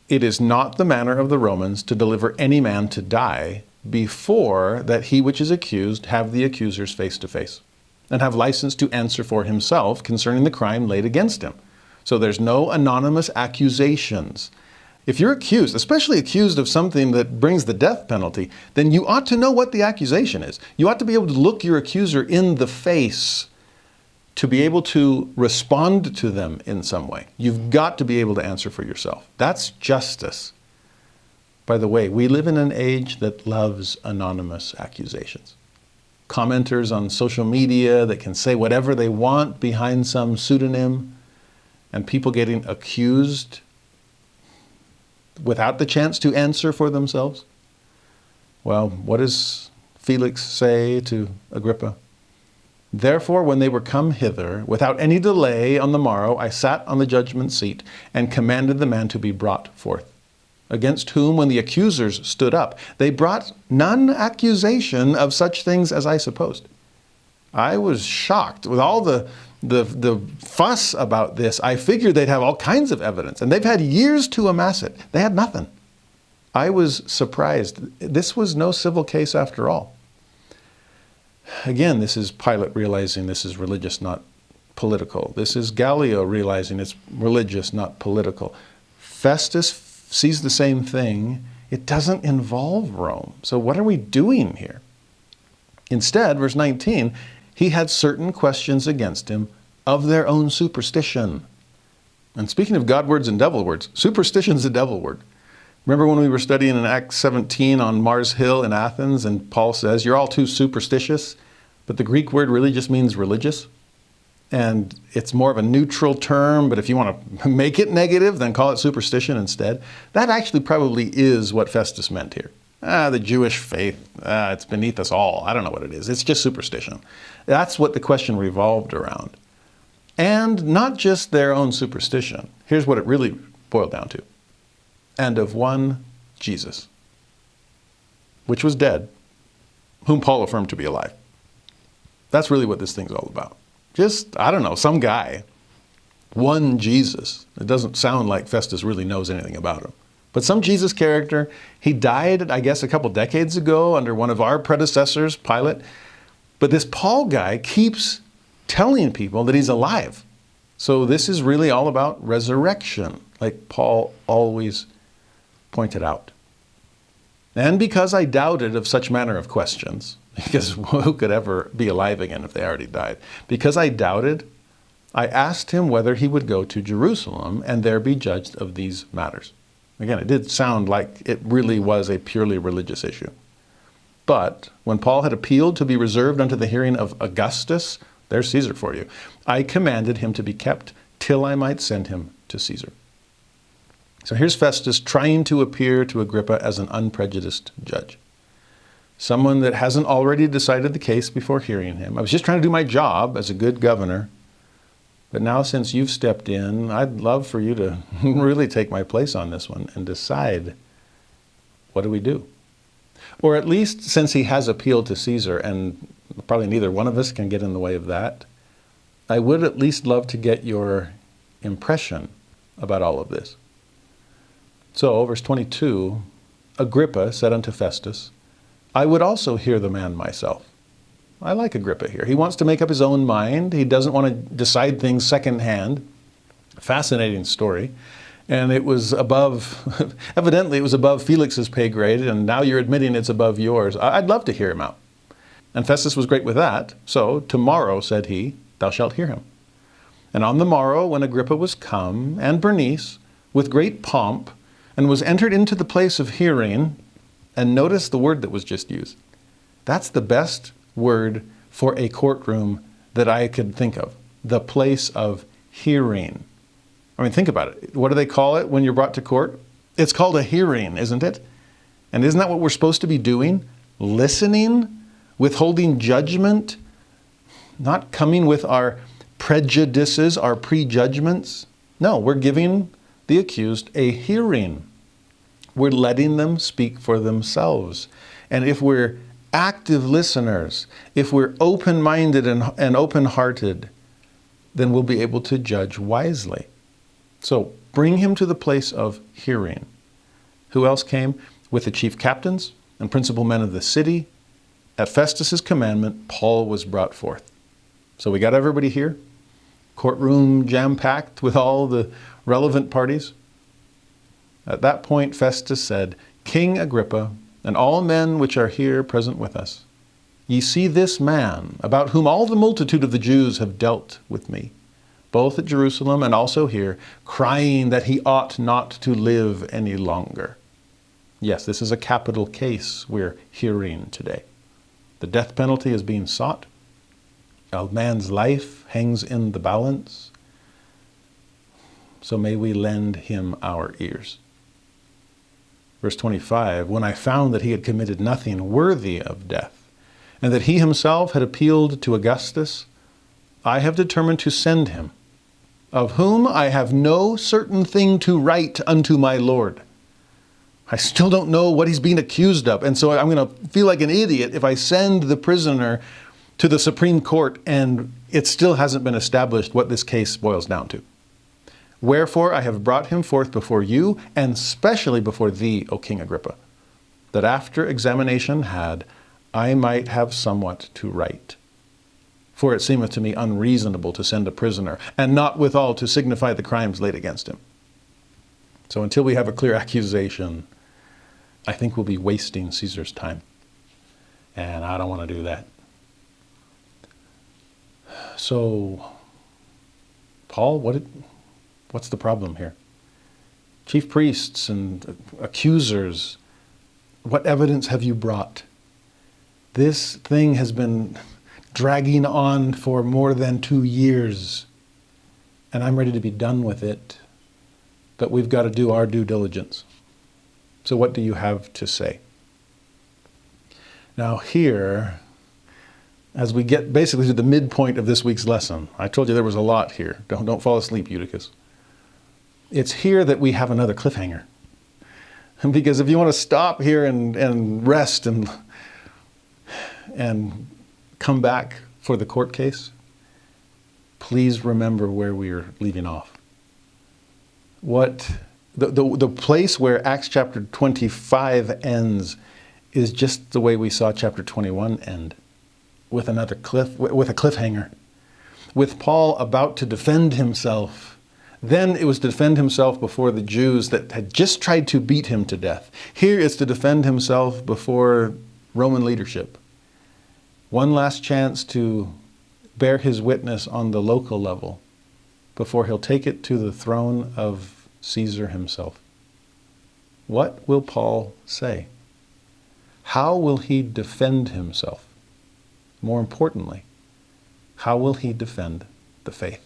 It is not the manner of the Romans to deliver any man to die before that he which is accused have the accusers face to face, and have license to answer for himself concerning the crime laid against him. So there's no anonymous accusations. If you're accused, especially accused of something that brings the death penalty, then you ought to know what the accusation is. You ought to be able to look your accuser in the face to be able to respond to them in some way. You've got to be able to answer for yourself. That's justice. By the way, we live in an age that loves anonymous accusations. Commenters on social media that can say whatever they want behind some pseudonym, and people getting accused without the chance to answer for themselves. Well, what does Felix say to Agrippa? Therefore, when they were come hither, without any delay on the morrow, I sat on the judgment seat and commanded the man to be brought forth, against whom, when the accusers stood up, they brought none accusation of such things as I supposed. I was shocked with all the fuss about this. I figured they'd have all kinds of evidence, and they've had years to amass it. They had nothing. I was surprised. This was no civil case after all. Again, this is Pilate realizing this is religious, not political. This is Gallio realizing it's religious, not political. Festus sees the same thing. It doesn't involve Rome. So what are we doing here? Instead, verse 19, he had certain questions against him of their own superstition. And speaking of God words and devil words, superstition's a devil word. Remember when we were studying in Acts 17 on Mars Hill in Athens, and Paul says, you're all too superstitious, but the Greek word really just means religious. And it's more of a neutral term, but if you want to make it negative, then call it superstition instead. That actually probably is what Festus meant here. The Jewish faith, it's beneath us all. I don't know what it is. It's just superstition. That's what the question revolved around. And not just their own superstition. Here's what it really boiled down to. And of one Jesus, which was dead, whom Paul affirmed to be alive. That's really what this thing's all about. Just, I don't know, some guy, one Jesus. It doesn't sound like Festus really knows anything about him. But some Jesus character, he died, I guess, a couple decades ago under one of our predecessors, Pilate. But this Paul guy keeps telling people that he's alive. So this is really all about resurrection, like Paul always pointed out. And because I doubted of such manner of questions, because who could ever be alive again if they already died? Because I doubted, I asked him whether he would go to Jerusalem and there be judged of these matters. Again, it did sound like it really was a purely religious issue. But when Paul had appealed to be reserved unto the hearing of Augustus, there's Caesar for you, I commanded him to be kept till I might send him to Caesar. So here's Festus trying to appear to Agrippa as an unprejudiced judge. Someone that hasn't already decided the case before hearing him. I was just trying to do my job as a good governor. But now since you've stepped in, I'd love for you to really take my place on this one and decide, what do we do? Or at least since he has appealed to Caesar, and probably neither one of us can get in the way of that, I would at least love to get your impression about all of this. So, verse 22, Agrippa said unto Festus, I would also hear the man myself. I like Agrippa here. He wants to make up his own mind. He doesn't want to decide things secondhand. Fascinating story. And it was above, evidently it was above Felix's pay grade, and now you're admitting it's above yours. I'd love to hear him out. And Festus was great with that. So, tomorrow, said he, thou shalt hear him. And on the morrow, when Agrippa was come, and Bernice, with great pomp, and was entered into the place of hearing, and notice the word that was just used. That's the best word for a courtroom that I could think of. The place of hearing. I mean, think about it. What do they call it when you're brought to court? It's called a hearing, isn't it? And isn't that what we're supposed to be doing? Listening, withholding judgment, not coming with our prejudices, our prejudgments. No, we're giving the accused a hearing. We're letting them speak for themselves. And if we're active listeners, if we're open-minded and open-hearted, then we'll be able to judge wisely. So bring him to the place of hearing. Who else came? With the chief captains and principal men of the city. At Festus's commandment, Paul was brought forth. So we got everybody here. Courtroom jam-packed with all the relevant parties. At that point, Festus said, King Agrippa, and all men which are here present with us, ye see this man, about whom all the multitude of the Jews have dealt with me, both at Jerusalem and also here, crying that he ought not to live any longer. Yes, this is a capital case we're hearing today. The death penalty is being sought. A man's life hangs in the balance. So may we lend him our ears. Verse 25, when I found that he had committed nothing worthy of death, and that he himself had appealed to Augustus, I have determined to send him, of whom I have no certain thing to write unto my Lord. I still don't know what he's being accused of, and so I'm going to feel like an idiot if I send the prisoner to the Supreme Court and it still hasn't been established what this case boils down to. Wherefore I have brought him forth before you, and specially before thee, O King Agrippa, that after examination had, I might have somewhat to write. For it seemeth to me unreasonable to send a prisoner, and not withal to signify the crimes laid against him. So until we have a clear accusation, I think we'll be wasting Caesar's time. And I don't want to do that. So, Paul, what's the problem here? Chief priests and accusers, what evidence have you brought? This thing has been dragging on for more than 2 years, and I'm ready to be done with it, but we've got to do our due diligence. So what do you have to say? Now here, as we get basically to the midpoint of this week's lesson, I told you there was a lot here. Don't fall asleep, Eutychus. It's here that we have another cliffhanger. Because if you want to stop here and rest and come back for the court case, please remember where we are leaving off. The place where Acts chapter 25 ends is just the way we saw chapter 21 end, with a cliffhanger, with Paul about to defend himself, Then it was to defend himself before the Jews that had just tried to beat him to death. Here it's to defend himself before Roman leadership. One last chance to bear his witness on the local level before he'll take it to the throne of Caesar himself. What will Paul say? How will he defend himself? More importantly, how will he defend the faith?